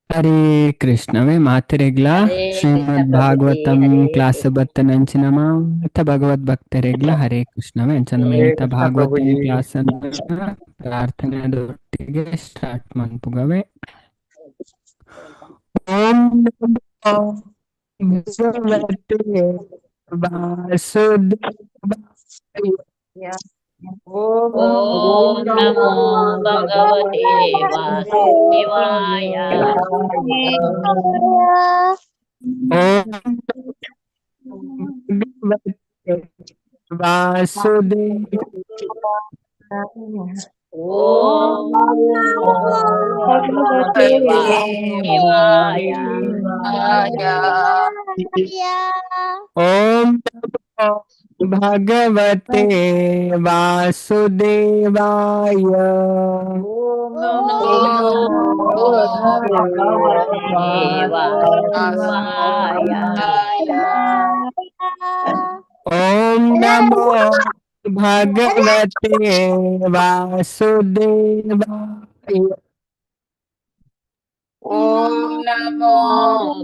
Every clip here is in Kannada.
ಹರೇ ಕೃಷ್ಣವೇ ಮಾತೆರೆಗ್ಲ ಹರೇ ಕೃಷ್ಣ ಶ್ರೀಮದ್ ಪ್ರಭುಜಿ ಭಾಗವತಂ ಹರೇ ಕ್ಲಾಸ್ ಕೃಷ್ಣ. ಬತ್ತನಂಚಿನಮ ಅಥ ಭಗವದ್ ಭಕ್ತರೆಗ್ಲ ಹರೇ ಕೃಷ್ಣವೇ ಅಂಚನ ಹರೇ ಮಿಗತ ಕೃಷ್ಣ ಭಾಗವತಂ ಪ್ರಭುಜಿ. ಕ್ಲಾಸ್ ಪ್ರಾರ್ಥನೆಯದೊಟ್ಟಿಗೆ ಸ್ಟಾರ್ಟ್ ಮನ್ಪುಗವೆ. ಓಂ ನಮೋ ಭಗವತೆ ವಾಸುದೇವಾಯ. ಓಂ ನಮೋ ಭಗವತೆ ವಾಸುದೇವಾಯ. ಓಂ ಭಗವತೆ ವಾಸುದೇವ ಓಂ ನಮೋ ಭಗವತೆ ವಾಸುದೇವಾಯ. ಓಂ ನಮೋ ಭಗವತೆ ವಾಸುದೇವಾಯ. ಓಂ ನಮೋ ಭಗವತೆ ವಾಸುದೇವಾಯ. ಓಂ ನಮೋ ಭಗವತೆ ವಾಸುದೇವಾಯ. ಓಂ ನಮೋ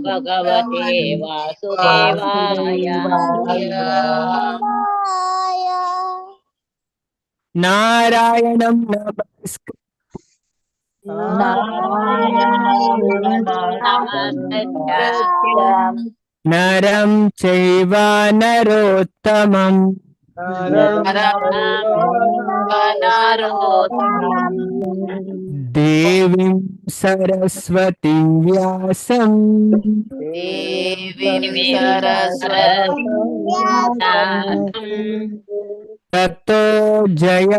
ಭಗವತೆ ವಾಸುದೇವಾಯ. ನಾರಾಯಣಂ ನಮಸ್ಕೃತ್ಯ ನರಂ ಚೈವ ನರೋತ್ತಮಂ ದೇವಿಂ ಸರಸ್ವತಿಂ ವ್ಯಾಸಂ ತತೋ ಜಯ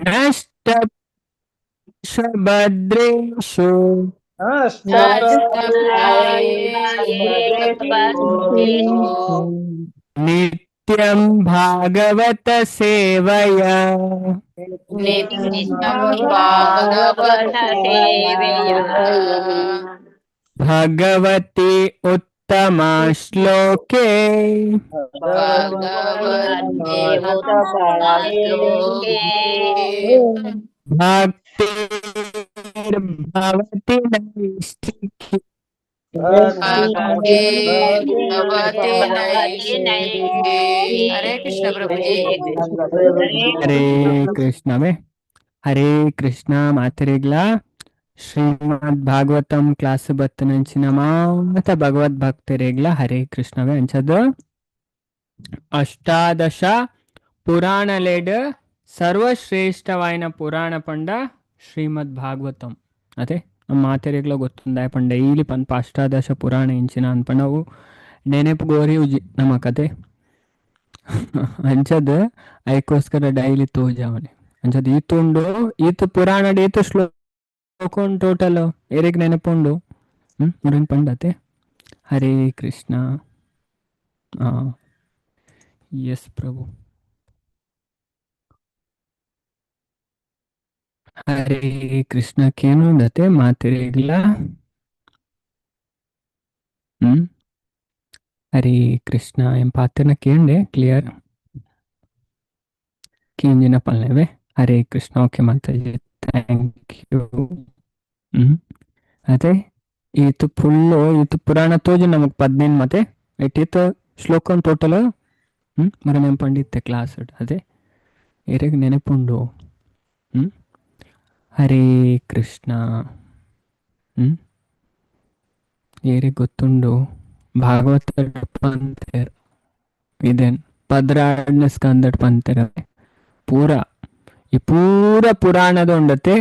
ನಷ್ಟ ಭದ್ರೇಶು ನಿತ್ಯಂ ಭಾಗವತ ಸೇವಯ ಭಗವತಿ ಉತ್ತಮ ಶ್ಲೋಕೆ ಭಕ್ತಿರ್ಭವತಿ ನೈಷ್ಠಿಕಿ ಹರೇ ಕೃಷ್ಣ ಪ್ರಭುಜಿ. ಹರೇ ಕೃಷ್ಣವೇ ಹರೇ ಕೃಷ್ಣ ಮಾತರಿಗ್ಲ ಶ್ರೀಮದ್ ಭಾಗವತಂ ಕ್ಲಾಸ್ ಬತ್ತನಂಚಿನ ಮಾತ ಭಗವದ್ ಭಕ್ತರಿಗ್ಲ ಹರೇ ಕೃಷ್ಣವೇ ಅಂಚದು ಅಷ್ಟಾದಶ ಪುರಾಣಲೇಡ್ ಸರ್ವಶ್ರೇಷ್ಠವಾಯಿನ ಪುರಾಣ ಪಂಡ ಶ್ರೀಮದ್ ಭಾಗವತಂ ಅದೇ ನಮ್ಮ ಮಾತೆರೆಗ್ಲ ಗೊತ್ತುಂದಾಯ ಪಂಡ ಡೈಲಿ ಪಂಪ ಅಷ್ಟಾದಶ ಪುರಾಣ ಇಂಚಿನ ಅನ್ಪಂಡವು ನೆನೆಪು ಗೋರಿ ಉಜಿ ನಮ್ಮ ಕತೆ ಅಂಚದ್ ಐಕೋಸ್ಕರ ಡೈಲಿ ತೋಜಾವನೆ ಅಂಚದ್ ಈತುಂಡು ಈತ ಪುರಾಣ ಈತ ಶ್ಲೋಕ ಟೋಟಲ್ ಏರಿಗ್ ನೆನಪುಂಡು ಮುರನ್ ಪಂಡತೆ ಹರೇ ಕೃಷ್ಣ ಎಸ್ ಪ್ರಭು ಹರೇ ಕೃಷ್ಣ ಕೇನುಂಡತೆ ಮಾತಿರಿಗ್ಲ ಹರೇ ಕೃಷ್ಣ ಎಂ ಪಾತ್ರನ ಕೇಂಡೆ ಕ್ಲಿಯರ್ ಕೇಂಜಿನ ಪಲ್ಲೆವೆ ಹರೇ ಕೃಷ್ಣ ಓಕೆ ಮಾತಾಜಿ ಥ್ಯಾಂಕ್ ಯು ಅದೇ ಈತು ಫುಲ್ಲು ಈತು ಪುರಾಣ ತೋಜು ನಮಗ್ 15 ಮತ್ತೆ ಎಟ್ಟಿತ್ತು ಶ್ಲೋಕ ಟೋಟಲ್ మరి నేను పండితే క్లాస్ అదే ఏరేకి నెనపుండు ಹರೇ ಕೃಷ್ಣ ಏರೆ ಗೊತ್ತುಂಡು ಭಾಗವತ ಪಂತೇರ್ ಇದೇನ್ 16ನೇ ಸ್ಕಂದಡ್ ಪಂತೇರ ಪೂರ ಈ ಪೂರ ಪುರಾಣದ ಉಂಡತೆ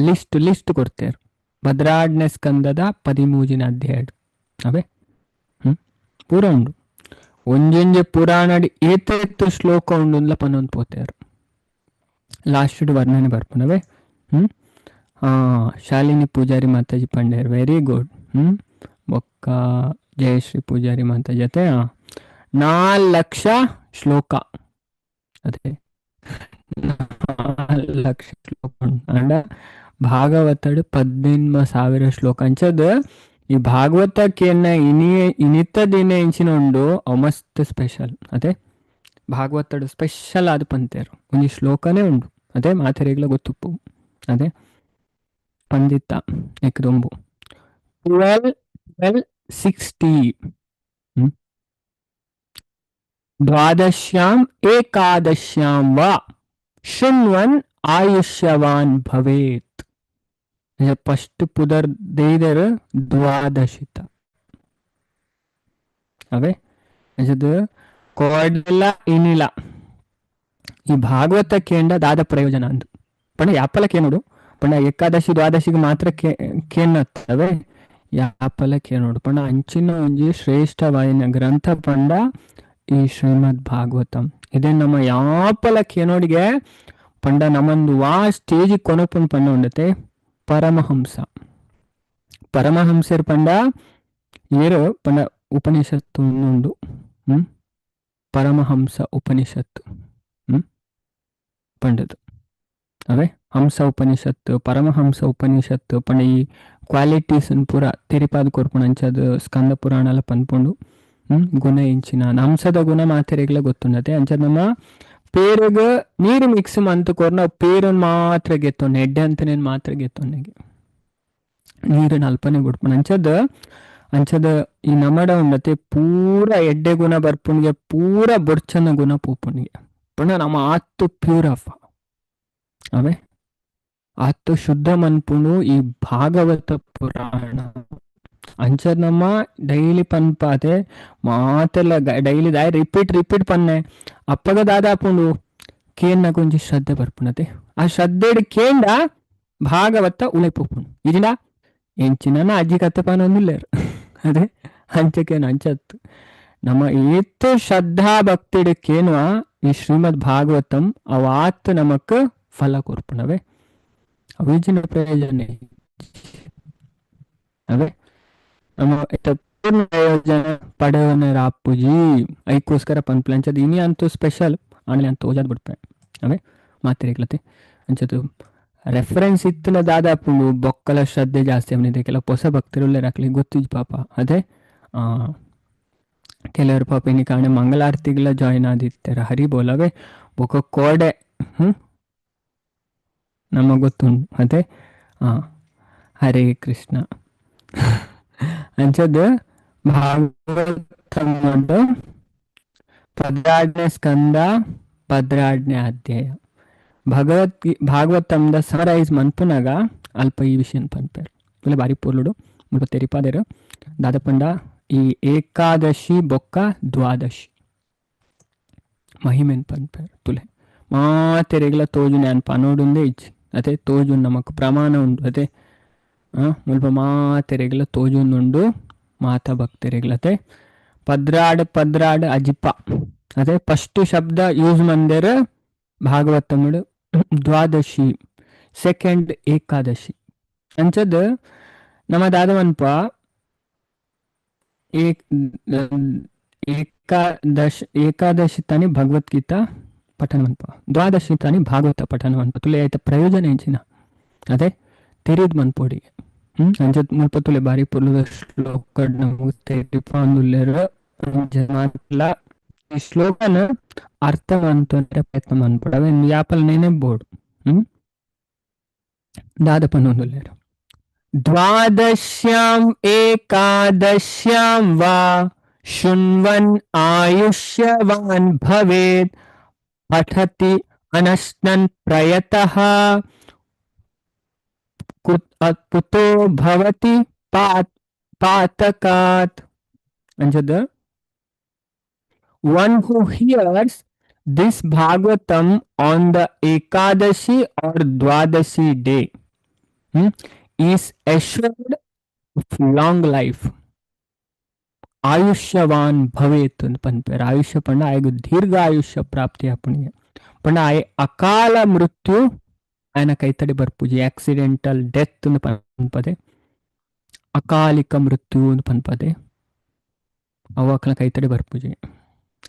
ಲಿಸ್ಟ್ ಕೊಡ್ತೇರು 16ನೇ ಸ್ಕಂದದ 13ನೇ ಅಧ್ಯಾಯ ಅವೇ ಪೂರ ಉಂಡು ಒಂಜೊಂಜೆ ಪುರಾಣಡಿ ಏತೆತ್ತು ಶ್ಲೋಕ ಉಂಡುಲ್ಲ ಪನ್ನೊಂದು ಪೋತೇರು ಲಾಸ್ಟ್ ವರ್ಣನೆ ಬರ್ಪುನವೇ ಶಾಲಿನಿ ಪೂಜಾರಿ ಮಾತಾಜಿ ಪಂಡೇರ್ ವೆರಿ ಗುಡ್ ಬೊಕ್ಕ ಜಯಶ್ರೀ ಪೂಜಾರಿ ಮಾತಾಜಿ ಜೊತೆ 4 ಲಕ್ಷ ಶ್ಲೋಕ ಅದೇ 4 ಲಕ್ಷ ಶ್ಲೋಕ ಅಂಡ ಭಾಗವತಡು 18,000 ಶ್ಲೋಕ ಅಂಚದ ಈ ಭಾಗವತಕ್ಕೆ ಇನಿತ್ತ ದಿನ ಇಂಚಿನ ಉಂಡು ಮಸ್ತ್ ಸ್ಪೆಷಲ್ ಅದೇ ಭಾಗವತಡು ಸ್ಪೆಷಲ್ ಆದ ಪಂತೇರು ಒಂಜಿ ಶ್ಲೋಕನೇ ಉಂಡು ಅದೇ ಮಾತೆರೆಗ್ಲ ಗೊತ್ತುಪ್ಪು ಅದೇ ಪಂಡಿತ ಎಕ್ದೊಂಬು 12:60 ದ್ವಾದಶ್ಯಾಂ ಏಕಾದಶ್ಯಾಂ ವಾ ಶೃಣ್ವನ್ ಆಯುಷ್ಯವಾನ್ ಭವೇತ್ ಫಸ್ಟ್ ಪುದರ್ ದೇದರ್ ದ್ವಾದಶಿತ ಅವೇ ಅದು ಕೋಡ್ಲ ಏನಿಲ್ಲ ಈ ಭಾಗವತ ಕೇಂಡ ದಾದ ಪ್ರಯೋಜನ ಅಂದು ಪಂಡ ಯಾಪಲ ಕೇನೋಡು ಪಂಡ ಏಕಾದಶಿ ದ್ವಾದಶಿಗೆ ಮಾತ್ರ ಕೇನ್ನತ್ತವೆ ಯಾಪಲ ಕೇನೋಡು ಪಂಡ ಅಂಚಿನ ಒಂಜಿ ಶ್ರೇಷ್ಠವಾಯಿನ ಗ್ರಂಥ ಪಂಡ ಈ ಶ್ರೀಮದ್ ಭಾಗವತಂ ಇದೇ ನಮ್ಮ ಯಾಪಲ ಕೇನೋಡಿಗೆ ಪಂಡ ನಮ್ಮಂದು ವಾ ಸ್ಟೇಜ್ ಕೊನಪುನ್ ಪಂಡ ಉಂಡತೆ ಪರಮಹಂಸರ್ ಪಂಡ ಏರು ಪಂಡ ಉಪನಿಷತ್ತು ಉಂಡು ಪರಮಹಂಸ ಉಪನಿಷತ್ತು ಪಂಡದು ಅವೇ ಹಂಸ ಉಪನಿಷತ್ತು ಪರಮಹಂಸ ಉಪನಿಷತ್ತು ಪಂಡ ಈ ಕ್ವಾಲಿಟೀಸ್ ಪೂರ ತೆರಿಪಾದ ಕೊರ್ಪುಣ ಅಂಚದು ಸ್ಕಂದ ಪುರಾಣ ಪನ್ಪುಂಡು ಗುಣ ಇಂಚಿನ ಹಂಸದ ಗುಣ ಮಾತೆರೆಗ್ಲ ಗೊತ್ತುಂಡತೆ ಅಂಚದ ನಮ್ಮ ಪೇರುಗ ನೀರು ಮಿಕ್ಸ್ ಮಂತು ಕೊರ್ ನಾವು ಪೇರನ್ ಮಾತ್ರ ಗೆತ್ತೊಂಡೆ ಎಡ್ಡೆ ಅಂತನೇನು ಮಾತ್ರ ಗೆತ್ತೊಂಡೆಗೆ ನೀರನ್ನ ಅಲ್ಪನೆ ಬಿಡ್ಪುಣ ಅಂಚದ ಈ ನಮಡ ಉಂಡತೆ ಪೂರ ಎಡ್ಡೆ ಗುಣ ಬರ್ಪುಣಿಗೆ ಪೂರ ಬೊರ್ಚನ ಗುಣ ಪೂಪುಣಿಗೆ ಪುಣ ನಮ್ಮ ಆತ್ತು ಪ್ಯೂರ್ ಅಫ ಅವೇ ಆತ್ತು ಶುದ್ಧ ಮನ್ಪುಣು ಈ ಭಾಗವತ ಪುರಾಣ ಅಂಚದ್ ನಮ್ಮ ಡೈಲಿ ಪನ್ಪಾತೆ ಮಾತೆಲ್ಲ ಡೈಲಿ ದಾಯ ರಿಪೀಟ್ ಪನ್ನೆ ಅಪ್ಪಗ ದಾದಾಪುಂಡು ಕೇನ್ನ ಕೊಂಚ ಶ್ರದ್ಧೆ ಬರ್ಪುಣತೆ ಆ ಶ್ರದ್ಧೆಡ್ ಕೇಂಡ ಭಾಗವತ ಉಳೆಪುಪುಣು ಇದಿನ ಎಂಚಿನ ಅಜ್ಜಿ ಕತ್ತೆ ಪಾನೊಂದಿಲ್ಲೇರು ಅದೇ ಅಂಚಕೇನು ಅಂಚತ್ತು ನಮ್ಮ ಏತು ಶ್ರದ್ಧಾ ಭಕ್ತಿಡ್ ಕೇನುವ ಈ ಶ್ರೀಮದ್ ಭಾಗವತಂ ಅವಾತ್ ನಮಕ್ ಫಲ ಕೊರ್ಪುಣವೆ ಅವಿಜಿನ ಪ್ರಯೋಜನ ಅವೇ ನಮ್ಮ ಪೂರ್ಣ ಪ್ರಯೋಜನ ಪಡೆವನ ರಾಪುಜಿ ಐಕೋಸ್ಕರ ಪನ್ಪ್ಲಂಚದ ಇನಿ ಅಂತೂ ಸ್ಪೆಷಲ್ ಆಮೇಲೆ ಅಂತ ಓಜಾದ್ ಬಿಡ್ಪೆ ಅವೇ ಮಾತಿರಿಗ್ಲತೆ ಅಂಚದು ರೆಫರೆನ್ಸ್ ಇತ್ತನ ದಾದಾಪುಂಡು ಬೊಕ್ಕಲ ಶ್ರದ್ಧೆ ಜಾಸ್ತಿ ಅವನಿದೆ ಕೆಲವು ಹೊಸ ಭಕ್ತರುಳ್ಳೆ ರಾಕ್ಲಿ ಗೊತ್ತಿಜ್ ಪಾಪ ಅದೇ ಕೆಲವರು ಪಾಪ ಇನಿ ಕಾರಣ ಮಂಗಳಾರತಿಗಳ ಜಾಯಿನ್ ಆದಿತ್ತರ ಹರಿ ಬೋಲವೇ ಬೊಕ್ಕ ಕೋಡೆ ನಮಗೆ ಗೊತ್ತುಂಡು ಅದೇ ಹರೇ ಕೃಷ್ಣ ಅಂಚದು ಭಾಗವತ ಪದ್ರಾಡ್ನೆ ಸ್ಕಂದ ಭದ್ರಾಡ್ನೆ ಅಧ್ಯಾಯ ಭಾಗವತಂದ ಸಮರೈಸ್ ಮನ್ಪುನಾಗ ಅಲ್ಪ ಈ ವಿಷಯ ಪನ್ಪೇರು ಇಲ್ಲ ಬಾರಿ ಪೂರ್ಲುಡು ಮುಟ್ಟು ತೆರಿಪಾದೇರು ದಾದಪಂಡ ಈ ಏಕಾದಶಿ ಬೊಕ್ಕ ದ್ವಾದಶಿ ಮಹಿಮೆನ್ ಪನ್ಪೇರು ತುಲೆ ಮಾತೆರೆಗ್ಲ ತೋಜು ನ್ಯಾನ್ ಪನೋಡುಂದೇ ಇಜ್ಜಿ ಅದೇ ತೋಜು ನಮಕ್ ಪ್ರಮಾಣ ಉಂಡು ಅದೇ ಮುಲ್ಪ ಮಾತೆರೆಗ್ಲ ತೋಜುಂದುಂಡು ಮಾತಾ ಭಕ್ತರೆಗ್ಲತೆ ಪದ್ರಾಡ್ ಅಜಿಪ ಅದೇ ಫಸ್ಟ್ ಶಬ್ದ ಯೂಸ್ ಮಂದಿರ ಭಾಗವತಮುಡು ದ್ವಾದಶಿ ಸೆಕೆಂಡ್ ಏಕಾದಶಿ ಅಂಚದ ನಮ್ಮ ದಾದವನ್ಪ ಏಕಾದಶಿ ತಾನಿ ಭಗವದ್ಗೀತಾ ಪಠನವನ್ಪ ದ್ವಾದಶಿ ತಾನಿ ಭಾಗವತ ಪಠನವನ್ಪ ತುಲೆ ಆಯ್ತ ಪ್ರಯೋಜನ ಎಂಚಿನ ಅದೇ ತೆರೀದ್ ಮನ್ಪೋಡಿಗೆ ಅಂಚದ್ ಮುಲ್ಪ ತುಲೆ ಬಾರಿ ಪುರ್ಲುದ ಶ್ಲೋಕ ನಮಗೆ ತೆರಿಪಾಂದುಲ್ಲೆರ ಈ ಶ್ಲೋಕನ ಅರ್ಥವಂತ ಪ್ರಯತ್ನ ಮನ್ಪಡ ಅವೆ ಯಾಪಲ್ ನೇನೆ ಬೋರ್ಡ್ ದಾದಪನೊಂದುಲ್ಲೆರ ದ್ವಾದಶ್ಯಾಂ ಏಕಾದಶ್ಯಾಂ ವಾ ಶೃಣ್ವನ್ ಆಯುಷ್ಯವಾನ್ ಭವೇತ್ ಪಠತಿ ಅನಶ್ನನ್ ಪ್ರಯತಃ ಕುತೋ ಭವತಿ ಪಾತಕಾತ್ ಅಂಚದ one who hears this Bhagavatam on the Ekadashi or Dwadashi day is assured of long life. ಆಯುಷ್ಯವಾನ್ ಭವೇತ್ ಅಂತ ಪನ್ಪೇರು ಆಯುಷ್ಯ ಪಂಡ ಆಯ್ಗ ದೀರ್ಘ ಆಯುಷ್ಯ ಪ್ರಾಪ್ತಿ ಆಪುಣಿಗೆ ಪಂಡ ಅಕಾಲ ಮೃತ್ಯು ఆయన ಕೈತಡಿ ಬರ್ಪೂಜಿ ಆಕ್ಸಿಡೆಂಟಲ್ ಡೆತ್ ಪನ್ಪದೆ ಅಕಾಲಿಕ ಮೃತ್ಯು ಪನ್ಪದೆ ಅವಕಲ ಕೈತಡಿ ಬರ್ಪೂಜಿ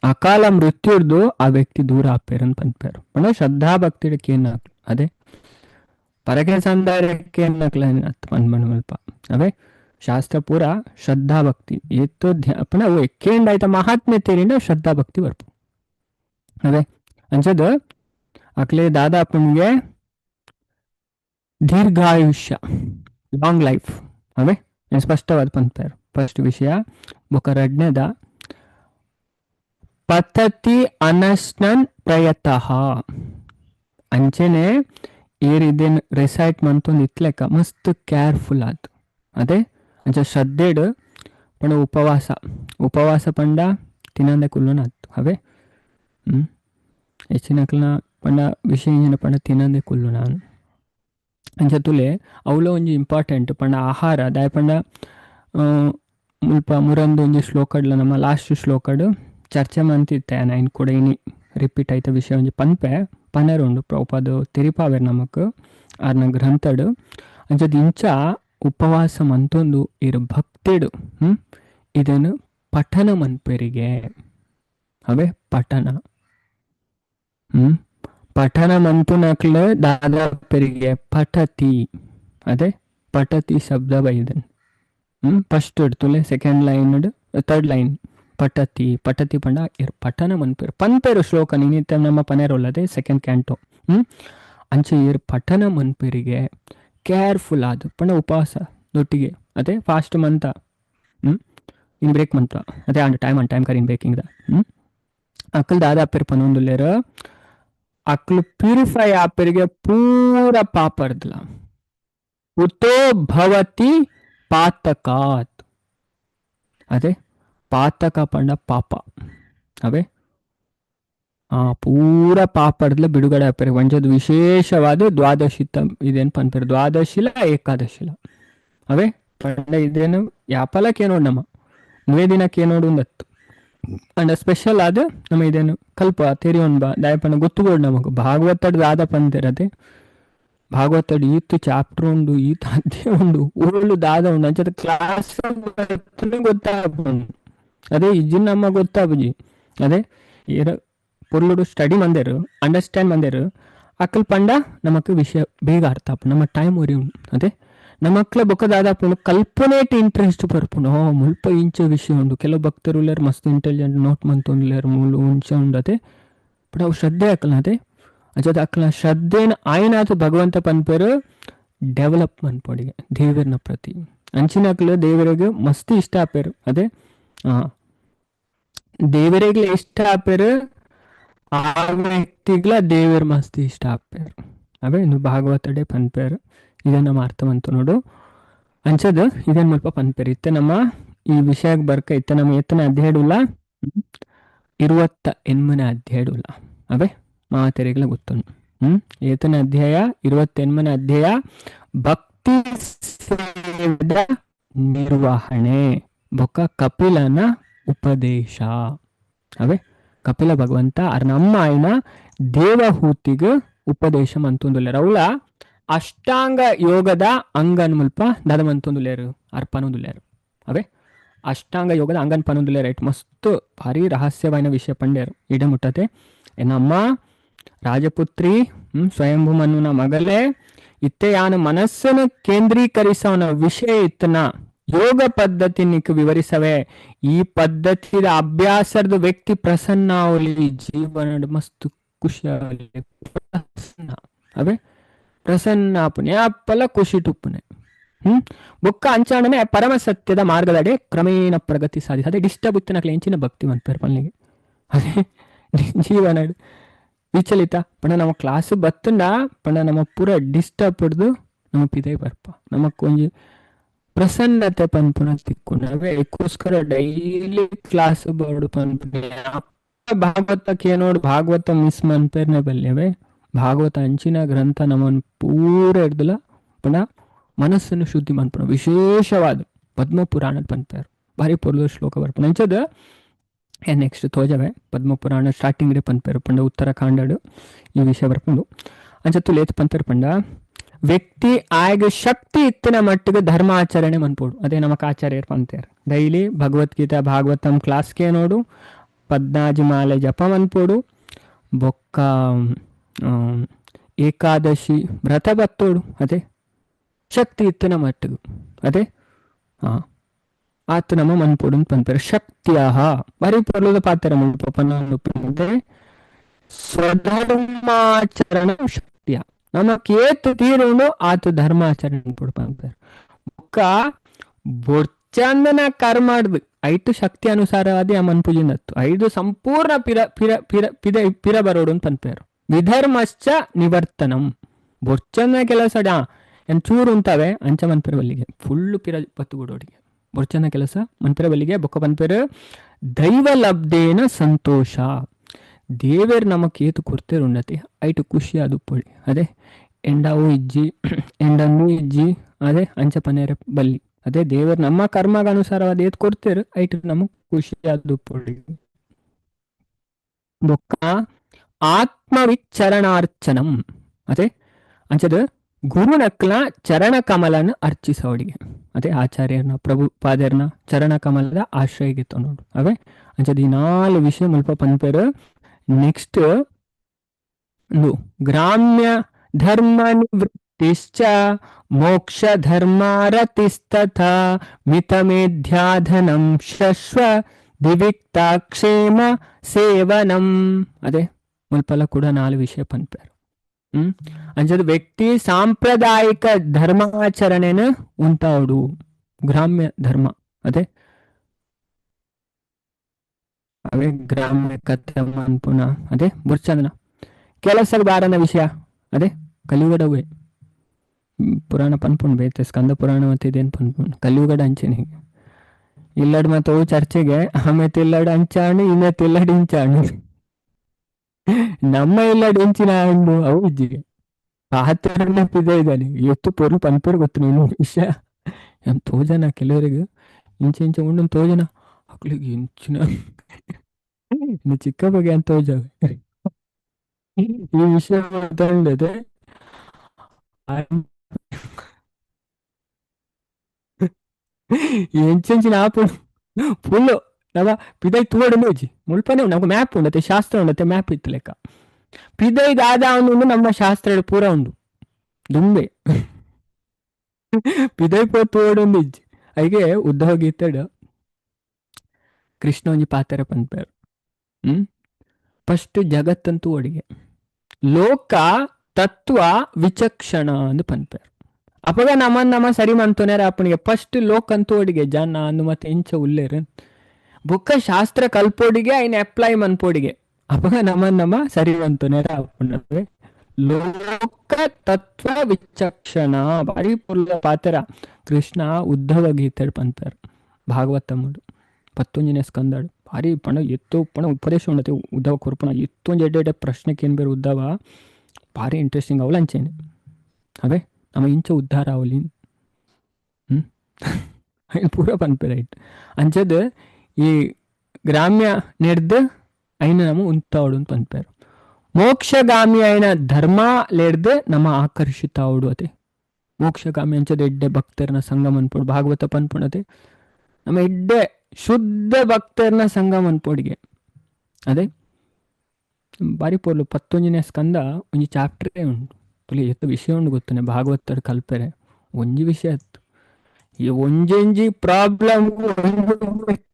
ಅಕಾಲ ಮೃತ್ಯುರ್ದು ಆ ವ್ಯಕ್ತಿ ದೂರ ಆಪೇರನ್ ಪನ್ಪೇರು ಪಂಡ ಶ್ರದ್ಧಾ ಭಕ್ತಿಡಕ್ಕೆ ಏನಾಗ್ಲು ಅದೇ ಪರಕೆ ಸಂದಾರಕ್ಕೆ ಏನಾಗ್ಲ ಪನ್ಮಲ್ಪ ಅವೇ ಶಾಸ್ತ್ರ ಪೂರ ಶ್ರದ್ಧಾ ಭಕ್ತಿ ಏತು ಪುನಃ ಎಕ್ಕೇಂಡಾಯ್ತ ಮಹಾತ್ಮೆ ತೇರಿಂದ ಶ್ರದ್ಧಾ ಭಕ್ತಿ ಬರ್ಪು ಅದೇ ಅಂಚದ ಅಕ್ಲೆ ದಾದಾಪನಿಗೆ ದೀರ್ಘಾಯುಷ್ಯ, ಲಾಂಗ್ ಲೈಫ್ ಅವೇ ಸ್ಪಷ್ಟವಾದ ಪಂಪೇರು. ಫಸ್ಟ್ ವಿಷಯ ಬೊಕ ರಡ್ನೇದ ಪತತಿ ಅನಶ್ನನ್ ಪ್ರಯತಃ ಅಂಚೆನೆ ಏರ್ ಇದೇನು ರಿಸೈಟ್ ಮಂತೊಂದು ಇತ್ಲೆಕ್ಕ ಮಸ್ತ್ ಕೇರ್ಫುಲ್ ಆತು. ಅದೇ ಅಂಚ ಶ್ರದ್ಧೆಡ್ ಪಂಡ ಉಪವಾಸ ಪಂಡ ತಿನ್ನಂದೆ ಕುಲ್ಲುನ ಆತು ಅವೇ ಹೆಚ್ಚಿನಕ್ಲನ ಪಂಡ ವಿಷಯ ಪಂಡ ತಿನ್ನಂದೆ ಕುಲ್ಲುನ ಅಂಚ ತುಲೆ ಅವಳ ಒಂಜಿ ಇಂಪಾರ್ಟೆಂಟ್ ಪಂಡ ಆಹಾರ ದಾಯ ಪಂಡ ಮುಲ್ಪ ಮುರಂದು ಒಂಜಿ ಶ್ಲೋಕಡ್ಲ ನಮ್ಮ ಲಾಸ್ಟ್ ಶ್ಲೋಕಡ್ ಚರ್ಚೆ ಮಂತಿತ್ತೆ ಇನ್ನು ಕೂಡ ಇನಿ ರಿಪೀಟ್ ಆಯ್ತ ವಿಷಯ ಒಂಜಿ ಪನ್ಪೆ ಪನೆರುಂಡು ಪ್ರೌಪದ ತಿರಿಪಾವೆರ್ ನಮಕ್ ಆರ್ನ ಗ್ರಂಥಡ್ ಅಂಚದ ಇಂಚ ಉಪವಾಸ ಮಂತೊಂದು ಇರು ಭಕ್ತಿಡು ಇದನ್ನು ಪಠನ ಮನ್ಪೆರಿಗೆ ಅವೇ ಪಠನ ಮಂತುನಕ್ಲ ದಾದಾಪೆರಿಗೆ ಪಠತಿ ಅದೇ ಪಠತಿ ಶಬ್ದ ಬೈದನ್ ಫಸ್ಟ್ ತುಲೆ ಸೆಕೆಂಡ್ ಲೈನ್ ಥರ್ಡ್ ಲೈನ್ ಪಠತಿ ಪಂಡ ಇರ್ ಪಠನ ಮನ್ಪೇರು ಪನ್ಪೇರು ಶ್ಲೋಕ ನಿತ್ಯ ನಮ್ಮ ಪನೇರೋಲ್ಲದೆ ಸೆಕೆಂಡ್ ಕ್ಯಾಂಟೋ ಅಂಚೆ ಇರ್ ಪಠನ ಮನ್ಪೇರಿಗೆ ಕೇರ್ಫುಲ್ ಆದ ಪಂಡ ಉಪವಾಸ ದೊಟ್ಟಿಗೆ ಅದೇ ಫಾಸ್ಟ್ ಮಂತ ಇನ್ ಬ್ರೇಕ್ ಮಂತ ಅದೇ ಆನ್ ಟೈಮ್ ಕರಿನ್ ಬೇಕಿಂಗ್ದ ಅಕ್ಕಲ್ ದಾದಾಪೇರು ಪನೊಂದುಲ್ಲೇರ ಅಕ್ಲು ಪ್ಯೂರಿಫೈ ಆಪರಿಗೆ ಪೂರ ಪಾಪರ್ದಲ ಉತೋ ಭವತಿ ಪಾತಕಾತ್ ಅದೇ ಪಾತಕ ಪಂಡ ಪಾಪ ಅವೇ ಪೂರ ಪಾಪರ್ದಲ ಬಿಡುಗಡೆ ಆಪೇರಿ ಒಂಜದು ವಿಶೇಷವಾದ ದ್ವಾದಶಿತ ಇದೇನು ಪನ್ಪೇರು ದ್ವಾದಶಿಲ ಏಕಾದಶಿಲ ಅವೇ ಪಂಡ ಇದೇನು ಯಾಪಲಕ್ಕೆ ನೋಡು ನಮ್ಮ ನುವೆ ದಿನಕ್ಕೆ ನೋಡು ಒಂದತ್ತು ಅಂಡ್ ಸ್ಪೆಷಲ್ ಆದ ನಮ್ಮ ಇದೇನು ಕಲ್ಪ ತೆರಿಯೋನ್ ಬಾ ದಾಯಪನ ಗೊತ್ತುಗೋಡು ನಮಗ್ ಭಾಗವತಡ್ ದಾದ ಪಂತಿರದೆ ಭಾಗವತಡ್ ಈತ್ ಚಾಪ್ಟರ್ ಉಂಡು ಈತ್ ಅಧ್ಯಾಯ ಉಂಡು ಊರು ದಾದ ಉಂಡು ಅಂಚದ ಕ್ಲಾಸ್ ಗೊತ್ತಾಗ್ಬೋದು ಅದೇ ಇಜ್ಜಿನ ನಮ್ಮ ಗೊತ್ತಾಬುಜಿ ಅದೇ ಏರ ಪೊರ್ಲುಡು ಸ್ಟಡಿ ಮಂದೇರು ಅಂಡರ್ಸ್ಟ್ಯಾಂಡ್ ಮಂದೇರು ಅಕ್ಕಲ್ ಪಂಡ ನಮಕ್ ವಿಷಯ ಬೇಗ ಅರ್ಥ ಆಪು ನಮ್ಮ ಟೈಮ್ ಒರಿ ಉಂಡು ಅದೇ ನಮಕ್ಲ ಬೊಕ್ಕದಾದಾಪುಂಡು ಕಲ್ಪನೆಟ್ ಇಂಟ್ರೆಸ್ಟ್ ಬರ್ಪುಂಡು ಮುಲ್ಪ ಇಂಚ ವಿಷಯ ಉಂಡು ಕೆಲವು ಭಕ್ತರು ಉಲ್ಲೇರು ಮಸ್ತ್ ಇಂಟೆಲಿಜೆಂಟ್ ನೋಟ್ ಮಂತೊಂದುಲ್ಲೇರು ಮೂಲು ಉಂಚ ಉಂಡು ಅದೇ ಬಟ್ ಅವು ಶ್ರದ್ಧೆ ಅಕ್ಕಲ ಅದೇ ಅಜದ ಅಕ್ಕಲ ಶ್ರದ್ಧೆನ ಆಯ್ನಾಥ ಭಗವಂತ ಪನ್ಪೇರು ಡೆವಲಪ್ ಮನ್ಪೊಡಿಗೆ ದೇವರನ ಪ್ರತಿ ಅಂಚಿನಕ್ಲ ದೇವರಿಗೆ ಮಸ್ತ್ ಇಷ್ಟ ಆಪೇರು ಅದೇ ದೇವರಿಗೆ ಇಷ್ಟ ಆಪೇರು ಆ ವ್ಯಕ್ತಿಗ್ಲ ದೇವರ ಮಸ್ತ್ ಇಷ್ಟ ಆಪೇರು ಅವೇ ಇನ್ನು ಭಾಗವತಡೆ ಪನ್ಪೇರು ಇದನ್ನ ನಮ್ಮ ಅರ್ಥವಂತು ನೋಡು ಅಂಚದ ಇದೇನು ಮುಲ್ಪ ಪನ್ಪೇರು ಇತ್ತೆ ನಮ್ಮ ಈ ವಿಷಯಕ್ಕೆ ಬರ್ಕ ಇತ್ತೆ ನಮ್ಮ ಎತ್ತನ ಅಧ್ಯಾಯಡುಲ್ಲ 28ನೇ ಅಧ್ಯಾಯಡುಲ್ಲ ಅವೇ ಮಾತೆರೆಗ್ಲ ಗೊತ್ತುಂಡು ಏತನ ಅಧ್ಯಾಯ 28ನೇ ಅಧ್ಯಾಯ ಭಕ್ತಿ ಸೇವೆದ ನಿರ್ವಹಣೆ ಬೊಕ್ಕ ಕಪಿಲನ ಉಪದೇಶ ಅವೇ ಕಪಿಲ ಭಗವಂತ ಅರ್ ನಮ್ಮ ಆಯ್ನ ದೇವಹೂತಿಗ ಉಪದೇಶ ಮಂತೊಂದುಲ್ಲೇರು ಅವಳ ಅಷ್ಟಾಂಗ ಯೋಗದ ಅಂಗನ್ ಮುಲ್ಪ ದದಮಂತೊಂದುಲ್ಲೇರು ಅರ್ಪನೊಂದುಲ್ಲೇರು ಅವೇ ಅಷ್ಟಾಂಗ ಯೋಗದ ಅಂಗನ್ ಪನೊಂದುಲ್ಲೇರು ಐಟ್ ಮಸ್ತ್ ಭಾರಿ ರಹಸ್ಯವಾದ ವಿಷಯ ಪಂಡೇರು ಇಡ ಮುಟ್ಟತೆ ಏನಮ್ಮ ರಾಜಪುತ್ರಿ ಸ್ವಯಂಭೂಮನ್ನುನ ಮಗಳೇ ಇತ್ತೆ ಯಾನ ಮನಸ್ಸನ್ನು ಕೇಂದ್ರೀಕರಿಸೋನ ವಿಷಯ ಇತ್ತನ ಯೋಗ ಪದ್ಧತಿ ನಿಕ್ ವಿವರಿಸವೆ ಈ ಪದ್ಧತಿದ ಅಭ್ಯಾಸದ ವ್ಯಕ್ತಿ ಪ್ರಸನ್ನ ಅವಲಿ ಜೀವನ ಮಸ್ತ್ ಖುಷಿ ಆಗಲಿ ಪ್ರಸನ್ನ ಅವೇ ಪ್ರಸನ್ನ ಪುಣ್ಯ ಅಪ್ಪಲ ಖುಷಿ ಟುಪ್ಪುನೆ ಬೊಕ್ಕ ಅಂಚಾಣನೆ ಪರಮ ಸತ್ಯದ ಮಾರ್ಗದಡೆ ಕ್ರಮೇಣ ಪ್ರಗತಿ ಸಾಧಿಸ ಅದೇ ಡಿಸ್ಟರ್ಬ್ ಇತ್ತನಕ್ಲೆ ಎಂಚಿನ ಭಕ್ತಿ ಮಂತ್ಪೇರು ಪಲ್ನಿಗೆ ಅದೇ ಜೀವನ ವಿಚಲಿತ ಪಂಡ ನಮ್ಮ ಕ್ಲಾಸ್ ಬತ್ತಂಡ ಪಂಡ ನಮ್ಮ ಪೂರ ಡಿಸ್ಟರ್ಬ್ ಹಿಡ್ದು ನಮ್ಮ ಪಿದೈ ಬರ್ಪ ನಮಕ್ ಒಂಜಿ ಪ್ರಸನ್ನತೆ ಪನ್ಪುನ ತಿಕ್ಕೊಂಡು ಅವೇ ಅದಕ್ಕೋಸ್ಕರ ಡೈಲಿ ಕ್ಲಾಸ್ ಬೋರ್ಡು ಪನ್ಪುನೆ ಭಾಗವತಕ್ಕೆ ಏನೋಡು ಭಾಗವತ ಮಿಸ್ ಮನ್ಪೇರ್ನೆ ಬಲ್ಯವೇ ಭಾಗವತ ಅಂಚಿನ ಗ್ರಂಥ ನಮ್ಮನ್ನು ಪೂರ ಹಿಡ್ದಲ ಪಂಡ ಮನಸ್ಸನ್ನು ಶುದ್ಧಿ ಮನ್ಪುಣ ವಿಶೇಷವಾದ ಪದ್ಮ ಪುರಾಣದ ಪನ್ಪೇರು ಭಾರಿ ಪೊರ್ಲು ಶ್ಲೋಕ ಬರ್ಪುಣ ಅಂಚದ ನೆಕ್ಸ್ಟ್ ತೋಜವೆ ಪದ್ಮ ಪುರಾಣ ಸ್ಟಾರ್ಟಿಂಗ್ ರೇ ಪನ್ಪೇರು ಪಂಡ ಉತ್ತರಾಖಂಡಡು ಈ ವಿಷಯ ಬರ್ಪುಂಡು ಅಂಚತ್ತು ಲೇತ್ ಪಂಪೇರು ಪಂಡ ವ್ಯಕ್ತಿ ಆಗ ಶಕ್ತಿ ಇತ್ತಿನ ಮಟ್ಟಿಗೆ ಧರ್ಮ ಆಚರಣೆ ಮನ್ಪೋಡು ಅದೇ ನಮಕ್ ಆಚಾರ್ಯರು ಪಂತೇರು ಡೈಲಿ ಭಗವದ್ಗೀತಾ ಭಾಗವತಂ ಕ್ಲಾಸ್ಗೆ ನೋಡು 14 ಮಾಲೆ ಜಪ ಮನ್ಪೋಡು ಬೊಕ್ಕ ಏಕಾದಶಿ ವ್ರತ ಬತ್ತೋಡು ಅದೇ ಶಕ್ತಿ ಇತ್ತಿನ ಮಟ್ಟಿಗೆ ಅದೇ ಆತ ನಮ್ಮ ಮನ್ಪೋಡು ಪನ್ಪೇರು ಶಕ್ತಿಯ ಬಾರಿ ಪರ್ಲದ ಪಾತ್ರ ಮುಲ್ಪ స్వధర్మాచరణం శక్తియ నమకేత్ తీరుండు ఆతు ధర్మాచరణ ఇప్పుడు పంపారు ఒక్క ಬೊರ್ಚಂದನ ಕರ್ಮಾಡ್ದು ಐಟು ಶಕ್ತಿ ಅನುಸಾರವಾದಿ ಆ ಮನ್ಪುಜಿನತ್ತು ಐದು ಸಂಪೂರ್ಣ ಪಿರ ಪಿರ ಪಿರ ಪಿದ ಪಿರ ಬರೋಡು ಅಂತ ಪನ್ಪೇರು ವಿಧರ್ಮಶ್ಚ ನಿವರ್ತನಂ ಬೊರ್ಚಂದನ ಕೆಲಸ ಚೂರು ಉಂತಾವೆ ಅಂಚ ಮನ್ಪೇರು ಬಲ್ಲಿಗೆ ಫುಲ್ಲು ಪಿರ ಬತ್ತುಗುಡೋಡಿಗೆ ಬೊರ್ಚಂದ ಕೆಲಸ ಮನ್ಪೇರ ಬಲ್ಲಿಗೆ ಬೊಕ್ಕ ಪನ್ಪೇರು ದೈವ ಲಬ್ಧೇನ ಸಂತೋಷ ದೇವೇರು ನಮಕ್ ಏತು ಕೊರ್ತೇರು ಉನ್ನತಿ ಐಟು ಖುಷಿ ಅದು ಪೊಳಿ ಅದೇ ಎಂಡಾವು ಇಜ್ಜಿ ಎಂಡನ್ನು ಇಜ್ಜಿ ಅದೇ ಅಂಚ ಪನೇರ ಬಲ್ಲಿ ಅದೇ ದೇವರು ನಮ್ಮ ಕರ್ಮಗ ಅನುಸಾರವಾದ ಏತ್ ಕೊಡ್ತೇರು ಐಟ್ ನಮಗ್ ಖುಷಿ ಅದು ಪೊಡಿ ಬೊಕ್ಕ ಆತ್ಮವಿಚ್ಚರಣಾರ್ಚನಂ ಅದೇ ಅಂಚದ ಗುರುನಕ್ಲ ಚರಣ ಕಮಲನ ಅರ್ಚಿಸೋಡಿಗೆ ಅದೇ ಆಚಾರ್ಯರ್ನ ಪ್ರಭು ಪಾದರ್ನ ಚರಣ ಕಮಲದ ಆಶ್ರಯಗೆ ನೋಡು ಅವೇ ಅಂಚದ ಈ 4 ವಿಷಯ ಮುಲ್ಪ ಪನ್ಪೇರು ನೆಕ್ಸ್ಟ್ ಗ್ರಾಮ್ಯ ಧರ್ಮ ನಿವೃತ್ತಿಶ್ಚ ಮೋಕ್ಷ ಧರ್ಮಾರತಿಸ್ತಥಾ ಮಿತಮೇಧ್ಯಾಧನಂ ಶಶ್ವ ದಿವಿಕ್ತಾಕ್ಷೇಮ ಸೇವನಂ ಅದೇ ಮುಲ್ಪಲ ಕೂಡ 4 ವಿಷಯ ಪನ್ಪೇರು ಅಂಚದ ವ್ಯಕ್ತಿ ಸಾಂಪ್ರದಾಯಿಕ ಧರ್ಮಾಚರಣೆನ ಉಂಟಾವಡು ಗ್ರಾಮ್ಯ ಧರ್ಮ ಅದೇ ಅವೇ ಗ್ರಾಮ್ಯ ಕಥಮ ಅನ್ಪುನ ಅದೇ ಬುರ್ಚಂದನ ಕೆಲಸ ಬಾರನ ವಿಷಯ ಅದೇ ಕಲಿಯುಗಡವೇ ಪುರಾಣ ಪನ್ಪುಣ್ ಬೇತೆ ಸ್ಕಂದ ಪುರಾಣ ಮತ್ತೆ ಇದೇನು ಪನ್ಪುಣ್ ಕಲಿಯುಗಡ ಅಂಚೆನೆ ಇಲ್ಲಡ್ ಮತ್ತೆ ಅವು ಚರ್ಚೆಗೆ ಆಮೇಲೆ ಇಲ್ಲಡ್ ಅಂಚಾಣು ಇನ್ನೆತ್ ಇಲ್ಲಡ್ ಇಂಚಾಣು ನಮ್ಮ ಇಲ್ಲಡ್ ಇಂಚಿನ ಹಣ್ಣು ಅವು ಇಜ್ಜಿಗೆ ಪಾತ್ರನ ಪಿದೆ ಇದ್ದಾನೆ ಎತ್ತು ಪೊರ್ಲು ಪನ್ಪೇರು ಗೊತ್ತು ನೀನು ವಿಷಯ ಏನ್ ತೋಜನ ಕೆಲವರಿಗೆ ಇಂಚೆ ಇಂಚೆ ಉಂಡು ತೋಜನ ಮಕ್ಳಿಗೆ ಇಂಚಿನ ಇನ್ನು ಚಿಕ್ಕ ಬಗ್ಗೆ ಅಂತ ತೋಜಾವೆ ಈ ವಿಷಯ ಮಾತಾಡಿದೆ ಎಂಚಿನ ಆಪು ಫುಲ್ಲು ನವ ಪಿದೈ ತೂಡು ನೋಜಿ ಮುಲ್ಪನೆ ನಮ್ಗೆ ಮ್ಯಾಪ್ ಉಂಡತೆ ಶಾಸ್ತ್ರ ಉಂಡತೆ ಮ್ಯಾಪ್ ಇತ್ತು ಲೆಕ್ಕ ಪಿದೈದು ಆದ ಅವನು ನಮ್ಮ ಶಾಸ್ತ್ರ ಪೂರ ಉಂಡು ದುಂಬೆ ಪಿದೈ ಪೋತು ಒಂದು ಇಜ್ಜಿ ಹಾಗೆ ಉದ್ದ ಗೀತಡು ಕೃಷ್ಣ ಒಂಜಿ ಪಾತ್ರ ಪನ್ಪೇರು ಫಸ್ಟ್ ಜಗತ್ತಂತೂ ಒಡಿಗೆ ಲೋಕ ತತ್ವ ವಿಚಕ್ಷಣ ಅಂದು ಪನ್ಪೇರು ಅಪಗ ನಮ್ಮ ಸರಿ ಮಂತೋನ್ಯಾರ ಅಪ್ಪನಿಗೆ ಫಸ್ಟ್ ಲೋಕ್ ಅಂತೂ ಒಡಿಗೆ ಜನ ಅಂದು ಮತ್ತೆ ಇಂಚ ಉಲ್ಲೇರು ಬುಕ್ಕ ಶಾಸ್ತ್ರ ಕಲ್ಪೋಡಿಗೆ ಐನ್ ಅಪ್ಲೈ ಮನ್ಪೋಡಿಗೆ ಅಪಗ ನಮ್ಮ ಸರಿ ಮಂತೋನ್ಯಾರ ಅಪ್ಪನವೇ ಲೋಕ ತತ್ವ ವಿಚಕ್ಷಣ ಬಾರಿ ಪುಲ್ಲ ಪಾತ್ರ ಕೃಷ್ಣ ಉದ್ಧವ ಗೀತೆ ಪನ್ಪೇರು ಭಾಗವತಮ್ಮಡು 11ನೇ ಸ್ಕಂದಾಡು ಭಾರಿ ಪಣ ಎತ್ತು ಪಣ ಉಪದೇಶ ಉಂಡತೆ ಉದ್ಧವ ಕೊರ್ಪಣ ಎತ್ತೊಂದು ಎಡ್ಡೆ ಪ್ರಶ್ನೆಗೆ ಏನು ಬೇರೆ ಉದ್ಧವ ಭಾರಿ ಇಂಟ್ರೆಸ್ಟಿಂಗ್ ಅವಳು ಅಂಚೇನೆ ಅವೇ ನಮ್ಮ ಇಂಚ ಉದ್ಧಾರ ಅವಲಿ ಪೂರ ಪನ್ಪೇರಾಯ್ತು ಅಂಚದ ಈ ಗ್ರಾಮ್ಯ ನೆಡ್ದು ಐನ ನಮ್ಮ ಉಂತಾವಡು ಅಂತ ಪನ್ಪೇರು ಮೋಕ್ಷಗಾಮಿ ಐನ ಧರ್ಮ ಲೆಡ್ದು ನಮ್ಮ ಆಕರ್ಷಿತ ಅವಡು ಅದೇ ಮೋಕ್ಷಗಾಮಿ ಅಂಚದ ಎಡ್ಡೆ ಭಕ್ತರನ್ನ ಸಂಘ ಮನ್ಪೋಡು ಭಾಗವತ ಪನ್ಪುಣತೆ ನಮ್ಮ ಎಡ್ಡೆ ಶುದ್ಧ ಭಕ್ತರನ್ನ ಸಂಘ ಮನ್ಪೋಡಿಗೆ ಅದೇ ಬಾರಿ ಪೋರ್ಲು 11ನೇ ಸ್ಕಂದ ಒಂಜಿ ಚಾಪ್ಟರೇ ಉಂಟು ತುಲಿ ಎತ್ತು ವಿಷಯ ಉಂಡು ಗೊತ್ತನೆ ಭಾಗವತರು ಕಲ್ಪರೆ ಒಂಜಿ ವಿಷಯ ಇತ್ತು ಈ ಒಂಜೊಂಜಿ ಪ್ರಾಬ್ಲಮ್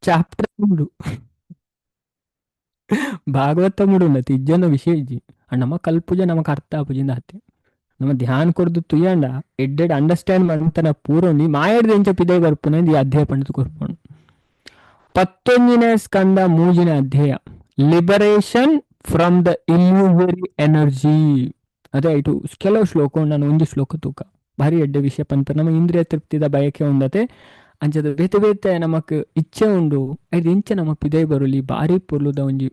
ಚಾಪ್ಟರ್ ಉಂಡು ಭಾಗವತ ಮುಡು ಉಂಡತಿ ಇಜ್ಜನ ವಿಷಯ ಇಜ್ಜಿ ನಮ್ಮ ಕಲ್ಪುಜ ನಮಕ್ ಅರ್ಥ ಆಪುಜಿಂದ ಹತ್ತೆ ನಮ್ಮ ಧ್ಯಾನ ಕೊಡ್ದು ತುಯ್ಯಂಡ ಎಡ್ಡೆಡ್ ಅಂಡರ್ಸ್ಟ್ಯಾಂಡ್ ಮಾಡ್ತಾನ ಪೂರೋಂಡಿ ಮಾಯಡ್ದು ಎಂಚ ಪಿದೈ ಬರ್ಪುನ ಈ ಅಧ್ಯಾಯ ಪಂಡಿತು ಕೊರ್ಪುಂಡು 11ನೇ ಸ್ಕಂದ 3ನೇ ಅಧ್ಯಾಯ liberation from the illusory energy ಅದೇ ಆಯ್ತು ಕೆಲವು ಶ್ಲೋಕ ನಾನು ಒಂದು ಶ್ಲೋಕ ತೂಕ ಭಾರಿ ಎಡ್ಡೆ ವಿಷಯ ಪಂಪ ನಮ್ಮ ಇಂದ್ರಿಯ ತೃಪ್ತಿದ ಬಯಕೆ ಉಂಡತೆ ಅಂಚದ ಬೇತೆ ಬೇತೆ ನಮಕ್ ಇಚ್ಛೆ ಉಂಡು ಐದು ಇಂಚೆ ನಮ್ಮ ಪಿದೈ ಬರುಲಿ ಭಾರಿ ಪೊರ್ಲುದ ಒಂಜಿ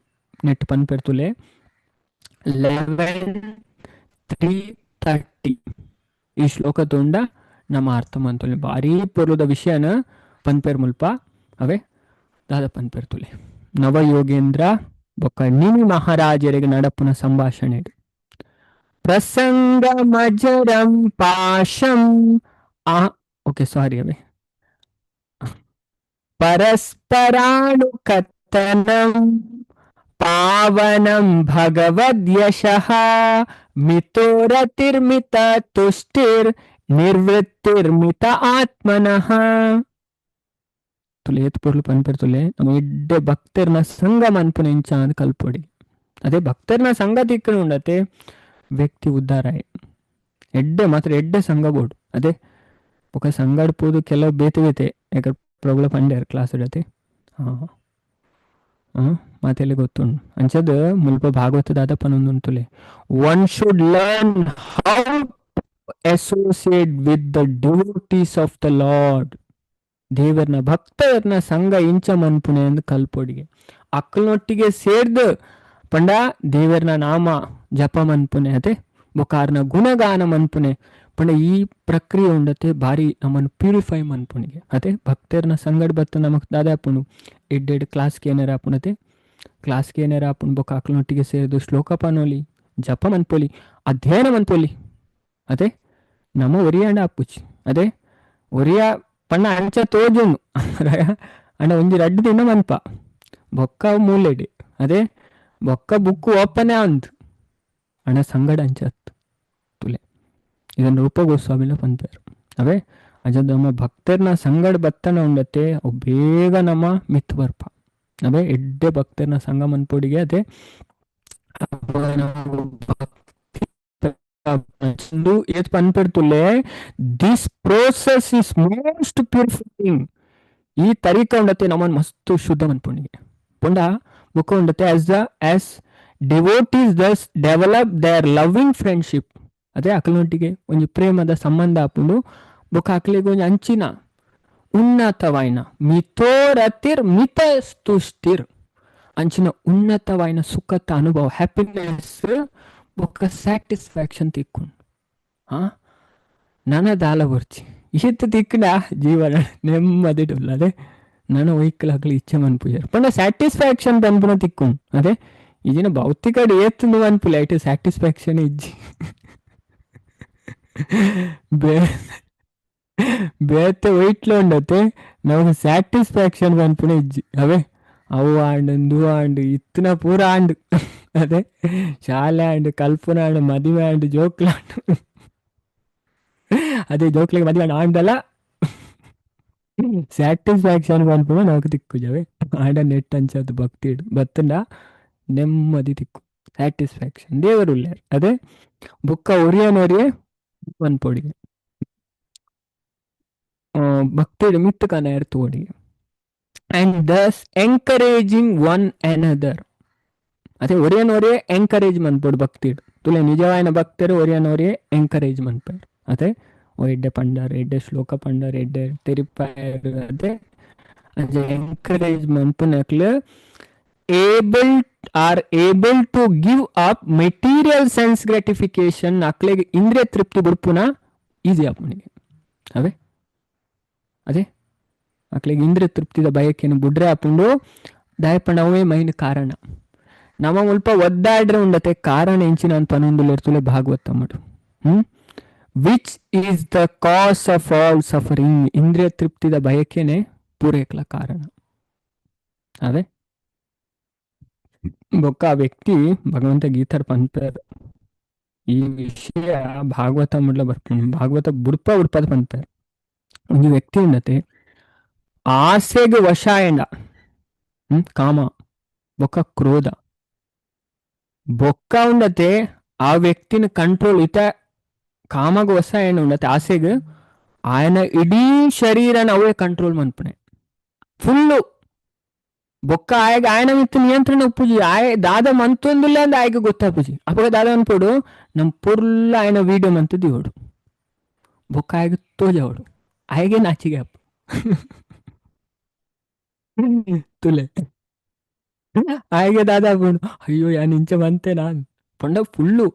ನೆಟ್ ಪನ್ಪೆರ್ತುಲೆ 11:3:30 ಈ ಶ್ಲೋಕ ತುಂಡ ನಮ್ಮ ಅರ್ಥ ಮಂತುಲೆ ಭಾರಿ ಪೊರ್ಲುದ ವಿಷಯನ ಪನ್ಪೇರ್ ಮುಲ್ಪ ಅವೇ ದಾದ ಪನ್ಪೆರ್ತುಲೆ ನವಯೋಗೇಂದ್ರ ಬೊಕ್ಕ ನಿನಿ ಮಹಾರಾಜರಿಗೆ ನಡಪುನ ಸಂಭಾಷಣೆ ಪ್ರಸಂಗ ಮಜರಂ ಪಾಶಂ ಓಕೆ ಸಾರಿ ಅವೇ ಪರಸ್ಪರಾನುಕಥನಂ ಪಾವನಂ ಭಗವದ್ಯಶಃ ಮಿತೋರತಿರ್ಮಿತ ತುಷ್ಟಿರ್ ನಿರ್ವೃತ್ತಿರ್ಮಿತ ಆತ್ಮನಃ ತುಲೆ ಎತ್ ಪೊರ್ಲು ಪನ್ಪೆರ್ತುಲೆ ನಮ್ಮ ಎಡ್ಡೆ ಭಕ್ತರ್ನ ಸಂಘ ಮನ್ಪುನ ಇಂಚ ಅಂದ್ ಕಲ್ಪೊಡಿ అదే భక్తర్ನ సంಘ తిక్కను ఉండతే వ్యక్తి ಉದ್ಧಾರ ಎಡ್ಡೆ ಮಾತ್ರ ಎಡ್ಡೆ ಸಂಘ ಬೋರ್ಡ್ ಅದೇ ఒక ಸಂಗಡ್ಪೋದು ಕೆಲವು ಬೇತೆ ಬೇತೆ ಯಾಕ ಪ್ರೊಬ್ಲಮ್ ಪಂಡ್ಯಾರ ಕ್ಲಾಸ್ ಇಡತೆ ಮಾತೆಲ್ಲ ಗೊತ್ತುಂಡು ಅಂಚದ ಮುಲ್ಪ ಭಾಗವತದಾದ ಪನೊಂದುಂಟುಲೆ one should learn how associate with the devotees of the Lord. ದೇವರನ ಭಕ್ತರನ್ನ ಸಂಘ ಇಂಚ ಮನ್ಪುಣೆ ಎಂದು ಕಲ್ಪೊಡಿಗೆ ಅಕ್ಕಳನೊಟ್ಟಿಗೆ ಸೇರ್ದು ಪಂಡ ದೇವರನ ನಾಮ ಜಪ ಮನ್ಪುನೆ ಅದೇ ಬೊಕಾರ್ನ ಗುಣಗಾನ ಮನ್ಪುನೆ ಪಂಡ ಈ ಪ್ರಕ್ರಿಯೆ ಉಂಡತೆ ಭಾರಿ ನಮ್ಮನ್ನು ಪ್ಯೂರಿಫೈ ಮನ್ಪುಣಿಗೆ ಅದೇ ಭಕ್ತರನ ಸಂಗಡ್ ಬತ್ತ ನಮಕ್ ದಾದಾಪುಣು ಎಡ್ಡೆಡ್ ಕ್ಲಾಸ್ಗೆ ಏನಾರ ಆಪುಣತೆ ಕ್ಲಾಸ್ಗೆ ಏನಾರ ಆಪುಣ್ ಬೊಕ ಅಕ್ಕಳನೊಟ್ಟಿಗೆ ಸೇರಿದು ಶ್ಲೋಕ ಪನೋಲಿ ಜಪ ಮನ್ಪೊಲಿ ಅಧ್ಯಯನ ಮನ್ಪೊಲಿ ಅದೇ ನಮ್ಮ ಒರಿಯಾಂಡ ಆಪುಚಿ ಅದೇ ಒರಿಯ ಪಣ್ಣ ಅಂಚ ತೋಜುಂಡು ಅಂಡ ಒಂಜಿ ರಡ್ಡು ದಿನ ಮನ್ಪ ಬೊಕ್ಕ ಮೂಲೆಡೆ ಅದೇ ಬೊಕ್ಕ ಬುಕ್ಕು ಓಪನೇ ಅಂದ್ ಅಣ್ಣ ಸಂಗಡ ಅಂಚತ್ತು ತುಲೆ ಇದನ್ನು ರೂಪ ಗೋಸ್ವಾಮಿಲ ಪಂಪಾರು ಅವೇ ಅಜದ ನಮ್ಮ ಭಕ್ತರ್ನ ಸಂಗಡ ಬತ್ತನ ಉಂಡತೆ ಅವು ಬೇಗ ನಮ್ಮ ಮಿತ್ ಬರ್ಪ ಅವೇ ಎಡ್ಡೆ ಭಕ್ತರ್ನ ಸಂಘ ಮನ್ಪೊಡಿಗೆ ಅದೇ ಏತ್ ಪನ್ಪೆಡ್ತುಲೆ this process is most purifying. ಈ ತರೀಕ ಉಂಡತೆ ನಮ್ಮನ್ ಮಸ್ತ್ ಶುದ್ಧ ಮನ್ಪುಣಿಗೆ ಪುಂಡ ಬುಕ್ಕ ಉಂಡತೆ as devotees thus develop their loving friendship ಅದೇ ಅಕಲ್ನೊಟ್ಟಿಗೆ ಒಂಜಿ ಪ್ರೇಮದ ಸಂಬಂಧ ಆಪುಂಡು ಬೊಕ ಅಕ್ಲಿಗೆ ಒಂಜಿ ಅಂಚಿನ ಉನ್ನತವಾಯಿನ ಮಿತೋರತಿರ್ ಮಿತಸ್ತುಷ್ಟಿರ್ ಅಂಚಿನ ಉನ್ನತವಾಯಿನ ಸುಖದ ಅನುಭವ ಹ್ಯಾಪಿನೆಸ್ ಬೊಕ್ಕ ಸ್ಯಾಟಿಸ್ಫ್ಯಾಕ್ಷನ್ ತಿಕ್ಕೊಂಡು ನನ್ನ ದಾಲ ಬರ್ಚಿ ಈತ ತಿಕ್ಕಡ ಜೀವನ ನೆಮ್ಮದಿಡುಲ್ಲ ಅದೇ ನನ್ನ ಒಯ್ಕಲಾಗ್ಲಿ ಇಚ್ಛೆ ಮನ್ಪುಜಾರ ಪಂಡ ಸ್ಯಾಟಿಸ್ಫ್ಯಾಕ್ಷನ್ ಅನ್ಪುನ ತಿಕ್ಕೊಂಡು ಅದೇ ಈಜಿನ ಭೌತಿಕ ಏತ್ತು ಅನ್ಪುಲ ಐಟು ಸ್ಯಾಟಿಸ್ಫ್ಯಾಕ್ಷನ್ ಇಜ್ಜಿ ಬೇತೆ ಒಯ್ಟ್ಲ ಉಂಡತೆ ನಮಗೆ ಸ್ಯಾಟಿಸ್ಫ್ಯಾಕ್ಷನ್ ಅನ್ಪುನ ಇಜ್ಜಿ ಅವೇ ಅವು ಆಂಡು ಆಂಡು ಇತ್ತನ ಪೂರ ಆಂಡು ಅದೇ ಶಾಲೆ ಆಂಡು ಕಲ್ಪನಾ ಆಂಡು ಮದುವೆ ಆಂಡು ಜೋಕ್ಲ ಆಂಡು ಅದೇ ಜೋಕ್ಲಿಗೆ ಮದುವೆ ಆಂಡು ಆಂಡಲ್ಲ ಸ್ಯಾಟಿಸ್ಫ್ಯಾಕ್ಷನ್ ಅನ್ಪುನ ನಾವು ತಿಕ್ಕುಜವೆ ಆಂಡ ನೆಟ್ ಅಂಚದು ಭಕ್ತಿ ಬತ್ತಂಡ ನೆಮ್ಮದಿ ತಿಕ್ಕು ಸ್ಯಾಟಿಸ್ಫ್ಯಾಕ್ಷನ್ ದೇವರು ಉಳ್ಳಾರ ಅದೇ ಬುಕ್ಕ ಒರಿಯನೋರಿಯೇ ಅನ್ಪೊಡಿಗೆ ಭಕ್ತಿ ಮಿತ್ತು ಕನ ಎರ್ತುವಡಿಗೆ and thus encouraging one another ಅದೇ ಒರಿಯನವರೇ ಎಂಕರೇಜ್ ಮನ್ಪೋಡು ಭಕ್ತಿ ತುಲೆ ನಿಜವಾಯಿನ ಭಕ್ತರು ಒರಿಯನವರೇ ಎಂಕರೇಜ್ ಮನ್ಪಾರು ಅದೇ ಓ ಎಡ್ಡೆ ಪಂಡಾರ ಎಡ್ಡೆ ಶ್ಲೋಕ ಪಂಡಾರ ಎಡ್ಡೆ ತೆರಿಪಾಯರು ಅದೇ ಅದೇ ಎಂಕರೇಜ್ ಮನ್ಪುನಕ್ಲು able to give up material sense gratification ಅಕ್ಲೆಗೆ ಇಂದ್ರಿಯ ತೃಪ್ತಿ ಬುಡ್ಪುನ ಈಸಿ ಆಪುಣಿಗೆ ಅವೇ ಅದೇ ಅಕ್ಲಿಗೆ ಇಂದ್ರಿಯ ತೃಪ್ತಿದ ಬಯಕೆಯನ್ನು ಬುಡ್ರೆ ಆಪುಂಡು ದಾಯಪಣವೇ ಮೈನ್ ಕಾರಣ ನಮ್ಮ ಮುಲ್ಪ ಒದ್ದಾಡ್ರೆ ಉಂಡತೆ ಕಾರಣ ಎಂಚಿನ ಅಂತ ಪನೊಂದುಲು ಇರ್ತುಲೆ ಭಾಗವತ ಮಾಡು which is the cos of all suffering ಇಂದ್ರಿಯ ತೃಪ್ತಿದ ಬಯಕೆನೆ ಪೂರೈಕ್ಲ ಕಾರಣ ಅವೇ ಬೊಕ್ಕ ಆ ವ್ಯಕ್ತಿ ಭಗವಂತ ಗೀತಾರ್ ಪಂಪಾರ ಈ ವಿಷಯ ಭಾಗವತ ಮುಡ್ಲ ಬರ್ಕೊಂಡು ಭಾಗವತ ಬುಡ್ಪದ ಪಂಪಾರ ಒಂದು ವ್ಯಕ್ತಿ ಉಂಡತೆ ಆಸೆಗೆ ವಶ ಎಂಡ ಕಾಮ ಬೊಕ್ಕ ಕ್ರೋಧ ಬೊಕ್ಕ ಉಂಡತೆ ಆ ವ್ಯಕ್ತಿನ ಕಂಟ್ರೋಲ್ ಇತ ಕಾಮಗ ವಶ ಏನು ಉಂಡತೆ ಆಸೆಗೆ ఆయన ಇಡೀ ಶರೀರನ ಅವೇ ಕಂಟ್ರೋಲ್ ಮನ್ಪುನೆ ಫುಲ್ಲು ಬೊಕ್ಕ ఆయన ಮಿತ್ತು ನಿಯಂತ್ರಣ ಉಪ್ಪುಜಿ ದಾದ ಮಂತೊಂದಿಲ್ಲ ಅಂದ ಆಯ್ಕೆ ಗೊತ್ತಾಪುಜಿ ಅವಾಗ ದಾದ ಅನ್ಪೋಡು ನಮ್ ಪುರ್ಲ ఆయన ವೀಡಿಯೋ ಮಂತದ್ದು ಇವಡು ಬೊಕ್ಕ ಆಯ್ಕೆ ತೋಜವಡು ಆಯ್ಗೆ ನಾಚಿಗೆ ಅಪ್ಪ ತುಲೆ ಆಯ್ಗೆ ದಾದ ಪುಂಡು ಅಯ್ಯೋ ಯಾನ್ ಇಂಚ ಮಂತೆ ನಾನ್ ಪಂಡ ಫುಲ್ಲು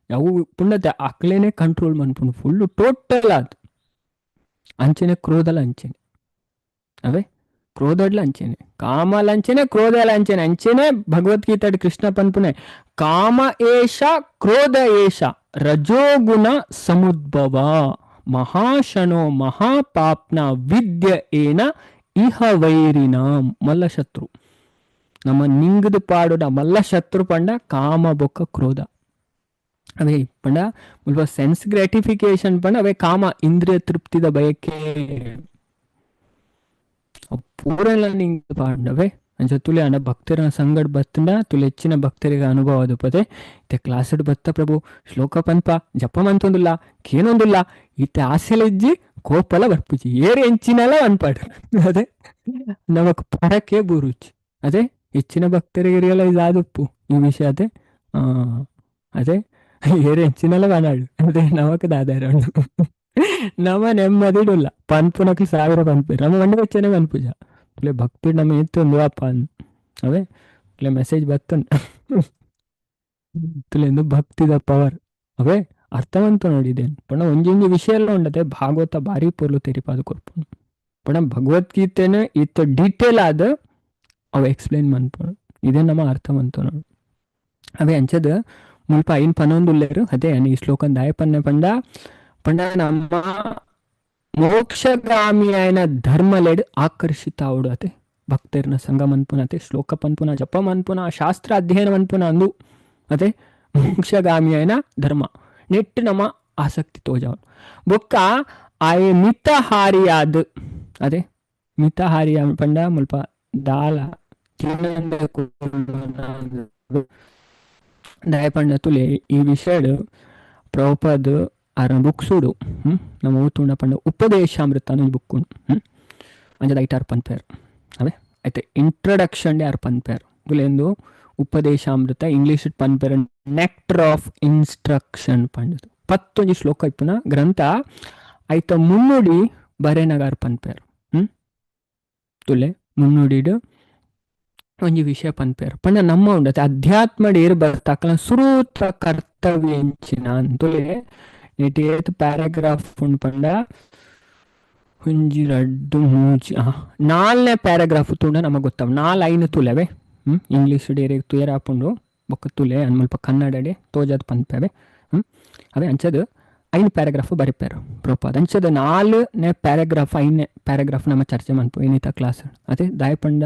ಯಾವ ಪುಂಡತೆ ಅಕ್ಲೇನೆ ಕಂಟ್ರೋಲ್ ಮನ್ಪುಂಡು ಫುಲ್ಲು ಟೋಟಲ್ ಆದ್ ಅಂಚೆನೆ ಕ್ರೋಧಲ ಅಂಚೆನೆ ಅವೇ ಕ್ರೋಧಡ್ಲ ಅಂಚೆನೆ ಕಾಮಲ ಅಂಚೆನೆ ಕ್ರೋಧಲ ಅಂಚೆನೆ ಅಂಚೆನೆ ಭಗವದ್ಗೀತಾಡ್ ಕೃಷ್ಣ ಪನ್ಪುನೆ ಕಾಮ ಏಷ ಕ್ರೋಧ ಏಷ ರಜೋಗುಣ ಸಮುದ್ಭವ ಮಹಾಶನೋ ಮಹಾಪಾಪ್ನ ವಿದ್ಯ ಏನ ಇಹ ವೈರಿನ ಮಲ್ಲ ಶತ್ರು ನಮ್ಮ ನಿಂಗದು ಪಾಡುಡ ಮಲ್ಲ ಶತ್ರು ಪಂಡ ಕಾಮ ಬೊಕ್ಕ ಕ್ರೋಧ ಅವೇ ಪಂಡ ಮುಲ್ಪ ಸೆನ್ಸ್ ಗ್ರಾಟಿಫಿಕೇಶನ್ ಪಂಡ ಅವೇ ಕಾಮ ಇಂದ್ರಿಯ ತೃಪ್ತಿದ ಬಯಕೆ ಪೂರೆಲ್ಲ ನಿಂಗದು ಪಾಂಡವೇ ಅಂಚ ತುಲೆ ಅಣ್ಣ ಭಕ್ತರ ಸಂಗಡ್ ಬತ್ತಂಡ ತುಲೆ ಹೆಚ್ಚಿನ ಭಕ್ತರಿಗೆ ಅನುಭವ ಅದು ಪದೇ ಇತ್ತೆ ಕ್ಲಾಸಡ್ ಬತ್ತ ಪ್ರಭು ಶ್ಲೋಕ ಪಂಪ ಜಪ ಮಂತೊಂದುಲ್ಲ ಕೇನೊಂದುಲ್ಲ ಇತ್ತೆ ಆಸೆಲಿಜ್ಜಿ ಕೋಪಲ ಬರ್ಪುಜಿ ಏರು ಹೆಂಚಿನಲ್ಲ ಅನ್ಪಾಡು ಅದೇ ನಮಕ್ ಪರಕ್ಕೆ ಬೂರುಚಿ ಅದೇ ಹೆಚ್ಚಿನ ಭಕ್ತರಿಗೆ ರಿಯಲೈಸ್ ಆದುಪ್ಪು ಈ ವಿಷಯ ಅದೇ ಅದೇ ಏರು ಹೆಂಚಿನಲ್ಲ ಕಾಣಾಡು ಅದೇ ನಮಕ್ ದಾದಾರ ನಮ ನೆಮ್ಮದಿಡುಲ್ಲ ಪನ್ಪುನಕ್ಕೆ 1000 ಪನ್ಪು ನಮ್ಮ ಮಂಡ ಹೆಚ್ಚನೆ ಪನ್ಪುಜ ಇಲ್ಲೇ ಭಕ್ತಿ ನಮ್ಮ ಎತ್ತೊಂದು ಅಪ್ಪ ಅವೇ ಇಲ್ಲೇ ಮೆಸೇಜ್ ಬತ್ತುಂಡ ಇತ್ತು ಭಕ್ತಿದ ಪವರ್ ಅವೇ ಅರ್ಥವಂತ ನೋಡಿದ್ದೇನೆ ಪಣ ಒಂಜೊಂಜಿ ವಿಷಯ ಎಲ್ಲ ಉಂಡತೆ ಭಾಗವತ ಬಾರಿ ಪೊರ್ಲು ತೆರಿಪಾದ ಕೊರ್ಪುಂಡು ಪಣ ಭಗವದ್ಗೀತೆನ ಇತ್ತು ಡೀಟೇಲ್ ಆದ ಅವ ಎಕ್ಸ್ಪ್ಲೈನ್ ಮನ್ಪುಂಡು ಇದೇ ನಮ್ಮ ಅರ್ಥವಂತ ನೋಡು ಅವೇ ಅಂಚದ ಮುಲ್ಪ ಐನ್ ಪನೊಂದುಲ್ಲೇರು ಅದೇ ಈ ಶ್ಲೋಕನ್ ದಾಯ ಪನ್ನೆ ಪಂಡ ಪಂಡ ನಮ್ಮ ಮೋಕ್ಷಗಾಮಿ ಆಯ್ನ ಧರ್ಮಲೆಡ್ ಆಕರ್ಷಿತ ಅವಡತೆ ಭಕ್ತರ್ನ ಸಂಘ ಮನ್ಪುನತೆ ಶ್ಲೋಕ ಪನ್ಪುನ ಜಪ ಮನ್ಪುನ ಶಾಸ್ತ್ರ ಅಧ್ಯಯನ ಮನ್ಪುನ ಅಂದು ಅದೇ ಮೋಕ್ಷಗಾಮಿ ಆಯ್ನ ಧರ್ಮ ನೆಟ್ಟು ನಮ್ಮ ಆಸಕ್ತಿ ತೋಜಾವ ಬೊಕ್ಕ ಆಯೆ ಮಿತಹಾರಿಯಾದ ಅದೇ ಮಿತಹಾರಿಯ ಪಂಡ ಮುಲ್ಪ ದಾಲ ದಾಯ ಪಂಡ ತುಲೆ ಈ ವಿಷಯ ಪ್ರಭುಪಾದ್ ಆರ ಬುಕ್ಸುಡು ನಮ್ಮ ಊತುಂಡ ಪಂಡ ಉಪದೇಶಾಮೃತ ಅನ್ನೋ ಬುಕ್ ಉಂಡು ಅಂಜದ ಐಟ್ ಆರ್ ಪನ್ಪೇರ್ ಅವೇ ಐತೆ ಇಂಟ್ರಡಕ್ಷನ್ ಆರ್ ಪನ್ಪೇರ್ ತುಲೆಂದು ಉಪದೇಶಾಮೃತ ಇಂಗ್ಲೀಷ್ ಪನ್ಪೇರ್ ನೆಕ್ಟರ್ ಆಫ್ ಇನ್ಸ್ಟ್ರಕ್ಷನ್ ಪಂಡದು 11 ಶ್ಲೋಕ ಇಪ್ಪುನ ಗ್ರಂಥ ಐತ ಮುನ್ನುಡಿ ಬರೇನಗಾರ್ ಪನ್ಪೇರ್ ತುಲೆ ಮುನ್ನುಡಿಡು ಒಂಜಿ ವಿಷಯ ಪನ್ಪೇರ್ ಪಂಡ ನಮ್ಮ ಉಂಡತೆ ಅಧ್ಯಾತ್ಮ ಡೇರ್ ಬರ್ತಾಕಲ ಸುರೂತ ಕರ್ತವ್ಯ ಎಂಚಿನ ಅಂತುಲೆ ನೆಟ್ ಪ್ಯಾರಾಗ್ರಾಫ್ ಉಂಡು ಪಂಡ ಒಂಜಿ 2 3 4ನೇ ಪ್ಯಾರಾಗ್ರಾಫ್ ತುಂಡ ನಮಗೆ ಗೊತ್ತಾವ 4 ಐನು ತುಲೆವೆ ಇಂಗ್ಲೀಷ್ ಡೇರೆ ತುಯರ್ ಹಾಪುಂಡು ಬೊಕ್ಕ ತುಲೆ ಅನ್ಮಲ್ಪ ಕನ್ನಡಡೆ ತೋಜದ್ ಪನ್ಪೇವೆ ಅವೇ ಅಂಚದು 5 ಪ್ಯಾರಾಗ್ರಾಫ್ ಬರಿಪೇರು ಪ್ರಪಾದ ಅಂಚದ 4ನೇ ಪ್ಯಾರಾಗ್ರಾಫ್ 5ನೇ ಪ್ಯಾರಾಗ್ರಾಫ್ ನಮ್ಮ ಚರ್ಚೆ ಮನ್ಪು ಏನಿತ ಕ್ಲಾಸ್ ಅದೇ ದಾಯ ಪಂಡ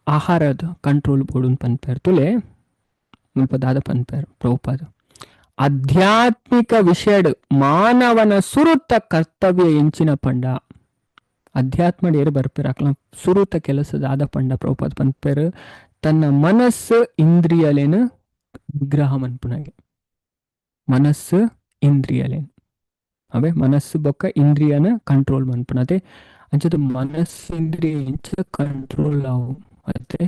ಆಹಾರದ ಕಂಟ್ರೋಲ್ ಬೋರ್ಡ್ ಪನ್ಪೇರ್ ತುಲೆ ಮುಲ್ಪ ದಾದ ಪನ್ಪೇರ್ ಪ್ರಭುಪಾದ ಆಧ್ಯಾತ್ಮಿಕ ವಿಷಯಡ್ ಮಾನವನ ಸುರುತ ಕರ್ತವ್ಯ ಎಂಚಿನ ಪಂಡ ಅಧ್ಯಾತ್ಮ ಡೇರು ಬರ್ಪೇರ್ ಅಕ್ಲ ಸುರುತ ಕೆಲಸದಾದ ಪಂಡ ಪ್ರಭುಪಾದ ಪನ್ಪೇರ್ ತನ್ನ ಮನಸ್ಸು ಇಂದ್ರಿಯಲೇನು ನಿಗ್ರಹ ಮನ್ಪುನಗೆ ಮನಸ್ಸು ಇಂದ್ರಿಯಲೇನು ಅವೇ ಮನಸ್ಸು ಬೊಕ್ಕ ಇಂದ್ರಿಯನ ಕಂಟ್ರೋಲ್ ಮನ್ಪುನ ಅದೇ ಅಂಚದ ಮನಸ್ಸು ಇಂದ್ರಿಯ ಎಂಚ ಕಂಟ್ರೋಲ್ ಆವು ಅದೇ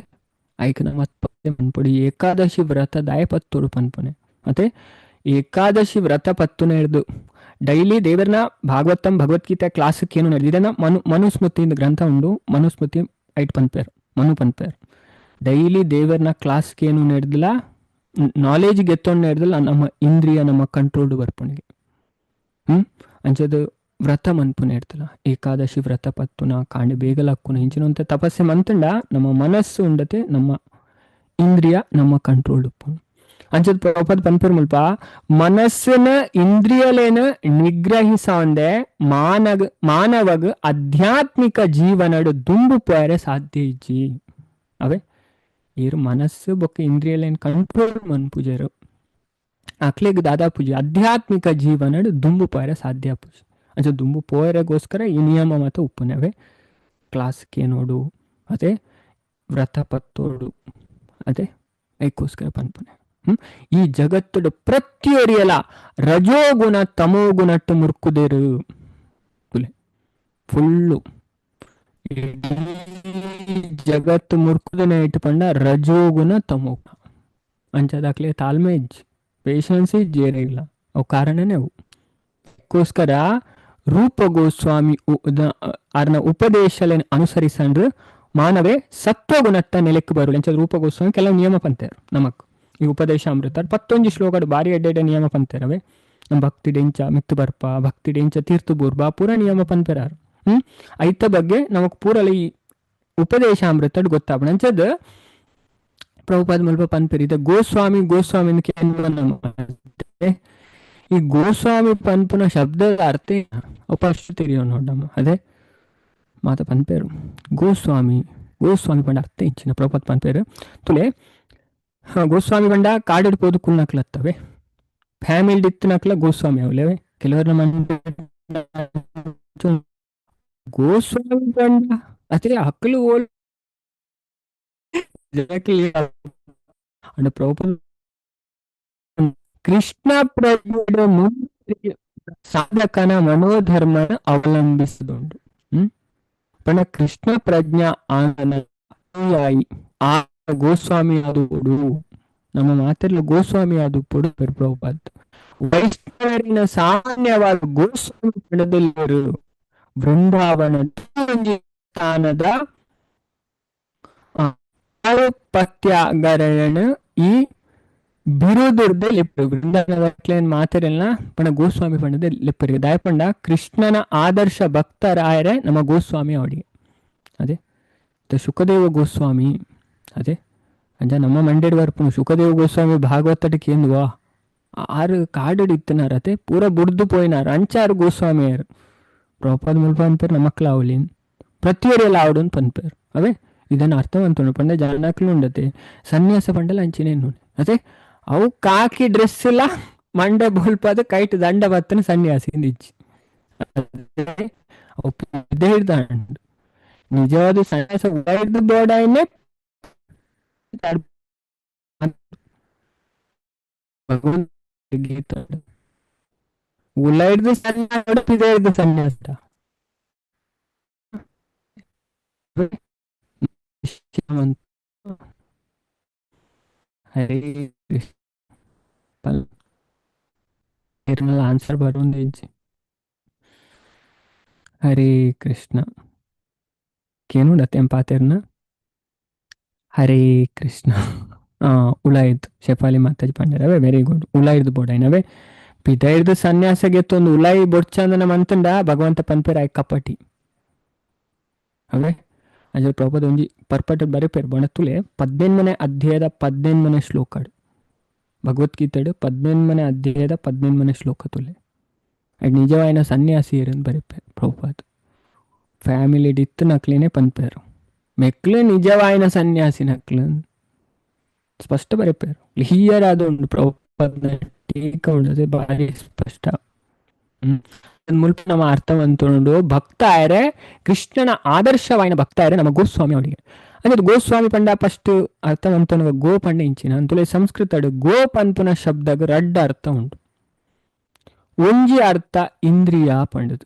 ಐಕನ ಮತ್ತೆ ಮನ್ಪುಡಿ ಏಕಾದಶಿ ವ್ರತ ದಾಯ ಪತ್ತೋಡು ಪನ್ಪುನೆ ಮತ್ತೆ ಏಕಾದಶಿ ವ್ರತ ಪತ್ತುನ ಹಿಡ್ದು ಡೈಲಿ ದೇವರನ ಭಾಗವತಂ ಭಗವದ್ಗೀತೆ ಕ್ಲಾಸಕ್ಕೆ ಏನು ನಡೆದಿದೆ ಮನುಸ್ಮೃತಿಯಿಂದ ಗ್ರಂಥ ಉಂಡು ಮನುಸ್ಮೃತಿ ಐಟ್ ಪನ್ಪೇರ್ ಮನು ಪನ್ಪೇರ್ ಡೈಲಿ ದೇವರನ ಕ್ಲಾಸ್ಗೆ ಏನು ನಡೆದಿಲ್ಲ ನಾಲೆಜ್ ಗೆತ್ತೊಂಡು ನಡೆದಿಲ್ಲ ನಮ್ಮ ಇಂದ್ರಿಯ ನಮ್ಮ ಕಂಟ್ರೋಲ್ಡ್ ಬರ್ಪುಣಿಗೆ ಅಂಚದು ವ್ರತ ಮನ್ಪುನ ಇರ್ತಲ್ಲ ಏಕಾದಶಿ ವ್ರತ ಪತ್ತುನ ಕಾಂಡೆ ಬೇಗಲಕ್ಕುನ ಇಂಚಿನಂತೆ ತಪಸ್ಸೆ ಮಂತಂಡ ನಮ್ಮ ಮನಸ್ಸು ಉಂಡತೆ ನಮ್ಮ ಇಂದ್ರಿಯ ನಮ್ಮ ಕಂಟ್ರೋಲ್ಡ್ ಉಪ್ಪು ಅಂಚದ್ ಪ್ರಭುಪಾದ ಪನ್ಪೇರ್ ಮುಲ್ಪ ಮನಸ್ಸಿನ ಇಂದ್ರಿಯಲೇನ ನಿಗ್ರಹಿಸಂದೆ ಮಾನವಗ ಆಧ್ಯಾತ್ಮಿಕ ಜೀವನಡು ದುಂಬು ಪೋಯರೆ ಸಾಧ್ಯ ಇಜ್ಜಿ ಅವೇ ಇರು ಮನಸ್ಸು ಬೊಕ್ಕ ಇಂದ್ರಿಯಲೇನ್ ಕಂಟ್ರೋಲ್ ಮನ್ಪುಜರು ಅಕ್ಲೆಗ್ ದಾದಾ ಪೂಜೆ ಆಧ್ಯಾತ್ಮಿಕ ಜೀವನಡು ದುಂಬು ಪೋಯರೆ ಸಾಧ್ಯ ಪೂಜೆ ಅಂಚ ದುಂಬು ಪೋಯರೆಗೋಸ್ಕರ ಈ ನಿಯಮ ಮತ್ತು ಉಪ್ಪುನವೆ ಕ್ಲಾಸ್ಗೆ ನೋಡು ಅದೇ ವ್ರತ ಪತ್ತೋಡು ಅದೇ ಐಕೋಸ್ಕರ ಪನ್ಪುನೆ ಈ ಜಗತ್ತುಡು ಪ್ರತಿಯೊರಿಯಲ ರಜೋಗುಣ ತಮೋಗುಣಟ್ಟು ಮುರ್ಕುದೇರು ಫುಲ್ಲು ಜಗತ್ತು ಮುರ್ಕುದನೆ ಇಟ್ಟುಕೊಂಡ ರಜೋಗುಣ ತಮೋಗುಣ ಅಂಚದಾಕ್ಲೆ ತಾಳ್ಮೆ ಇಜ್ಜಿ ಪೇಷನ್ಸ್ ಇಜ್ಜೇರೇ ಇಲ್ಲ ಅವು ಕಾರಣನೇ ಅವು ಅದಕ್ಕೋಸ್ಕರ ರೂಪ ಗೋಸ್ವಾಮಿ ಅರ್ನ ಉಪದೇಶಲೇನು ಅನುಸರಿಸಂಡ್ರೆ ಮಾನವೇ ಸತ್ವಗುಣತ್ತ ನೆಲೆಕ್ಕೆ ಬರುಳು ಅಂಚ ರೂಪ ಗೋಸ್ವಾಮಿ ಕೆಲವು ನಿಯಮ ಪಂತೇರು ನಮಕ್ ಈ ಉಪದೇಶಾಮೃತ 11 ಶ್ಲೋಕಡು ಬಾರಿ ಎಡ್ಡೆ ನಿಯಮ ಪಂತೇರವೆ ನಮ್ಮ ಭಕ್ತಿ ಡೆಂಚ ಮಿತ್ತು ಬರ್ಪ ಭಕ್ತಿ ಡೆಂಚ ತೀರ್ಥ ಬೂರ್ಬಾ ಪೂರ ನಿಯಮ ಪಂಪೇರಾರು ಐತ ಬಗ್ಗೆ ನಮಕ್ ಪೂರಲಿ ಈ ಉಪದೇಶಾಮೃತ ಗೊತ್ತಾಗ ಅಂಚದ ಪ್ರಭುಪಾದ ಮಲ್ಪ ಪನ್ಪೇರ್ ಇದೆ ಗೋಸ್ವಾಮಿ ಈ ಗೋಸ್ವಾಮಿ ಪನ್ಪುನ ಶಬ್ದದ ಅರ್ಥ ಉಪಷ್ಟು ತಿಳಿಯೋ ನೋಡಮ್ಮ ಅದೇ ಮಾತ ಪನ್ಪೇರು ಗೋಸ್ವಾಮಿ ಪಂಡ ಅರ್ಥ ಇಚ್ಚಿನ ಪ್ರಭುಪಾದ ಪನ್ಪೇರು ತುಲೆ ಗೋಸ್ವಾಮಿ ಪಂಡ ಕಾಡಿಡ್ಬೋದು ಕುಲ್ನಕ್ಲತ್ತವೆ ಫ್ಯಾಮಿಲಿ ಇತ್ತನಕ್ಲ ಗೋಸ್ವಾಮಿ ಅವಲೇವೆ ಕೆಲವರ ಗೋಸ್ವಾಮಿ ಪಂಡ ಅದೇ ಹಕ್ಕಲು ಓಲ್ ಅಂಡ್ ಪ್ರಭುಪಾದ ಕೃಷ್ಣ ಪ್ರಜ್ಞೆയുടെ ಮುಂದೆ ಸಾಧಕನ ಮನೋಧರ್ಮನ ಅವಲಂಬಿಸಿದುಂಡು. ಪಂಡ ಕೃಷ್ಣ ಪ್ರಜ್ಞಾ ಆನನ ಅನುಯಾಯಿ ಆ ಗೋಸ್ವಾಮಿ ಅದು ಕೊಡು ನಮ್ಮ ಮಾತೆಲ್ಲ ಗೋಸ್ವಾಮಿ ಅದು ಕೊಡು ಪ್ರಭುಪಾದ್ ವೈಷ್ಣವರಿನ ಸಾಮಾನ್ಯವಾದ ಗೋಸ್ವಾಮಿ ಪಣದಲ್ಲಿರು ಬೃಂದಾವನ ಸ್ಥಾನದ ಪತ್ಯಾಗರಣ ಈ ಬಿರುದುರ್ದ ಲೆಪ್ಪರು ಬೃಂದಾವನ ಮಾತರೆಲ್ಲ ಪಣ ಗೋಸ್ವಾಮಿ ಪಂಡದ ಲೆಪ್ಪರಿಗೆ ದಾಯಪಂಡ ಕೃಷ್ಣನ ಆದರ್ಶ ಭಕ್ತರಾಯರೇ ನಮ್ಮ ಗೋಸ್ವಾಮಿ ಅವಡಿಗೆ ಅದೇ ಸುಖದೇವ ಗೋಸ್ವಾಮಿ ಅದೇ ಅಂಜ ನಮ್ಮ ಮಂಡ್ಯದ ಬರ್ಪುನು ಸುಖದೇವ ಗೋಸ್ವಾಮಿ ಭಾಗವತಕ್ಕೆ ಏನ್ವಾ ಆರು ಕಾಡಡಿತ್ತನಾರ ಅದೇ ಪೂರ ಬುಡ್ದು ಪೋಯಿನಾರು ಅಂಚಾರು ಗೋಸ್ವಾಮಿಯರು ಪ್ರಭುಪಾದ ಮುಲ್ಪ ಅನ್ಪೇರು ನಮ್ಮಕ್ಲ ಅವಲಿನ್ ಪ್ರತಿಯೊರೆಲ್ಲ ಆವಡನ್ ಪನ್ಪೇರು ಅವೇ ಇದನ್ನು ಅರ್ಥವಂತ ಪಂಡ ಜನಕ್ಲು ಉಂಡತೆ ಸನ್ಯಾಸ ಪಂಡಲ ಅಂಚಿನೇನು ಅದೇ ಅವು ಕಾಕಿ ಡ್ರೆಸ್ ಇಲ್ಲ ಮಂಡೆ ಬುಲ್ಪದ ಕೈಟ್ ದಂಡ ಬತ್ತನ ಸನ್ಯಾಸಿ ನಿಜ್ಜಿ ಹಿಡ್ದ ನಿಜವಾದ ಸನ್ಯಾಸ ಹಿಡ್ದು ಬೋಡಾಯನ್ನೇ ಗೀತ ಉಲ್ಲ ಹಿಡ್ದು ಸನ್ಯಾಸ ಪಿದ ಹಿಡ್ದು ಸನ್ಯಾಸ ಹರೇ ಆನ್ಸರ್ ಬರೋದು ಹರೇ ಕೃಷ್ಣ ಕೇನುಡತ್ತೆ ಪಾತೆರ್ನ ಹರೇ ಕೃಷ್ಣ ಉಳಾಯ್ದು ಶೆಫಾಲಿ ಮಾತಾಜಿ ಪಂಡರವೇ ವೆರಿ ಗುಡ್ ಉಳಾಯ್ದು ಬೋಡೈನವೇ ಪಿತ ಹಿಡ್ದು ಸನ್ಯಾಸಗೆತ್ತೊಂದು ಉಲಾಯಿ ಬೊಡ್ಚಂದನ ಮಂತಂಡ ಭಗವಂತ ಪನ್ಪೇರ್ ಆಯ್ ಕಪಟಿ ಅವೇ ಅಜ ಪ್ರಭುಪಾದ ಒಂಜಿ ಪರ್ಪಟ ಬರೆಪೇರು ಬಣತುಲೆ 18ನೇ ಅಧ್ಯಾಯದ 18ನೇ ಶ್ಲೋಕಡು ಭಗವದ್ಗೀತೆಡು 18ನೇ ಅಧ್ಯಾಯದ 18ನೇ ಶ್ಲೋಕ ತುಲೆ ಅದು ನಿಜವಾಯಿನ ಸನ್ಯಾಸಿ ಇರನ್ ಬರೆಪೇರು ಪ್ರಭುಪಾದ ಫ್ಯಾಮಿಲಿ ಡಿತ್ತು ನಕ್ಲೇನೆ ಪನ್ಪೇರು ಮೆಕ್ಲೆ ನಿಜವಾಯಿನ ಸನ್ಯಾಸಿ ನಕ್ಲನ್ ಸ್ಪಷ್ಟ ಬರೆಪೇರು ಹಿಯರ್ ಅದು ಪ್ರಭುಪಾದ ಟೀಕ ಉಂಡದೆ ಭಾರಿ ಸ್ಪಷ್ಟ ಮುಲ್ಪ ನಮ್ಮ ಅರ್ಥವಂತುಂಡು ಭಕ್ತ ಆಯ್ರೆ ಕೃಷ್ಣನ ಆದರ್ಶವಾಯಿನ ಭಕ್ತ ಆಯ್ರೆ ನಮ್ಮ ಗೋಸ್ವಾಮಿ ಅವರಿಗೆ ಅಂದ್ರೆ ಗೋಸ್ವಾಮಿ ಪಂಡ ಫಸ್ಟ್ ಅರ್ಥವಂತನ ಗೋ ಪಂಡ ಇಂಚಿನ ಅಂತಲೇ ಸಂಸ್ಕೃತ ಗೋ ಪಂತುನ ಶಬ್ದಗ ರಡ್ಡ ಅರ್ಥ ಉಂಟು. ಒಂಜಿ ಅರ್ಥ ಇಂದ್ರಿಯ ಪಂಡದು,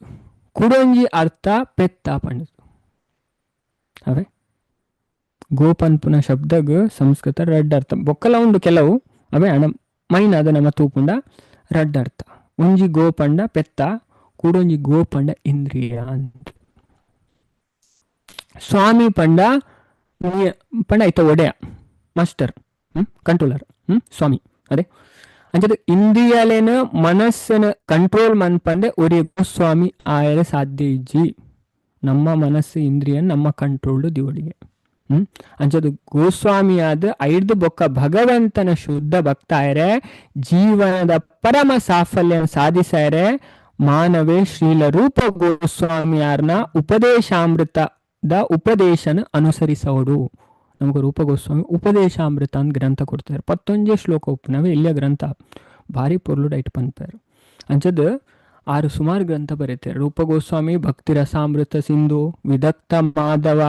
ಕುಡೊಂಜಿ ಅರ್ಥ ಪೆತ್ತ ಪಂಡದು. ಅವೇ ಗೋಪಂಪುನ ಶಬ್ದಗ ಸಂಸ್ಕೃತ ರಡ್ಡ ಅರ್ಥ ಬೊಕ್ಕಲ ಉಂಡು ಕೆಲವು ಅವೇ ಅಣ ಮೈನ ಅದ ನಮ್ಮ ತೂಪುಂಡ ರಡ್ಡ ಅರ್ಥ. ಒಂಜಿ ಗೋಪಂಡ ಪೆತ್ತ, ಕೂಡೊಂಜಿ ಗೋಪಂಡ ಇಂದ್ರಿಯ ಅಂತ. ಸ್ವಾಮಿ ಪಂಡ ಪಂಡ ಐತ ಒಡೆಯ ಮಾಸ್ಟರ್ ಕಂಟ್ರೋಲರ್ ಸ್ವಾಮಿ ಅದೇ ಅಂಚದ ಇಂದ್ರಿಯಲೇನ ಮನಸ್ಸನ ಕಂಟ್ರೋಲ್ ಮನ್ಪಂದೆ ಒಡೆ ಗೋಸ್ವಾಮಿ ಆಯರ ಸಾಧ್ಯ ಇಜ್ಜಿ. ನಮ್ಮ ಮನಸ್ಸು ಇಂದ್ರಿಯ ನಮ್ಮ ಕಂಟ್ರೋಲ್ ದಿವಡಿಗೆ ಅಂಚದು ಗೋಸ್ವಾಮಿ ಆದ ಐದು ಬೊಕ್ಕ ಭಗವಂತನ ಶುದ್ಧ ಭಕ್ತ ಆಯರೆ ಜೀವನದ ಪರಮ ಸಾಫಲ್ಯ ಸಾಧಿಸಾಯರೆ ಮಾನವೇ ಶ್ರೀಲ ರೂಪ ಗೋಸ್ವಾಮಿಯಾರ್ನ ಉಪದೇಶಾಮೃತದ ಉಪದೇಶನ ಅನುಸರಿಸೋಡು. ನಮಗೆ ರೂಪ ಗೋಸ್ವಾಮಿ ಉಪದೇಶಾಮೃತ ಅಂತ ಗ್ರಂಥ ಕೊಡ್ತಾರೆ. 11 ಶ್ಲೋಕ ಉಪ್ಪನವೇ ಇಲ್ಲಿಯ ಗ್ರಂಥ ಭಾರಿ ಪೊರ್ಲುಡ್ ಐಟ್ ಪಂತಾರೆ. ಅಂಚದು 6 ಸುಮಾರು ಗ್ರಂಥ ಬರೀತಾರೆ. ರೂಪ ಗೋಸ್ವಾಮಿ ಭಕ್ತಿ ರಸಾಮೃತ ಸಿಂಧು, ವಿದಕ್ತ ಮಾಧವ,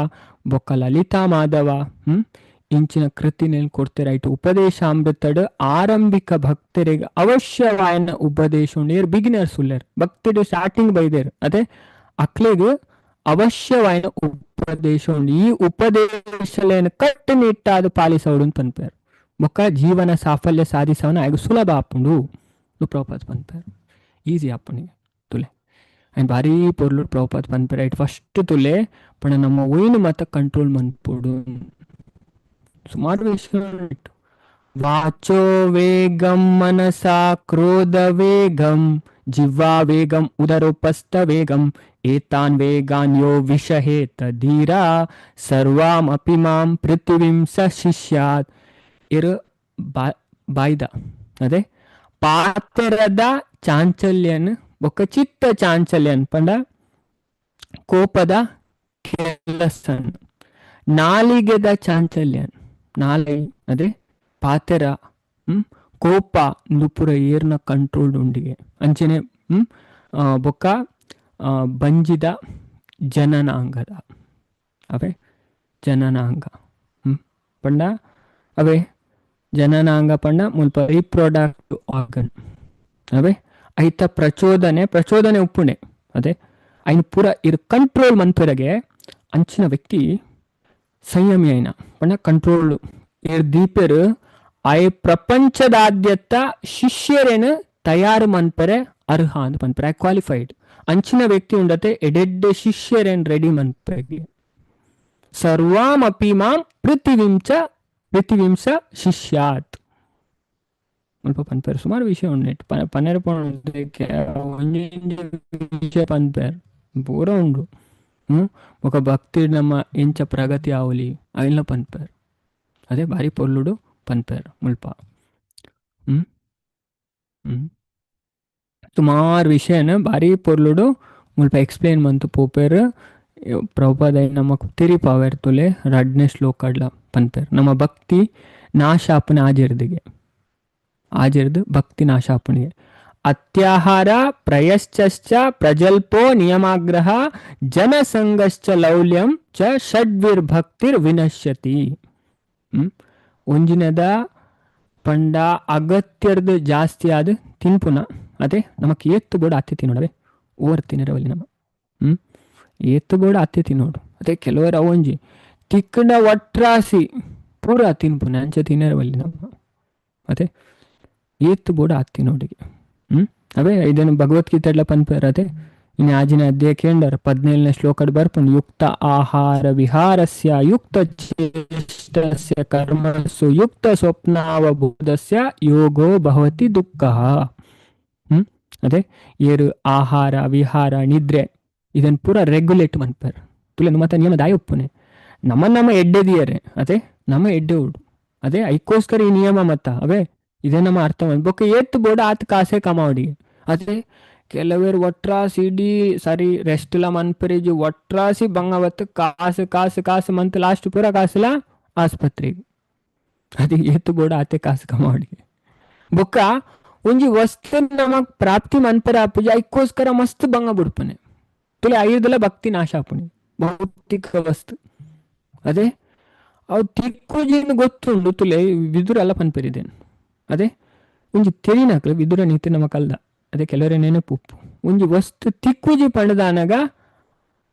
ಬೊಕ್ಕ ಲಲಿತಾ ಮಾಧವ ಇಂಚಿನ ಕೃತಿನಲ್ಲಿ ಕೊಡ್ತಾರೆ. ಆಯ್ತು ಉಪದೇಶಾಮೃತಡ್ ಆರಂಭಿಕ ಭಕ್ತರಿಗೆ ಅವಶ್ಯವಾಯನ ಉಪದೇಶ ಉಂಡೇರು ಬಿಗಿನರ್ಸ್ ಉಳ್ಳೇರು ಭಕ್ತಿಡು ಸ್ಟಾರ್ಟಿಂಗ್ ಬೈದೇರು ಅದೇ ಅಕ್ಲೆಗೆ ಅವಶ್ಯವಾಯನ ಉಪದೇಶ ಉಂಡು. ಈ ಉಪದೇಶಲೇನು ಕಟ್ಟುನಿಟ್ಟಾದ ಪಾಲಿಸೋಡು ಅಂತ ಪನ್ಪೇರು. ಬೊಕ್ಕ ಜೀವನ ಸಾಫಲ್ಯ ಸಾಧಿಸವನ ಆಗ ಸುಲಭ ಆಪುಂಡು ಪ್ರಭುಪಾದ ಪನ್ಪೇರು. ಈಸಿ ಆಪುಣಿಗೆ ತುಲೆ ಆ್ಯಂಡ್ ಭಾರಿ ಪೊರ್ಲು ಪ್ರಭುಪಾದ ಪನ್ಪೇರು. ಆಯ್ತು ಫಸ್ಟ್ ತುಲೆ ಪಣ ನಮ್ಮ ಒಯ್ನು ಮತ ಕಂಟ್ರೋಲ್ ಮನ್ಪುಡು ಸುಮಾರು ವಿಷಯಗಳು. ವಾಚೋ ವೇಗಂ ಮನಸಾ ಕ್ರೋಧ ವೇಗಂ ಜಿವ್ವಾ ವೇಗಂ ಉದರೋಪಸ್ಥ ವೇಗಂ ಏತಾನ್ ವೇಗಾನ್ ಯೋ ವಿಷಹೇತ ಧೀರ ಸರ್ವಾಮಪಿ ಮಾಂ ಪೃಥ್ವೀಂ ಸ ಶಿಷ್ಯಾತ್. ಇರು ಬಾಯ್ದ ಅದೇ ಪಾತ್ರದ ಚಾಂಚಲ್ಯನ್ ಬೊಕ್ಕ ಚಿತ್ತ ಚಾಂಚಲ್ಯನ್ ಪಂಡ ಕೋಪದ ಕೆಲಸನ್ ನಾಲಿಗೆದ ಚಾಂಚಲ್ಯನ್ ನಾಲೆ ಅದೇ ಪಾತೆರ ಕೋಪ ನುಪುರ ಏರ್ನ ಕಂಟ್ರೋಲ್ಡ್ ಉಂಡಿಗೆ ಅಂಚನೆ ಬೊಕ್ಕ ಬಂಜಿದ ಜನನಾಂಗದ ಅವೇ ಜನನಾಂಗ ಪಂಡ ಅವೇ ಜನನಾಂಗ ಪಂಡ ಮುಲ್ಪ ರೀಪ್ರೊಡಕ್ಟಿವ್ ಆರ್ಗನ್ ಅವೇ ಐತ ಪ್ರಚೋದನೆ ಉಪ್ಪುಣೆ ಅದೇ ಐನ್ ಪೂರ ಇರ್ ಕಂಟ್ರೋಲ್ ಮನ್ಪೆರಗೆ ಅಂಚಿನ ವ್ಯಕ್ತಿ ಸಂಯಮಿ ಐನ ಪಂಡ ಕಂಟ್ರೋಲ್ ಇರ್ ದೀಪೆರ್ ಐ ಪ್ರಪಂಚದಾದ್ಯಂತ ಶಿಷ್ಯರೇನು ತಯಾರು ಮನ್ಪರೆ ಅರ್ಹ ಅಂತ ಪನ್ಪರೆ ಐ ಕ್ವಾಲಿಫೈಡ್ ಅಂಚಿನ ವ್ಯಕ್ತಿ ಉಂಡತೆ ಎಡೆಡ್ಡೆ ಶಿಷ್ಯರೇನ್ ರೆಡಿ ಮನ್ಪೆಗೆ ಸರ್ವಾಮಪಿ ಮಾಂ ಪೃಥಿವಿಂಶ ಶಿಷ್ಯಾತ್ ಮುಲ್ಪ ಪನ್ಪೇರು ಸುಮಾರು ವಿಷಯ ಉಂಡು ಪನ್ನೆರ ವಿಷಯ ಪನ್ಪೇರು ಪೂರ ಉಂಡು ఒక భక్తి నమ్మ ఎంచ ప్రగతి ఆవులి అయిన పనిపారు అదే భారీ పొల్లుడు పనిపారు ముల్ప ಸುಮಾರು ವಿಷಯನ ಭಾರಿ ಪೊರ್ಲುಡು ಮುಲ್ಪ ಎಕ್ಸ್ಪ್ಲೇನ್ ಮಂತು ಪೋಪೇರು ಪ್ರಭುಪಾದ ನಮಕ್ ತಿರಿಪಾವೇರ್ ತುಲೆ ರಡ್ನೆ ಶ್ಲೋಕಡ್ಲ ಪನ್ಪೇರು ನಮ್ಮ ಭಕ್ತಿ ನಾಶಾಪನೆ ಆಜಿರ್ದು ಭಕ್ತಿ ನಾಶಾಪನೆಗೆ ಅತ್ಯಾಹಾರ ಪ್ರಯಶ್ಚ ಪ್ರಜಲ್ಪೋ ನಿಯಮಾಗ್ರಹ ಜನಸಂಗಶ್ಚ ಲೌಲ್ಯಂ ಚ ಷಡ್ವಿರ್ಭಕ್ತಿರ್ ವಿನಶ್ಯತಿ ಒಂಜಿನದ ಪಂಡ ಅಗತ್ಯರ್ದು ಜಾಸ್ತಿ ಆದ ತಿನ್ಪುನ ಅದೇ ನಮಕ್ ಏತ್ತು ಬೋಡ ಅತ್ತೆ ತಿನ್ನೋಡವೆ ಓವರ್ ತಿನ್ನರವಲ್ಲಿ ನಮ್ಮ ಏತ್ತು ಬೋಡ ಅತ್ತೆ ತಿನ್ನೋಡು ಅದೇ ಕೆಲವರು ಅವೊಂಜಿ ತಿಕ್ಕಂಡ ಒಟ್ರಾಸಿ ಪೂರ ತಿನ್ಪುನ ಅಂಚೆ ತಿನ್ನರವಲ್ಲಿ ನಮ್ಮ ಅದೇ ಏತ್ತು ಬೋಡ ಅತ್ತಿ ನೋಡಿಗೆ ಅವೇ ಇದನ್ನು ಭಗವದ್ಗೀತೆಡ್ಲ ಪನ್ಪೇರ್ ಅದೇ ಇನ್ನು ಆಜಿನ ಅಧ್ಯಾಯ ಕೇಂದ್ರ 17ನೇ ಶ್ಲೋಕಡ್ ಬರ್ಪುಂಡು ಯುಕ್ತ ಆಹಾರ ವಿಹಾರಸ್ಯ ಯುಕ್ತ ಚೇಷ್ಟಸ್ಯ ಕರ್ಮಸು ಯುಕ್ತ ಸ್ವಪ್ನಾವಬೋಧಸ್ಯ ಯೋಗೋ ಭವತಿ ದುಃಖಃ ಅದೇ ಏರು ಆಹಾರ ವಿಹಾರ ನಿದ್ರೆ ಇದನ್ನು ಪೂರ ರೆಗ್ಯುಲೇಟ್ ಮನ್ಪೇರ್ ತುಲೆ ಮತ್ತೆ ನಿಯಮ ದಾಯ ಒಪ್ಪುನೆ ನಮ್ಮ ಎಡ್ಡೆದಿಯರೆ ಅದೇ ನಮ್ಮ ಎಡ್ಡೆ ಉಡು ಅದೇ ಐಕೋಸ್ಕರ ಈ ನಿಯಮ ಮತ್ತ ಅವೇ ಇದೇ ನಮ್ಮ ಅರ್ಥ ಬೊಕ್ಕ ಏತ್ತು ಬೋಡ ಆತ ಕಾಸೆ ಕಮಾವಡಿ ಅದೇ ಕೆಲವೇರು ಒಟ್ರಾಸಿ ಇಡೀ ಸರಿ ರೆಸ್ಟ್ಲ ಮನ್ಪರಿಜಿ ಒಟ್ರಾಸಿ ಬಂಗವತ್ತು ಕಾಸು ಮಂತ್ ಲಾಸ್ಟ್ ಪೂರ ಕಾಸುಲ ಆಸ್ಪತ್ರೆಗೆ ಅದೇ ಏತ್ತು ಬೋಡ ಆತೆ ಕಾಸು ಕಮಾವಡಿ ಬೊಕ್ಕ ಒಂಜಿ ವಸ್ತು ನಮಕ್ ಪ್ರಾಪ್ತಿ ಮನ್ಪರ ಆಪುಜಿ ಐಕೋಸ್ಕರ ಮಸ್ತ್ ಬಂಗ ಬಿಡ್ಪನೆ ತುಲೆ ಐದಲ ಭಕ್ತಿ ನಾಶ ಆಪುಣಿ ಭೌತಿಕ ವಸ್ತು ಅದೇ ಅವು ತಿಕ್ಕುಜಿಂದ ಗೊತ್ತುಂಡು ತುಲೆ ವಿದುರ ಎಲ್ಲ ಪನ್ಪರಿದೇನು ಅದೇ ಒಂಜಿ ತೆರಿನಾಕ್ಲ ವಿದುರ ನೀತಿ ನಮಕಲ್ದ ಅದೇ ಕೆಲವರೇ ನೆನಪು ಉಪ್ಪು ಒಂಜಿ ವಸ್ತು ತಿಕ್ಕುಜಿ ಪಂಡದಾನಾಗ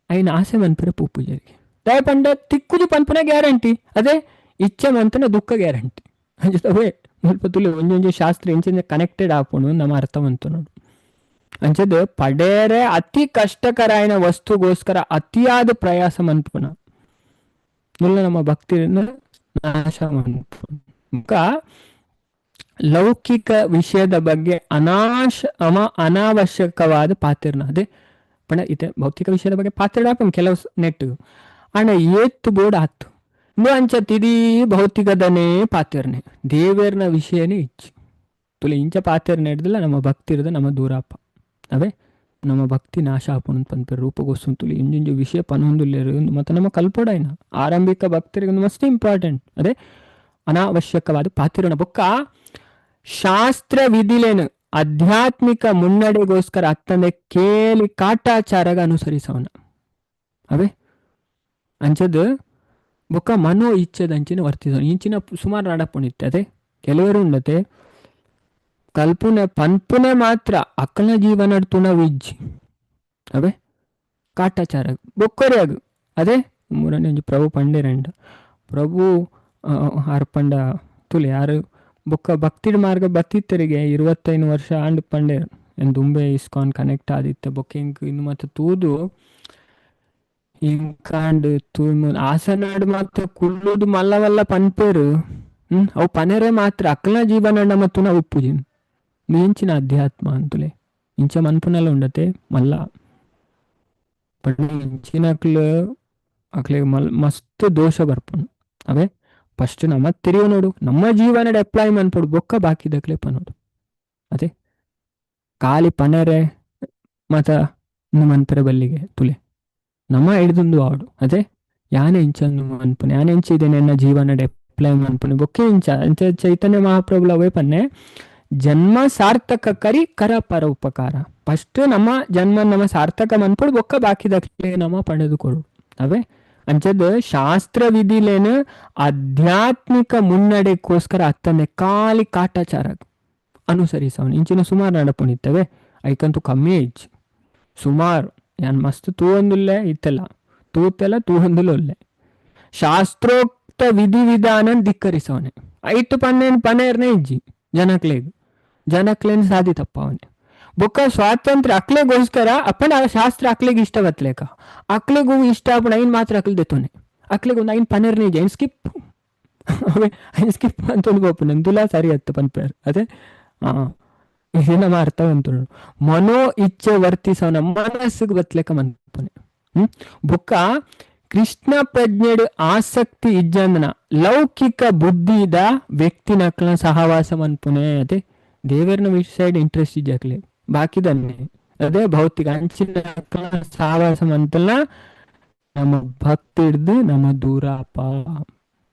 ಐನ ಆಸೆ ಮನ್ಪರೆ ಪೂಪುಜರಿಗೆ ದಯ ಪಂಡ ತಿಕ್ಕುಜಿ ಪನ್ಪನ ಗ್ಯಾರಂಟಿ ಅದೇ ಇಚ್ಛೆ ಮಂತನ ದುಃಖ ಗ್ಯಾರಂಟಿ ಅಂಜದವೇ ಮುಲ್ಪ ತುಲೆ ಒಂಜೊಂಜಿ ಶಾಸ್ತ್ರ ಇಂಚಿಂದ ಕನೆಕ್ಟೆಡ್ ಆಪುಣು ನಮ್ಮ ಅರ್ಥವಂತು ನೋಡು ಅಂಚದ ಪಡೇರೆ ಅತಿ ಕಷ್ಟಕರ ಆಯ್ನ ವಸ್ತುಗೋಸ್ಕರ ಅತಿಯಾದ ಪ್ರಯಾಸ ಮನ್ಪುನ ಮುಲ್ಲ ನಮ್ಮ ಭಕ್ತಿ ನಾಶ ಮನ್ಪುನ ಲೌಕಿಕ ವಿಷಯದ ಬಗ್ಗೆ ಅನಾವಶ್ಯಕವಾದ ಪಾತಿರ್ನ ಅದೇ ಪಣ ಇದೆ ಭೌತಿಕ ವಿಷಯದ ಬಗ್ಗೆ ಪಾತಿರ್ನ ಕೆಲವು ನೆಟ್ಟು ಅಣ್ಣ ಏತ್ತು ಬೋರ್ಡ್ ಆತು ಅಂಚ ತಿಡೀ ಭೌತಿಕದನೇ ಪಾತಿರ್ನೆ ದೇವೇರ್ನ ವಿಷಯನೇ ಇಚ್ಚು ತುಲೆ ಇಂಚ ಪಾತಿರ್ನ ಹಿಡ್ದಿಲ್ಲ ನಮ್ಮ ಭಕ್ತಿ ಇರೋದು ನಮ್ಮ ದೂರಪ್ಪ ಅವೇ ನಮ್ಮ ಭಕ್ತಿ ನಾಶ ಆಪುಣ್ ಪನ್ಪೇರು ರೂಪಗೋಸ್ತು ತುಲಿ ಇಂಜಿಂಜು ವಿಷಯ ಪನೊಂದುಲ್ಲೇರು ಮತ್ತು ನಮ್ಮ ಕಲ್ಪೊಡಾಯ್ನ ಆರಂಭಿಕ ಭಕ್ತರಿಗೆ ಮಸ್ಟ್ ಇಂಪಾರ್ಟೆಂಟ್ ಅದೇ ಅನಾವಶ್ಯಕವಾದ ಪಾತಿರ್ನ ಬೊಕ್ಕ ಶಾಸ್ತ್ರ ವಿಧಿಲೇನು ಆಧ್ಯಾತ್ಮಿಕ ಮುನ್ನಡೆಗೋಸ್ಕರ ಅತ್ತಂದೆ ಕೇಳಿ ಕಾಟಾಚಾರಗ ಅನುಸರಿಸವನ ಅವೇ ಅಂಚದು ಬೊಕ್ಕ ಮನೋ ಇಚ್ಛದ ಅಂಚಿನ ವರ್ತಿಸವನು ಇಂಚಿನ ಸುಮಾರು ನಾಡಪುಣಿತ್ತೆ ಅದೇ ಕೆಲವರು ಉಂಡತೆ ಕಲ್ಪನೆ ಪನ್ಪುನೆ ಮಾತ್ರ ಅಕ್ಕನ ಜೀವನ ತುಣ ವಿಜ್ಜಿ ಅವೇ ಕಾಟಾಚಾರ ಬೊಕ್ಕರಿಯಾಗು ಅದೇ ಮೂರನೇ ಪ್ರಭು ಪಂಡೇರಂಡ ಪ್ರಭು ಆರ್ಪಂಡ ತುಲೆ ಯಾರು ಬೊಕ್ಕ ಭಕ್ತಿಡ್ ಮಾರ್ಗ ಬತ್ತಿತ್ತರಿಗೆ 25 ವರ್ಷ ಆಂಡ್ ಪಂಡೇರು ಎಂದು ದುಂಬೆ ಇಸ್ಕಾನ್ ಕನೆಕ್ಟ್ ಆದಿತ್ತೆ ಬೊಕ್ಕ ಹಿಂಗೆ ಇನ್ನು ಮತ್ತೆ ತೂದು ಹಿಂಕಾಂಡ್ ತೂಮು ಆಸನಾಡು ಮಾತ್ರ ಕುಲ್ಲುದು ಮಲ್ಲವಲ್ಲ ಪನ್ಪೇರು ಅವು ಪನೆರೆ ಮಾತ್ರ ಅಕ್ಕಲ ಜೀವನ ಮತ್ತು ನಾವು ಉಪ್ಪುಜಿನ್ ಮಿಂಚಿನ ಅಧ್ಯಾತ್ಮ ಅಂತಲೇ ಇಂಚ ಮನ್ಪುನೆಲ್ಲ ಉಂಡತೆ ಮಲ್ಲ ಪಂಡ ಇಂಚಿನಕ್ಲು ಅಕ್ಲಿಗೆ ಮಸ್ತ್ ದೋಷ ಬರ್ಪುನು ಅವೇ ಫಸ್ಟ್ ನಮ್ಮ ತಿರುವು ನೋಡು ನಮ್ಮ ಜೀವನ ಅಪ್ಲೈ ಮನ್ಪಡು ಬೊಕ್ಕ ಬಾಕಿದಕ್ಲೆ ಪನೋಡು ಅದೇ ಖಾಲಿ ಪನೆರೆ ಮತ ಮನ್ಪರೆ ಬಲ್ಲಿಗೆ ತುಲೆ ನಮ್ಮ ಹಿಡ್ದು ಆಡು ಅದೇ ಯಾನೆ ಇಂಚನ್ನು ಮನ್ಪುನೆ ಯಾನೆ ಇಂಚ ಇದೆ ನನ್ನ ಜೀವನ ಅಪ್ಲೈ ಮನ್ಪುನೆ ಬೊಕ್ಕೆ ಇಂಚ ಅಂಚ ಚೈತನ್ಯ ಮಹಾಪ್ರಭುಲ ಅವೇ ಪನ್ನೆ ಜನ್ಮ ಸಾರ್ಥಕ ಕರಿ ಕರ ಪರ ಉಪಕಾರ ಫಸ್ಟ್ ನಮ್ಮ ಜನ್ಮ ನಮ್ಮ ಸಾರ್ಥಕ ಮನ್ಪಡು ಬೊಕ್ಕ ಬಾಕಿದಕ್ಲೆ ನಮ್ಮ ಪಡೆದುಕೊಡು ಅವೇ ಅಂಚದ ಶಾಸ್ತ್ರ ವಿಧಿಲೇನು ಆಧ್ಯಾತ್ಮಿಕ ಮುನ್ನಡೆಗೋಸ್ಕರ ಅತ್ತನೆ ಖಾಲಿ ಕಾಟಾಚಾರ ಅನುಸರಿಸವನು ಇಂಚಿನ ಸುಮಾರು ನಡಪುಣಿತ್ತವೆ ಐಕಂತೂ ಕಮ್ಮಿ ಇಜ್ಜಿ ಸುಮಾರು ಯಾನ್ ಮಸ್ತ್ ತೂವೊಂದುಲ್ಲೆ ಇತ್ತೆಲ್ಲ ತೂತೆಲ್ಲ ತೂವೊಂದುಲೊಲ್ಲೆ ಶಾಸ್ತ್ರೋಕ್ತ ವಿಧಿವಿಧಾನ ಧಿಕ್ಕರಿಸವನೆ ಐತು ಪನ್ನೇನು ಪನೇರ್ನೇ ಇಜ್ಜಿ ಜನಕ್ಲೇನು ಸಾಧಿತಪ್ಪ ಅವನೇ ಬೊಕ್ಕ ಸ್ವಾತಂತ್ರ್ಯ ಅಕ್ಲೆಗೋಸ್ಕರ ಅಪ್ಪನ ಶಾಸ್ತ್ರ ಅಕ್ಲೆಗೆ ಇಷ್ಟ ಬತ್ಲೇಕ ಅಕ್ಲೆಗೂ ಇಷ್ಟ ಅಪ್ಪನ ಐನ್ ಮಾತ್ರ ಅಕ್ಲೆ ದೆತ್ತೋನೆ ಅಕ್ಲೆಗೊಂದು ಐನ್ ಪನೇರ್ನೇ ಇಜ್ಜಿ ಐನ್ ಸ್ಕಿಪ್ ಸ್ಕಿಪ್ ಅಂತ ಗೋಪು ತುಲಾ ಸರಿ ಹತ್ತು ಪನ್ಪೇರ್ ಅದೇ ಇದು ನಮ್ಮ ಅರ್ಥ ಅಂತು ಮನೋ ಇಚ್ಛೆ ವರ್ತಿಸವನ ಮನಸ್ಸಿಗೆ ಬತ್ಲೆಕ ಮನ್ಪನೆ ಬೊಕ್ಕ ಕೃಷ್ಣ ಪ್ರಜ್ಞೆಡು ಆಸಕ್ತಿ ಇಜ್ಜಂದನ ಲೌಕಿಕ ಬುದ್ಧಿದ ವ್ಯಕ್ತಿ ನಕ್ಲ ಸಹವಾಸ ಮನ್ಪುನೆ ಅದೇ ದೇವರನ ಸೈಡ್ ಇಂಟ್ರೆಸ್ಟ್ ಇಜ್ಜಾಕ್ಲೆ ಬಾಕಿದನ್ನೇ ಅದೇ ಭೌತಿಕ ಅಂಚಿನ ಸಹವಾಸ ಮಂತಲ್ಲ ನಮ್ಮ ಭಕ್ತಿ ಹಿಡ್ದು ನಮ್ಮ ದೂರಪ್ಪ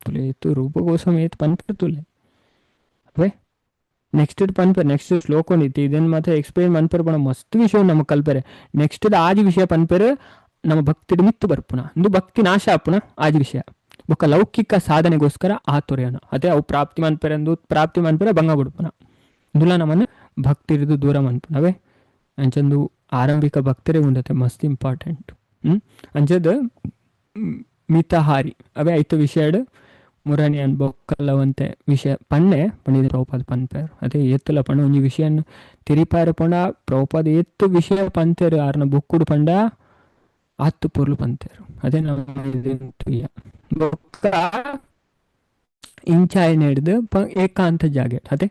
ತುಲೆ ಏತು ರೂಪಗೋಸಮ ಏತು ಪನ್ಪರ್ ತುಲೆ ಅವೇ ನೆಕ್ಸ್ಟ್ ಪನ್ಪರ್ ನೆಕ್ಸ್ಟ್ ಶ್ಲೋಕ ನಿಂತಿ ಇದನ್ನು ಮಾತ್ರ ಎಕ್ಸ್ಪ್ಲೇನ್ ಮನ್ಪರ್ ಬಣ ಮಸ್ತ್ ವಿಷಯ ನಮಗೆ ಕಲ್ಪರೆ ನೆಕ್ಸ್ಟ್ ಆದಿ ವಿಷಯ ಪನ್ಪರ್ ನಮ್ಮ ಭಕ್ತಿ ಮಿತ್ತು ಬರ್ಪುನ ಇಂದು ಭಕ್ತಿ ನಾಶ ಆಪುನ ಆದಿ ವಿಷಯ ಬೊಕ್ಕ ಲೌಕಿಕ ಸಾಧನೆಗೋಸ್ಕರ ಆತುರ್ಯನ ಅದೇ ಅವು ಪ್ರಾಪ್ತಿ ಮನ್ಪರೆ ಅಂದು ಪ್ರಾಪ್ತಿ ಮನ್ಪರೆ ಭಂಗ ಬಿಡ್ಪುನ ಇಂದುಲ ನಮ್ಮನ್ನು ಭಕ್ತಿ ಹಿಡಿದು ದೂರ ಮನ್ಪುನವೇ ಅಂಚಂದು ಆರಂಭಿಕ ಭಕ್ತರೇ ಉಂಡತೆ ಮಸ್ತ್ ಇಂಪಾರ್ಟೆಂಟ್ ಅಂಚದ ಮಿತಹಾರಿ ಅವೇ ಐತು ವಿಷಯ ಮುರಾನಿ ಅನ್ಬೊಕ್ಕಲ್ಲವಂತೆ ವಿಷಯ ಪಣ್ಣೆ ಪಂಡಿತ ಪ್ರಭುಪಾದ ಪನ್ಪೇರು ಅದೇ ಎತ್ತುಲ ಪಂಡ ಒಂಜಿ ವಿಷಯ ತಿರಿಪಾರ ಪಂಡ ಪ್ರಭುಪಾದ ಎತ್ತು ವಿಷಯ ಪಂತೇರು ಆರ್ನ ಬುಕ್ಕುಡು ಪಂಡ ಆತ್ತು ಪೊರ್ಲು ಪಂತೇರು ಅದೇ ನಾವು ಬೊಕ್ಕ ಇಂಚಾಯನ ಹಿಡ್ದು ಏಕಾಂತ ಜಾಗೆ ಅದೇ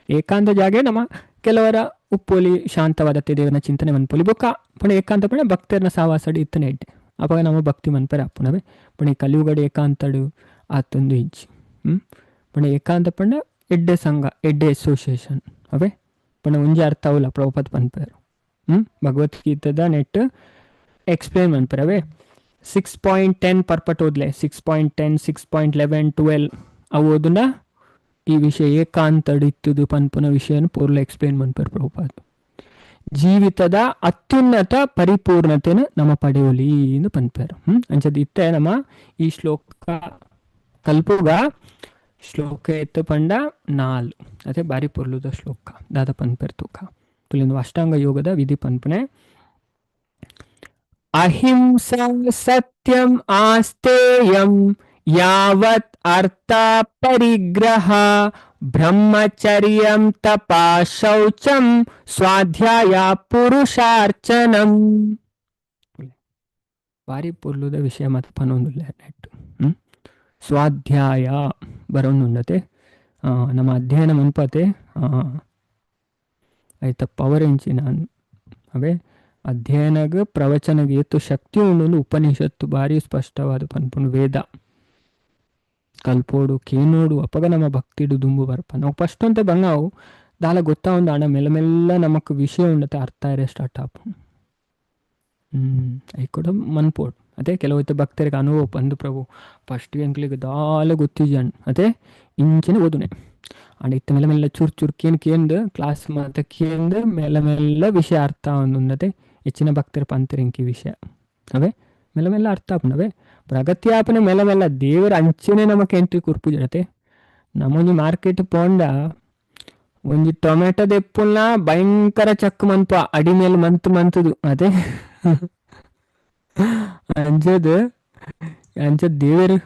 ಏಕಾಂತ ಜಾಗೆ ನಮ್ಮ ಕೆಲವರ ಉಪ್ಪೋಲಿ ಶಾಂತವಾದ ದೇವನ ಚಿಂತನೆ ಮನ್ಪೊಲಿ ಬೊಕ್ಕ ಪಣ ಏಕಾಂತ ಪಣ ಭಕ್ತರನ್ನ ಸಾವಾಸಡಿ ಇತ್ತನೆ ಇಡ್ಡೆ ಅವಾಗ ನಮ್ಮ ಭಕ್ತಿ ಮನ್ಪರೆ ಅಪ್ಪನವೇ ಪಣ ಈ ಕಲಿಯುಗಡ ಏಕಾಂತಡು ಆತೊಂದು ಇಜ್ಜಿ ಪಣ ಏಕಾಂತ ಪಂಡ ಎಡ್ಡೆ ಸಂಘ ಎಡ್ಡೆ ಅಸೋಸಿಯೇಷನ್ ಅವೇ ಪಣ ಒಂಜಿ ಅರ್ಥ ಅವಲ್ಲ ಪ್ರಭುಪಾದ ಪನ್ಪೇರು ಭಗವದ್ಗೀತದ ನೆಟ್ ಎಕ್ಸ್ಪ್ಲೇನ್ ಮನ್ಪೇರು ಅವೇ 6.10 ಪರ್ಪಟ್ ಓದ್ಲೆ 6.10 6.11 12 ಅವು ಓದುನ ಈ ವಿಷಯ ಏಕಾಂತಡು ಇತ್ತುದು ಪನ್ಪುನ ವಿಷಯನ ಪೂರ್ಲ ಎಕ್ಸ್ಪ್ಲೇನ್ ಮನ್ಪೇರು ಪ್ರಭುಪಾದ ಜೀವಿತದ ಅತ್ಯುನ್ನತ ಪರಿಪೂರ್ಣತೆನ ನಮ್ಮ ಪಡೆಯೋಲಿ ಎಂದು ಪನ್ಪೇರು ಅಂಚದ ಇತ್ತೆ ನಮ್ಮ ಈ ಶ್ಲೋಕ ಕಲ್ಪುಗ ಶ್ಲೋಕ ಎತ್ತು ಪಂಡ 4 ಅದೇ ಬಾರಿ ಪೊರ್ಲುದ ಶ್ಲೋಕ ದಾದ ಪನ್ಪೇರ್ ತೂಕ ತುಲಿಂದು ಅಷ್ಟಾಂಗ ಯೋಗದ ವಿಧಿ ಪನ್ಪನೆ ಅಹಿಂಸಾ ಸತ್ಯಂ ಆಸ್ತೇಯಂ ಯಾವತ್ ಅರ್ಥ ಪರಿಗ್ರಹ ಬ್ರಹ್ಮಚರ್ಯಂ ತಪಾ ಶೌಚಂ ಸ್ವಾಧ್ಯಾಯ ಪುರುಷಾರ್ಚನಂ ಬಾರಿ ಪೊರ್ಲುದ ವಿಷಯ ಮತ ಪನೊಂದುಲ್ಲ ನೆಟ್ಟು ಸ್ವಾಧ್ಯಾಯ ಬರೋನುಂಡತೆ ನಮ್ಮ ಅಧ್ಯಯನ ಮನ್ಪತೆ ಆಯ್ತ ಪವರ್ ಎಂಚಿನ ಅವೇ ಅಧ್ಯಯನಗ ಪ್ರವಚನಗೆ ಎತ್ತು ಶಕ್ತಿ ಉಂಡು ಉಪನಿಷತ್ತು ಬಾರಿ ಸ್ಪಷ್ಟವಾದ ಪನ್ಪುನು ವೇದ ಕಲ್ಪೋಡು ಕೇನೋಡು ಅಪ್ಪಗ ನಮ್ಮ ಭಕ್ತಿಡು ದುಂಬು ಬರ್ಪ ನಾವು ಫಸ್ಟ್ ಅಂತ ಬಂಗಾವು ದಾಲ ಗೊತ್ತಾ ಒಂದು ಹಣ ಮೆಲ್ಲ ಮೆಲ್ಲ ನಮಕ್ ವಿಷಯ ಉಂಡತೆ ಅರ್ಥ ಇರೇ ಸ್ಟಾರ್ಟ್ ಆಪು ಐಕೊಡ ಮನ್ಪೋಡು ಅದೇ ಕೆಲವೈತೆ ಭಕ್ತರಿಗೆ ಅನುಭವ ಬಂದು ಪ್ರಭು ಫಸ್ಟ್ ಎಂಕ್ಲಿಗೆ ದಾಲ ಗೊತ್ತಿಜನ್ ಅದೇ ಇಂಚಿನ ಓದುನೆ ಅಂಡ್ ಇತ್ತ ಮೆಲ್ಲ ಮೆಲ್ಲ ಚೂರು ಚೂರು ಕೇಂದು ಕ್ಲಾಸ್ ಮಾತ ಕೇಂದು ಮೆಲ್ಲ ಮೆಲ್ಲ ವಿಷಯ ಅರ್ಥ ಒಂದೊಂದತೆ ಹೆಚ್ಚಿನ ಭಕ್ತರ ಪಂತರಿಂಕಿ ವಿಷಯ ಅವೇ ಮೆಲ್ಲ ಮೆಲ್ಲ ಅರ್ಥ ಆಪನವೇ ಪ್ರಗತಿಯಾಪನೆ ಮೆಲ್ಲ ಮೆಲ್ಲ ದೇವರ ಅಂಚನೆ ನಮಕ್ ಎಂಟ್ರಿ ಕುರ್ಪು ಜಡತೆ ನಮ್ಮೊಂಜಿ ಮಾರ್ಕೆಟ್ ಪೋಂಡ ಒಂಜಿ ಟೊಮೆಟೊ ದೆಪ್ಪುಲ್ನ ಭಯಂಕರ ಚಕ್ ಮನ್ಪ ಅಡಿ ಮೇಲೆ ಮಂತುದು ಅದೇ ಅಂಚದ್ ದೇವರು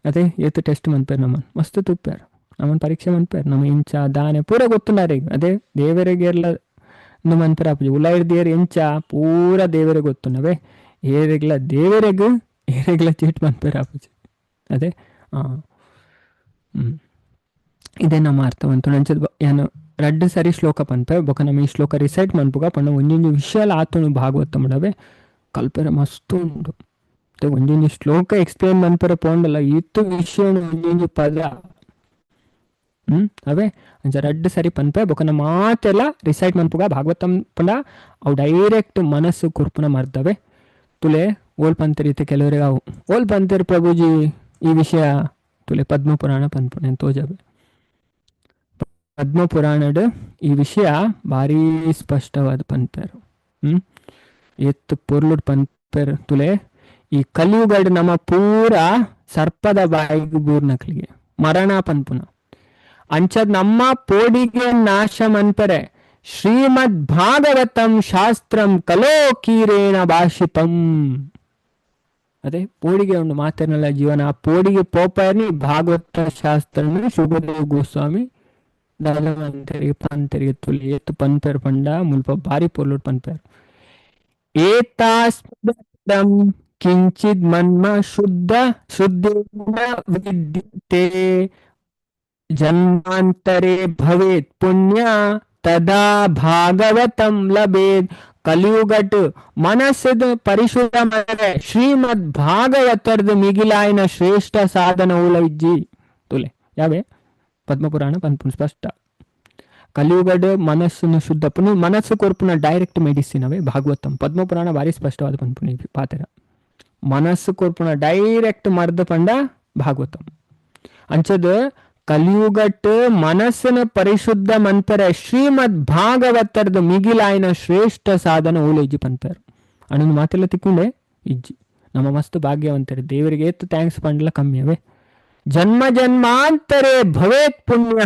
ಅದೇ ಏತು ಟೆಸ್ಟ್ ಮನ್ಪೇರು ನಮ್ಮನ್ ಮಸ್ತ್ ತುಪ್ಪ್ಯಾರ ನಮ್ಮನ್ ಪರೀಕ್ಷೆ ಮನ್ಪೇರು ನಮ್ಮ ಇಂಚ ದಾನೆ ಪೂರ ಗೊತ್ತುಂಡಾರೀಗ ಅದೇ ದೇವರಿಗೆ ಎಲ್ಲ ಮನ್ಪೇರ ಆಪುಜಿ ಉಲ ಹಿಡ್ದೇರು ಎಂಚ ಪೂರ ದೇವರಿಗೆ ಗೊತ್ತುಂಡವೇ ಏರೆಗ್ಲ ದೇವರೆಗ್ ಏರೆಗ್ಲ ಚೀಟ್ ಮನ್ಪೇರ ಆಪುಜಿ ಅದೇ ಇದೇ ನಮ್ಮ ಅರ್ಥವಂತು ಅಂಚದ್ ಏನು ರಡ್ಡು ಸರಿ ಶ್ಲೋಕ ಪನ್ಪೆ ಬೊಕ ನಮ್ಮ ಈ ಶ್ಲೋಕ ರಿಸೈಟ್ ಮನ್ಪುಗ ಪಂಡ ಒಂಜೊಂಜಿ ವಿಷಯ ಆತನು ಭಾಗವತ ಮಾಡವೆ ಕಲ್ಪೆರೆ ಮಸ್ತ್ ಉಂಡು ಒಂಜೊಂಜಿ ಶ್ಲೋಕ ಎಕ್ಸ್ಪ್ಲೇನ್ ಮನ್ಪೆರೆ ಪೋಂಡಲ್ಲ ಇತ್ತು ವಿಷಯ ಒಂಜೊಂಜಿ ಪದ ಅವೇ ಅಂಚ ರಡ್ಡು ಸರಿ ಪನ್ಪೆ ಬೊಕನ ಮಾತೆಲ್ಲ ರಿಸೈಟ್ ಮನ್ಪುಗ ಭಾಗವತಂ ಪಂಡ ಅವು ಡೈರೆಕ್ಟ್ ಮನಸ್ಸು ಕುರ್ಪುನ ಮರ್ದವೆ ತುಲೆ ಓಲ್ ಪಂತರೀತಿ ಕೆಲವರಿಗೆ ಅವು ಓಲ್ ಪಂತರ್ ಪ್ರಭುಜಿ ಈ ವಿಷಯ ತುಲೆ ಪದ್ಮ ಪುರಾಣ ಪನ್ಪುನೆ ತೋಜಬೆ ಪದ್ಮ ಪುರಾಣಡ್ ಈ ವಿಷಯ ಭಾರಿ ಸ್ಪಷ್ಟವಾದ ಪನ್ಪೇರು ಎತ್ತು ಪೊರ್ಲುಡ್ ಪನ್ಪೇರು ತುಲೆ ಈ ಕಲಿಯುಗಡ್ ನಮ್ಮ ಪೂರ ಸರ್ಪದ ಬಾಯಿಗೆ ಬೂರ್ನಕ್ಲಿಗೆ ಮರಣ ಪನ್ಪುನ ಅಂಚದ್ ನಮ್ಮ ಪೋಡಿಗೆ ನಾಶ ಮನ್ಪರೆ ಶ್ರೀಮದ್ ಭಾಗವತಂ ಶಾಸ್ತ್ರಂ ಕಲೋ ಕೀರೇಣ ಭಾಷಿತಂ. ಅದೇ ಪೋಡಿಗೆ ಉಂಡು ಮಾತೇನಲ್ಲ ಜೀವನ ಆ ಪೋಡಿಗೆ ಪೋಪರ್ನಿ ಭಾಗವತ ಶಾಸ್ತ್ರ ಶುಭದೇವ್ ಗೋಸ್ವಾಮಿ ಧನವಂತರಿಗೆ ಪಂತರಿಗೆ ತುಲಿ ಎತ್ತು ಪನ್ಪೇರ್ ಪಂಡ ಮುಲ್ಪ ಬಾರಿ ಪೊರ್ಲುಡ್ ಪನ್ಪೇರ್ ಏತಾಸ್ಪದಂ ಕಿಂಚಿದ್ ಮನ್ಮ ಶುದ್ಧ ಶುದ್ಧೇನ ವಿದ್ಯತೆ ಜನ್ಮಾಂತರೆ ಭವೇತ್ ಪುಣ್ಯ ತದಾ ಭಾಗವತಂ ಲಭೇತ್. ಕಲಿಯುಗಟ್ ಮನಸ್ಸದ ಪರಿಶುದ್ಧ ಮನಗೆ ಶ್ರೀಮದ್ ಭಾಗವತರ್ದು ಮಿಗಿಲಾಯಿನ ಶ್ರೇಷ್ಠ ಸಾಧನ ಉಲ ಇಜ್ಜಿ ತುಲೆ ಯಾವೆ ಪದ್ಮಪುರಾಣ ಪನ್ಪುನ್ ಸ್ಪಷ್ಟ. ಕಲಿಯುಗಡ್ ಮನಸ್ಸನ್ನು ಶುದ್ಧ ಪುನಃ ಮನಸ್ಸು ಕೊರ್ಪುನ ಡೈರೆಕ್ಟ್ ಮೆಡಿಸಿನ್ ಅವೇ ಭಾಗವತಂ. ಪದ್ಮಪುರಾಣ ಭಾರಿ ಸ್ಪಷ್ಟವಾದ ಪನ್ಪುನಿ ಪಾತ್ರ ಮನಸ್ಸು ಕೊರ್ಪುನ ಡೈರೆಕ್ಟ್ ಮರ್ದ ಪಂಡ ಭಾಗವತಂ. ಅಂಚದ ಕಲಿಯುಗಟ್ ಮನಸ್ಸನ ಪರಿಶುದ್ಧ ಮಂತರ ಶ್ರೀಮದ್ ಭಾಗವತರ್ದು ಮಿಗಿಲಾಯಿನ ಶ್ರೇಷ್ಠ ಸಾಧನ ಓಲೆ ಇಜ್ಜಿ ಪಂತಾರ ಅಣ್ಣನ ಮಾತೆಲ್ಲ ತಿಕ್ಕೊಂಡೆ ಇಜ್ಜಿ ನಮ್ಮ ಮಸ್ತ್ ಭಾಗ್ಯವಂತರು ದೇವರಿಗೆ ಏತು ಥ್ಯಾಂಕ್ಸ್ ಪಂಡ್ಲ ಕಮ್ಮಿ ಅವೇ. ಜನ್ಮ ಜನ್ಮಾಂತರೇ ಭವೇತ್ ಪುಣ್ಯ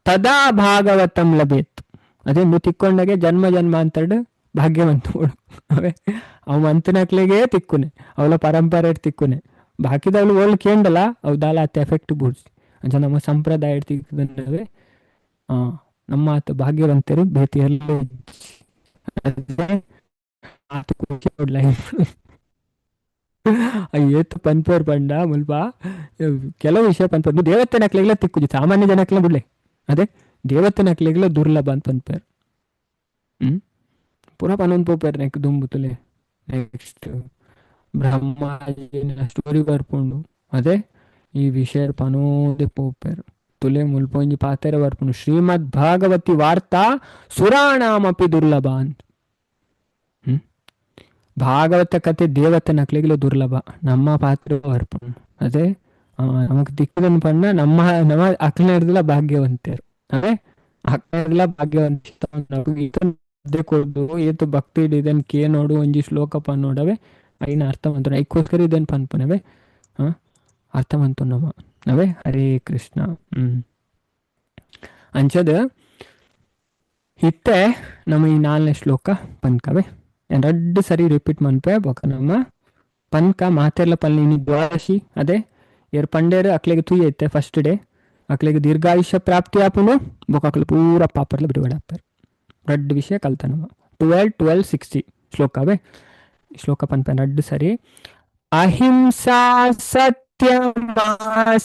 ತದಾ ಭಾಗವತಂ ಲಭೇತ್. ಅದೇ ನೀವು ತಿಕ್ಕೊಂಡಾಗೆ ಜನ್ಮ ಜನ್ಮಾಂತರಡ್ ಭಾಗ್ಯವಂತಗಳು ಅವೇ ಅವು ಮಂತನಕ್ಲಿಗೆ ತಿಕ್ಕುನೆ ಅವಳ ಪರಂಪರೆ ತಿಕ್ಕುನೆ ಬಾಕಿದವಳು ಓಲ್ ಕೇಂಡಲ್ಲ ಅವು ದಾಲ ಅತ್ತೆ ಎಫೆಕ್ಟ್ ಬೂಡ್ಸಿ ಅಂಚ ನಮ್ಮ ಸಂಪ್ರದಾಯ ತಿಕ್ಕಂದವೆ ನಮ್ಮ ಆತ ಭಾಗ್ಯವಂತರು ಬೇತಿ ಎಲ್ಲ ಏತು ಪನ್ಪರ್ ಪಂಡ ಮುಲ್ಪ ಕೆಲವು ವಿಷಯ ಪನ್ಪರ್ ನೀವು ದೇವತೆ ನಕ್ಲೆಗ್ಲ ತಿಕ್ಕುಜಿ ಸಾಮಾನ್ಯ ಜನಕ್ಲ ಬಿಡ್ಲೆ ಅದೇ ದೇವತೆ ನಕ್ಲೆಗ್ಲ ದುರ್ಲಭ ಅಂತ ಪನ್ಪರ್ ಪೂರ ಪನೊಂದು ಪೋಪರ್ ನೆಕ್ ದುಂಬುತುಲೆ ನೆಕ್ಸ್ಟ್ ಬ್ರಹ್ಮಾಜಿ ಸ್ಟೋರಿ ಬರ್ಪುಂಡು ಅದೇ ಈ ವಿಷಯ ಪನೋದೆ ಪೋಪರ್ ತುಲೆ ಮುಲ್ಪೊಂಜಿ ಪಾತೆರ ಬರ್ಪುಂಡು ಶ್ರೀಮದ್ ಭಾಗವತಿ ವಾರ್ತಾ ಸುರಾಣಾಮಪಿ ದುರ್ಲಭ ಅಂತ. ಭಾಗವತ ಕತೆ ದೇವತೆ ನಕ್ಲಿಗ್ಲ ದುರ್ಲಭ ನಮ್ಮ ಪಾತ್ರ ಬರ್ಪುಂಡು ಅದೇ ನಮಕ್ ದಿಕ್ಕದನ್ ಪಂಡ ನಮ್ಮ ನಮ್ಮ ಅಕ್ಲರ್ದಲ್ಲ ಭಾಗ್ಯವಂತರು ಅದೇ ಅಕ್ಲರ್ದಲ್ಲ ಭಾಗ್ಯವಂತ ಕೊಡು ಏತು ಭಕ್ತಿ ಇದನ್ ಕೇ ನೋಡು ಒಂಜಿ ಶ್ಲೋಕ ಪನ್ ನೋಡವೆ ಐನ ಅರ್ಥವಂತ ಐಕೋಸ್ಕರ ಇದನ್ ಪನ್ಪನವೆ ಅರ್ಥವಂತು ನಮ್ಮ ನವೆ ಹರೇ ಕೃಷ್ಣ. ಅಂಚದ ಹಿತ್ತೆ ನಮ್ಮ ಈ 4ನೇ ಶ್ಲೋಕ ಪನ್ಕವೆ 2 ಸರಿ ರಿಪೀಟ್ ಮನ್ಪೆ ಬೊಕ ನಮ್ಮ ಪನ್ಕ ಮಾತೆರ್ಲ ಪಲ್ನಿ ಇನಿ ದ್ವಾದಶಿ ಅದೇ ಏರ್ ಪಂಡೇರು ಅಕ್ಲೆಗೆ ತುಯ್ಯ ಐತೆ ಫಸ್ಟ್ ಡೇ ಅಕ್ಲೆಗೆ ದೀರ್ಘಾಯುಷ್ಯ ಪ್ರಾಪ್ತಿ ಆಪುಂಡು ಬೊಕ ಅಕ್ಲೆ ಪೂರ ಪಾಪರ್ಲ ಬಿಡುಗಡೆ ಆಗ್ತಾರೆ 2 ವಿಷಯ ಕಲ್ತ ನಮ್ಮ 12-60 ಶ್ಲೋಕವೇ ಶ್ಲೋಕ ಪನ್ಪೆ 2 ಸರಿ. ಅಹಿಂಸಾ ಸತ್ಯಮಾಸ್ತೇಯಂ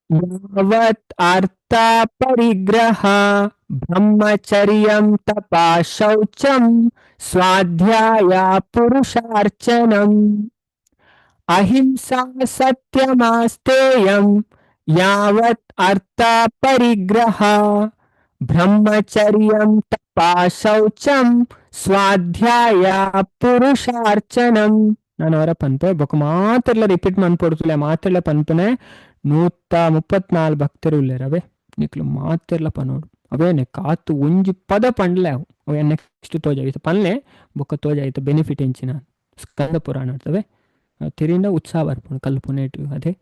ಯಾವತ್ ಅರ್ಥ ಪರಿಗ್ರಹ ಬ್ರಹ್ಮಚರ್ಯಂ ತಪಾ ಶೌಚಂ ಸ್ವಾಧ್ಯಾಯ ಪುರುಷಾರ್ಚನಂ. ಅಹಿಂಸಾ ಸತ್ಯಮಾಸ್ತೇಯಂ ಯಾವತ್ ಅರ್ಥ ಪರಿಗ್ರಹ ಬ್ರಹ್ಮಚರ್ಯಂ ತಪಾ ಶೌಚಂ ಸ್ವಾಧ್ಯಾಯ ಪುರುಷಾರ್ಚನಂ. ನಾನು ಅವರ ಪನ್ಪೆ ಬೊಕ ಮಾತೆಲ್ಲ ರಿಪೀಟ್ ಮನ್ಪೊಡ್ತುಲೆ ಮಾತೆಲ್ಲ ಪನ್ಪನೆ 134 ಭಕ್ತರು ಉಲ್ಲೇರವೆ ನಿಕ್ಲು ಮಾತೆಲ್ಲ ಪನೋಡು ಅವೇನೆ ಕಾತು ಒಂಜಿ ಪದ ಪಂಡ್ಲೆ ಅವು ಅವೇ ನೆಕ್ಸ್ಟ್ ತೋಜಾಯಿತು ಪನ್ಲೆ ಬೊಕ್ಕ ತೋಜಾಯಿತು ಬೆನಿಫಿಟ್ ಎಂಚಿನ ಸ್ಕಂದ ಪುರಾಣ ಇರ್ತವೆ ತಿರಿಂದ ಉತ್ಸಾಹ ಬರ್ಪುಂಡು ಕಲ್ಪುನೇಟು ಅದೇ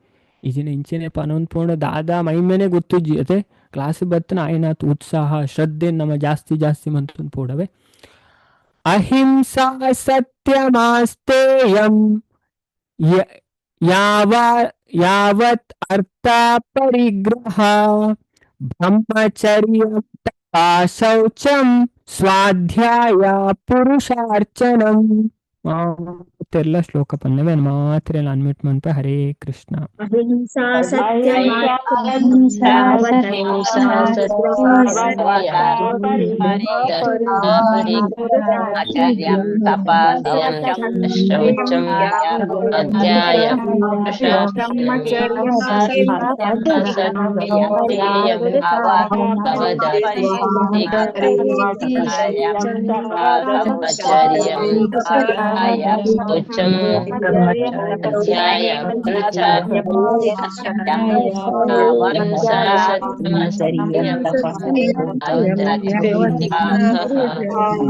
ಇಜಿನ ಇಂಚಿನ ಪನೊಂದು ಪೋಣ ದಾದಾ ಮೈಮೇನೆ ಗೊತ್ತುಜ್ಜಿ ಅದೇ ಕ್ಲಾಸ್ ಬತ್ತನ ಆಯ್ನಾತು ಉತ್ಸಾಹ ಶ್ರದ್ಧೆ ನಮ್ಮ ಜಾಸ್ತಿ ಮಂತೊಂದು ಪೋಡವೆ. ಅಹಿಂಸಾ ಸತ್ಯಮಾಸ್ತೇಯಂ ಯಾವತ್ ಅರ್ಥ ಪರಿಗ್ರಹ ಬ್ರಹ್ಮಚರ್ಯಂ ತಪಾ ಶೌಚಂ ಸ್ವಾಧ್ಯಾಯ ಪುರುಷಾರ್ಚನಂ. ಮಾತೆಲ್ಲ ಶ್ಲೋಕ ಪನ್ನವೆ ಮಾತ್ರ ಅನ್ಮಿಟ್ ಮನ್ಪೆ ಹರೇ ಕೃಷ್ಣ. ಅಹಿಂಸಾ अध्याय वर्षा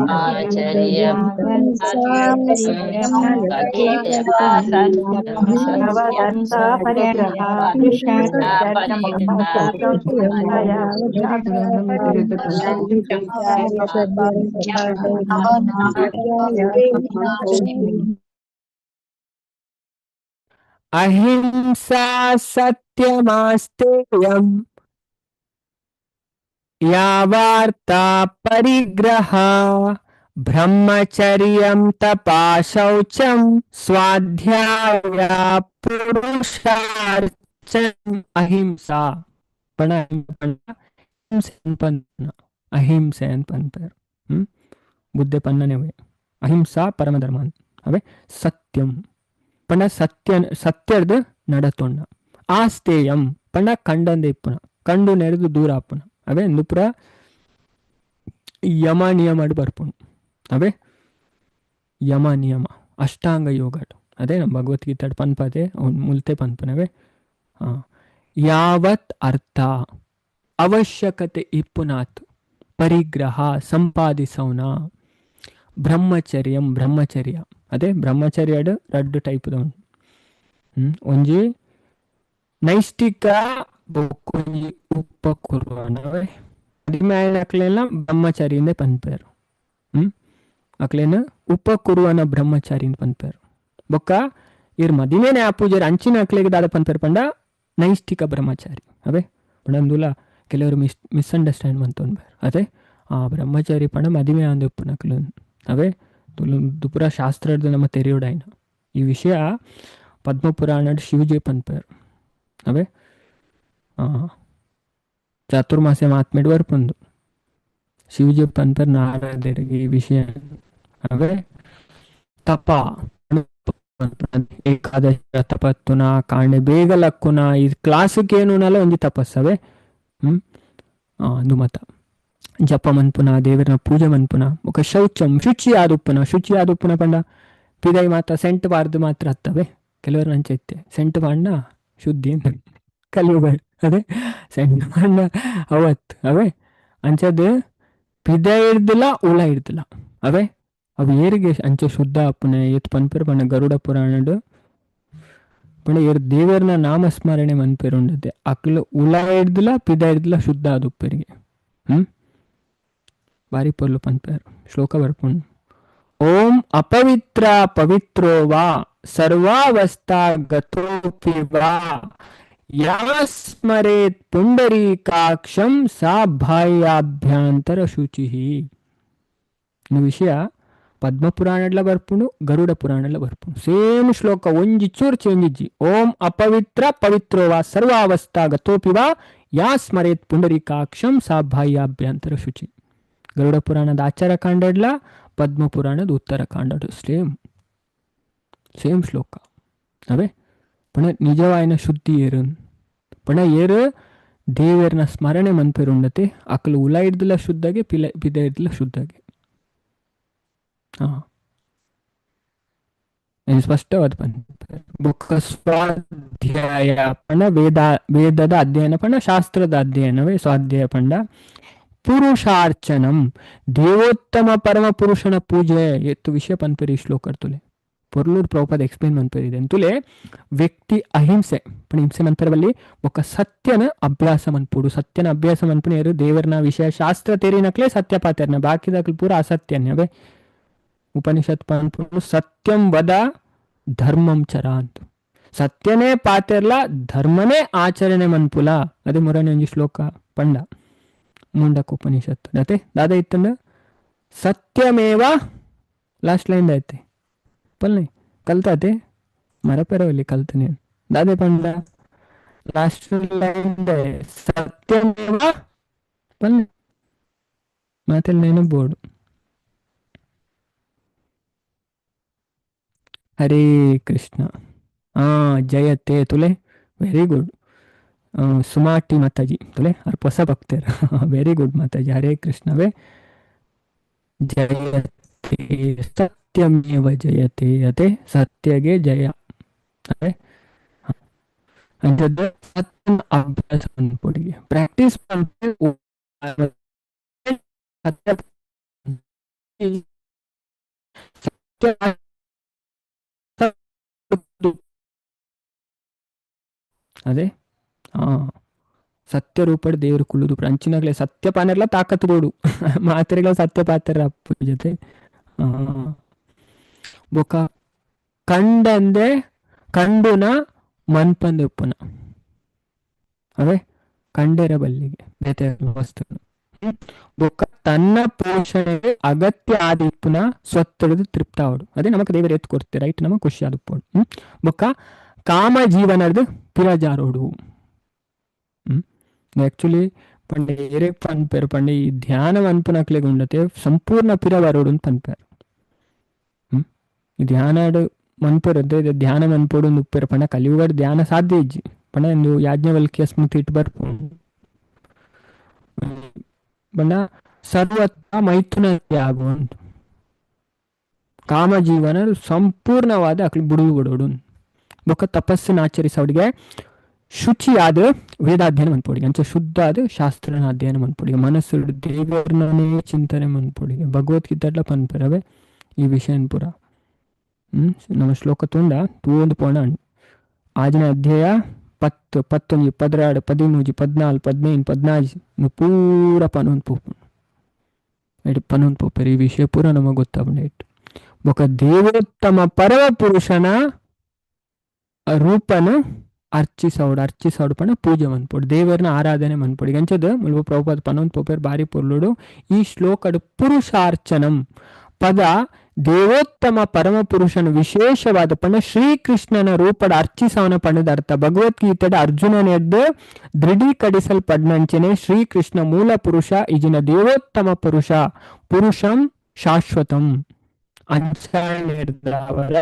आचर्य अहिंसा सत्यमास्तेयम् या वार्ता परिग्रह ब्रह्मचर्यं तपा शौचं स्वाध्याया पुरुषार्चनम् अहिंसा पण ಅಹಿಂಸೆ ಅಂತ ಅಂತಾರೆ. ಬುದ್ಧೆ ಪನ್ನನೆ ಅಹಿಂಸಾ ಪರಮಧರ್ಮ ಅವೇ ಸತ್ಯಂ ಪಂಡ ಸತ್ಯದ ನಡತೊಂಡ ಆಸ್ತೇಯಂ ಪಂಡ ಕಂಡಂದೆ ಇಪ್ಪುನ ಕಂಡು ನೆರೆದು ದೂರ ಆಪುನ ಅವೇ ನುಪುರ ಯಮ ನಿಯಮ ಬರ್ಪುನು ಅವೇ ಯಮ ನಿಯಮ ಅಷ್ಟಾಂಗ ಯೋಗ ಅದೇ ನಮ್ಮ ಭಗವದ್ಗೀತೆ ಪನ್ಪದೆ ಅವ್ನು ಮುಲ್ತೆ ಪನ್ಪನವೇ ಯಾವತ್ ಅರ್ಥ ಅವಶ್ಯಕತೆ ಇಪ್ಪುನಾತ್ ಪರಿಗ್ರಹ ಸಂಪಾದಿಸೋನ ಬ್ರಹ್ಮಚರ್ಯ ಅದೇ ಬ್ರಹ್ಮಚರ್ಯ ಎರಡು ಟೈಪ್ ಒಂಜಿ ನೈಷ್ಠಿಕ ಉಪಕುರ್ವನವೇ ಕಡಿಮೆ ಅಕ್ಲೆಲ್ಲ ಬ್ರಹ್ಮಚಾರಿಯಿಂದ ಪನ್ಪೇರು ಅಕ್ಲೇನ ಉಪಕುರ್ವನ ಬ್ರಹ್ಮಚಾರಿಯಿಂದ ಪನ್ಪೇರು ಬೊಕ್ಕ ಇರ್ ಮದಿನೇನೆ ಆ ಪೂಜಾರಿ ಅಂಚಿನ ಅಕ್ಲೆಗೆ ದಾದ ಪನ್ಪೇರು ಪಂಡ ನೈಷ್ಠಿಕ ಬ್ರಹ್ಮಚಾರಿ ಅವೇ ಪಂಡಂದುಲ ಕೆಲವರು ಮಿಸ್ಅಂಡರ್ಸ್ಟ್ಯಾಂಡ್ ಮಂತೊಂಡ್ಬೇರು ಅದೇ ಆ ಬ್ರಹ್ಮಚಾರಿ ಪಂಡ ಮದಿಮೆ ಅಂದು ಉಪ್ಪುನಕ್ಲು ಅವೇ ದುಪುರ ಶಾಸ್ತ್ರದ ನಮ್ಮ ತೆರೆಯೋಡಾಯ್ನ ಈ ವಿಷಯ ಪದ್ಮಪುರಾಣ ಶಿವಜಿ ಪನ್ಪೇರು ಅವೇ ಚಾತುರ್ಮಾಸ್ಯ ಮಾತ್ಮೇಡ್ ಬರ್ಪಂದು ಶಿವಜಿ ಪನ್ಪೇರು ನಾರದರಿಗೆ ಈ ವಿಷಯ ಅವೇ ತಪ ಏಕಾದಶಿ ತಪತ್ತುನ ಕಾಣೆ ಬೇಗ ಲಕ್ಕುನ ಈ ಕ್ಲಾಸಿಗೆ ಏನೂನಲ್ಲ ಒಂಜಿ ತಪಸ್ಸವೇ ನುಮತ ಜಪ ಮನ್ಪುನ ದೇವರನ ಪೂಜೆ ಮನ್ಪುನ ఒక ಶೌಚಂ ಶುಚಿ ಆದುಪ್ಪುನ ಪಂಡ ಪಿದೈ ಮಾತ್ರ ಸೆಂಟ್ ಬಾರ್ದು ಮಾತ್ರ ಹತ್ತವೆ ಕೆಲವರು ಅಂಚೈತೆ ಸೆಂಟ್ ಬಾಂಡ ಶುದ್ಧಿ ಅಂತ ಕಲಿಯುಗ ಅದೇ ಸೆಂಟ್ ಬಾಂಡ ಅವತ್ ಅವೇ ಅಂಚದು ಪಿದ ಹಿಡ್ದಿಲ್ಲ ಉಳ ಹಿಡ್ದಿಲ್ಲ ಅವೇ ಅವು ಏರಿಗೆ ಅಂಚೆ ಶುದ್ಧ ಅಪ್ಪನೆ ಎತ್ ಪನ್ಪೇರು ಪಂಡ ಗರುಡ ಪುರಾಣಡು ಪಂಡ ಏರ್ ದೇವರನ ನಾಮಸ್ಮರಣೆ ಮನ್ಪೇರು ಉಂಡದೆ ಅಕ್ಲು ಉಳ ಹಿಡ್ದಿಲ್ಲ ಪಿದ ಹಿಡ್ದಿಲ್ಲ ಶುದ್ಧ ಆದುಪ್ಪರಿಗೆ ಬಾರಿ ಪೊರ್ಲು ಪನ್ಪೇರು ಶ್ಲೋಕ ಬರ್ಪುಂಡು ಓಂ ಅಪವಿತ್ರ ಪವಿತ್ರೋ ವಾ ಸರ್ವಾವಸ್ಥಾ ಗತೋಪಿ ವಾ ಯಾ ಸ್ಮರೇತ್ ಪುಂಡರೀಕಾಕ್ಷಂ ಸಾ ಬಾಹ್ಯಾಭ್ಯಂತರ ಶುಚಿ ವಿಷಯ ಪದ್ಮಪುರಾಣಡ್ಲ ಬರ್ಪುಂಡು ಗರುಡ ಪುರಾಣಡ್ಲ ಬರ್ಪುಂಡು ಸೇಮ್ ಶ್ಲೋಕ ಒಂಜಿ ಚೂರು ಚೇಂಜ್ ಇಜ್ಜಿ ಓಂ ಅಪವಿತ್ರ ಪವಿತ್ರೋ ವಾ ಸರ್ವಾವಸ್ಥಾ ಗತೋಪಿ ವಾ ಯಾ ಸ್ಮರೇತ್ ಪುಂಡರೀಕಾಕ್ಷಂ ಸಾ ಬಾಹ್ಯಾಭ್ಯಂತರ ಶುಚಿ ಗರುಡ ಪುರಾಣದ ಆಚಾರ ಕಾಂಡಡ್ಲ ಪದ್ಮಪುರಾಣದ ಉತ್ತರ ಕಾಂಡಡು ಸೇಮ್ ಶ್ಲೋಕ ಅವೇ ಪಣ ನಿಜವಾಯಿನ ಶುದ್ಧಿ ಏರು ಪಣ ಏರು ದೇವರನ ಸ್ಮರಣೆ ಮನ್ಪೇರುಂಡತೆ ಅಕ್ಲು ಉಲ ಹಿಡ್ದಿಲ್ಲ ಶುದ್ಧಗೆ ಪಿದ ಹಿಡ್ದಿಲ್ಲ ಶುದ್ಧಗೆ ಸ್ಪಷ್ಟವಾದ ಬುಕ್ಕ ಸ್ವಾಧ್ಯಾಯ ಪಂಡ ವೇದದ ಅಧ್ಯಯನ ಪಂಡ ಶಾಸ್ತ್ರದ ಅಧ್ಯಯನವೇ ಸ್ವಾಧ್ಯಾಯ ಪಂಡ ಪುರುಷಾರ್ಚನಂ ದೇವೋತ್ತಮ ಪರಮ ಪುರುಷನ ಪೂಜೆ ಎತ್ತು ವಿಷಯ ಪನ್ಪೇರಿ ಈ ಶ್ಲೋಕ ತುಲೆ ಪೊರ್ಲೂರ್ ಪ್ರಭುಪಾದ ಎಕ್ಸ್ಪ್ಲೇನ್ ಮನ್ಪೇರಿದೆ ಅಂತುಲೆ ವ್ಯಕ್ತಿ ಅಹಿಂಸೆ ಪಣ ಹಿಂಸೆ ಮನ್ಪೇರವಲ್ಲಿ ఒక ಸತ್ಯನ ಅಭ್ಯಾಸ ಮನ್ಪುಡು ಸತ್ಯನ ಅಭ್ಯಾಸ ಮನ್ಪುನೇರು ದೇವರನ ವಿಷಯ ಶಾಸ್ತ್ರ ತೇರಿನಕ್ಲೆ ಸತ್ಯ ಪಾತೆರ್ನ ಬಾಕಿದಾಕ್ಲು ಪೂರ ಅಸತ್ಯನೇ ಅವೇ ಉಪನಿಷತ್ ಪನ್ಪುಡು ಸತ್ಯಂ ವದ ಧರ್ಮಂ ಚರ ಅಂತ ಸತ್ಯನೇ ಪಾತೆರ್ಲ ಧರ್ಮನೇ ಆಚರಣೆ ಮನ್ಪುಲ ಅದೇ ಮೊರನೇ ಒಂಜಿ ಶ್ಲೋಕ ಪಂಡ ಮುಂಡಕ್ ಉಪನಿಷತ್ ಅದೇ ದಾದ ಇತ್ತಂದ ಸತ್ಯಮೇವ ಲಾಸ್ಟ್ ಲೈನ್ ಐತೆ ಪಲ್ನೆ ಕಲ್ತಾತೆ ಮರಪೆರವಲ್ಲಿ ಕಲ್ತನೆ ದಾದೆ ಪಂಡ ಲಾಸ್ಟ್ ಲೈನ್ ಸತ್ಯಮೇವ ಪಲ್ನೆ ಮಾತೆಲ್ಲ ನೆನಪೋಡು ಹರೇ ಕೃಷ್ಣ ಜಯತೆ ತುಲೆ ವೆರಿ ಗುಡ್ ಸುಮಾಟಿ ಮಾತಾಜಿ ತುಲೆ ಅವ್ರ ಹೊಸ ಭಕ್ತರು ವೆರಿ ಗುಡ್ ಮಾತಾಜಿ ಹರೇ ಕೃಷ್ಣವೇ ಜಯತೆ ಸತ್ಯಮೇವ ಜಯತೆ ಅದೇ ಸತ್ಯಗೆ ಜಯ ಅದೇ ಅಂಥದ್ದು ಸತ್ಯ ಅಭ್ಯಾಸ ಅನ್ಕೊಡಿ ಪ್ರಾಕ್ಟೀಸ್ అదే ಸತ್ಯರೂಪಡ್ ದೇವರು ಕುಳುದು ಅಂಚಿನಾಗ್ಲೆ ಸತ್ಯಪಾನೆಲ್ಲ ತಾಕತ್ತು ಬೋಡು ಮಾತ್ರೆಗಳ ಸತ್ಯಪಾತ್ರ ಅಪ್ಪು ಜೊತೆ ಬೊಕ ಕಂಡಂದೆ ಕಂಡುನ ಮನ್ಪಂದೆ ಉಪ್ಪುನ ಅವೇ ಕಂಡೆರ ಬಲ್ಲಿಗೆ ಬೇತೆ ವಸ್ತು ಬೊಕ್ಕ ತನ್ನ ಪೋಷಣೆಗೆ ಅಗತ್ಯ ಆದ ಇಪ್ಪುನ ಸ್ವತ್ತಡದು ತೃಪ್ತ ಅವಡು ಅದೇ ನಮಕ್ ದೇವರು ಎತ್ತು ಕೊಡ್ತೆ ರೈಟ್ ನಮಗ್ ಖುಷಿ ಆದ ಉಪ್ಪೋಡು ಬೊಕ್ಕ ಕಾಮ ಜೀವನದ ಪಿರಜಾರೋಡು ಆಕ್ಚುಲಿ పండే ఏరే పనిపేరు పండే ఈ ధ్యానం అన్పునక్లేగా ఉండతే సంపూర్ణ పిరవరోడు పనిపేరు ಈ ಧ್ಯಾನಾಡು ಮನ್ಪುರದ್ದು ಇದು ಧ್ಯಾನ ಮನ್ಪೋಡು ಉಪ್ಪೇರು ಪಂಡ ಕಲಿಯುಗಡ್ ಧ್ಯಾನ ಸಾಧ್ಯ ಇಜ್ಜಿ ಪಂಡ ಇಂದು ಯಾಜ್ಞವಲ್ಕ್ಯ ಸ್ಮೃತಿ ಇಟ್ಟು ಬರ್ಪುಂಡು ಪಂಡ ಸರ್ವತ್ರ ಮೈಥುನ ಆಗುವಂಟು ಕಾಮ ಜೀವನ ಸಂಪೂರ್ಣವಾದ ಅಕ್ಲಿ ಬುಡುಗು ಬಿಡೋಡು ಬೊಕ್ಕ ತಪಸ್ಸನ್ನು ಆಚರಿಸೋಡಿಗೆ ಶುಚಿಯಾದ ವೇದಾಧ್ಯಯನ ಮನ್ಪೋಡಿಗೆ ಅಂಚೆ ಶುದ್ಧ ಆದ ಶಾಸ್ತ್ರನ ಅಧ್ಯಯನ ಮನ್ಪೋಡಿಗೆ ಮನಸ್ಸು ದೇವರನೇ ಚಿಂತನೆ ಮನ್ಪೋಡಿಗೆ ಭಗವದ್ಗೀತೆಡ್ಲ ಪನ್ಪರವೆ ಈ ವಿಷಯ ಪುರ ನಮ್ಮ ಶ್ಲೋಕ ತುಂಡ ತೂಂದು ಪೋಣ ಆಜನ ಅಧ್ಯಾಯ 10, 11, 12, 13, 14, 15, 14 ಪೂರ ಪನೊಂದು ಪೋಪು ಪನೊಂದು ಪೋಪರು ಈ ವಿಷಯ ಪೂರ ನಮಗೆ ಗೊತ್ತಾಗ್ಬಿಡ ಇಟ್ಟು ఒక దేవోత్తమ పరమ పురుషన ರೂಪನ ಅರ್ಚಿಸೋಡು ಪಣ ಪೂಜೆ ಮನ್ಪೋಡು ದೇವರನ್ನ ಆರಾಧನೆ ಮನ್ಪೋಡು ಗಂಚದ ಮುಲ್ವ ಪ್ರಭುಪಾದ ಪನೊಂದು ಪೋಪೇರ್ ಬಾರಿ ಪೊರ್ಲುಡು ಈ ಶ್ಲೋಕಡು ಪುರುಷಾರ್ಚನಂ ಪದ ದೇವೋತ್ತಮ ಪರಮ ಪುರುಷನ ವಿಶೇಷವಾದ ಪಣ ಶ್ರೀಕೃಷ್ಣನ ರೂಪಡ ಅರ್ಚಿಸವನ ಪಣದ ಅರ್ಥ ಭಗವದ್ಗೀತೆಡ ಅರ್ಜುನನೆದ್ದು ದೃಢೀಕರಿಸಲ್ಪಡ್ನಂಚನೆ ಶ್ರೀಕೃಷ್ಣ ಮೂಲ ಪುರುಷ ಇಜಿನ ದೇವೋತ್ತಮ ಪುರುಷ ಪುರುಷಂ ಶಾಶ್ವತಂ ಅಂಚನೆಡ್ದವರ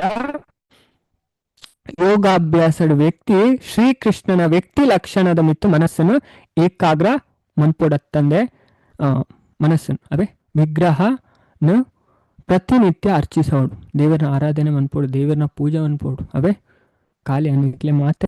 ಯೋಗಾಭ್ಯಾಸದ ವ್ಯಕ್ತಿ ಶ್ರೀಕೃಷ್ಣನ ವ್ಯಕ್ತಿ ಲಕ್ಷಣದ ಮಿತ್ತು ಮನಸ್ಸನ್ನು ಏಕಾಗ್ರ ಮನ್ಪೊಡತ್ತಂದೆ ಮನಸ್ಸನ್ನು ಅವೇ ವಿಗ್ರಹನ ಪ್ರತಿನಿತ್ಯ ಅರ್ಚಿಸೋಡು ದೇವರನ್ನ ಆರಾಧನೆ ಮನ್ಪೋಡು ದೇವರನ್ನ ಪೂಜೆ ಮನ್ಪೋಡು ಅವೇ ಖಾಲಿ ಅನ್ಕ್ಲೆ ಮಾತ್ರ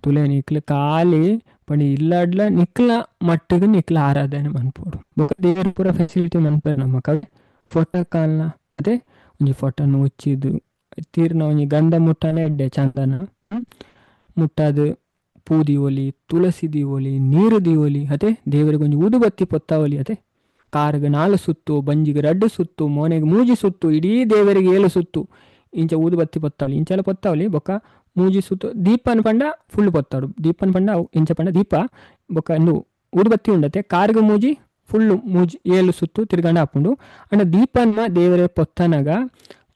ತುಲೆ ನಿಕ್ಲ ಖಾಲಿ ಪಡಿ ಇಲ್ಲಡ್ಲ ನಿಕ್ಲ ಮಟ್ಟಿಗೆ ನಿಕ್ಲ ಆರಾಧನೆ ಮನ್ಪೋಡು ದೇವರ ಪೂರ ಫೆಸಿಲಿಟಿ ಮನ್ಪೋಡು ನಮ್ಮ ಕವಿ ಫೋಟೋ ಕಾಲ್ನ ಅದೇ ಒಂಜಿ ಫೋಟೋನ ಉಚ್ಚಿದು ತೀರ್ನ ಒಂಜಿ ಗಂಧ ಮುಟ್ಟನೆ ಎಡ್ಡೆ ಚಂದನ ಮುಟ್ಟದು ಪೂದಿ ಒಲಿ ತುಳಸಿ ದಿವೊಲಿ ನೀರು ದಿವೊಲಿ ಅದೇ ದೇವರಿಗೆ ಒಂಜಿ ಊದುಬತ್ತಿ ಪೊತ್ತಾವಲಿ ಅದೇ ಕಾರ್ಗೆ 4 ಸುತ್ತು ಬಂಜಿಗೆ 2 ಸುತ್ತು ಮೋನೆಗೆ 3 ಸುತ್ತು ಇಡೀ ದೇವರಿಗೆ 7 ಸುತ್ತು ಇಂಚ ಊದುಬತ್ತಿ ಪೊತ್ತಾವಲಿ ಇಂಚೆಲ್ಲ ಪೊತ್ತಾವಲಿ ಬೊಕ್ಕ 3 ಸುತ್ತು ದೀಪನ ಪಂಡ ಫುಲ್ ಪೊತ್ತಾಡು ದೀಪನ ಪಂಡ ಇಂಚ ಪಂಡ ದೀಪ ಬೊಕ್ಕ ಇನ್ನು ಊದುಬತ್ತಿ ಉಂಡತೆ ಕಾರ್ಗೆ ಮೂಜಿ ಫುಲ್ಲು 7 ಸುತ್ತು ತಿರ್ಗಂಡ ಹಾಕೊಂಡು ಅಂಡ ದೀಪನ್ಮ ದೇವರೇ ಪೊತ್ತನಗ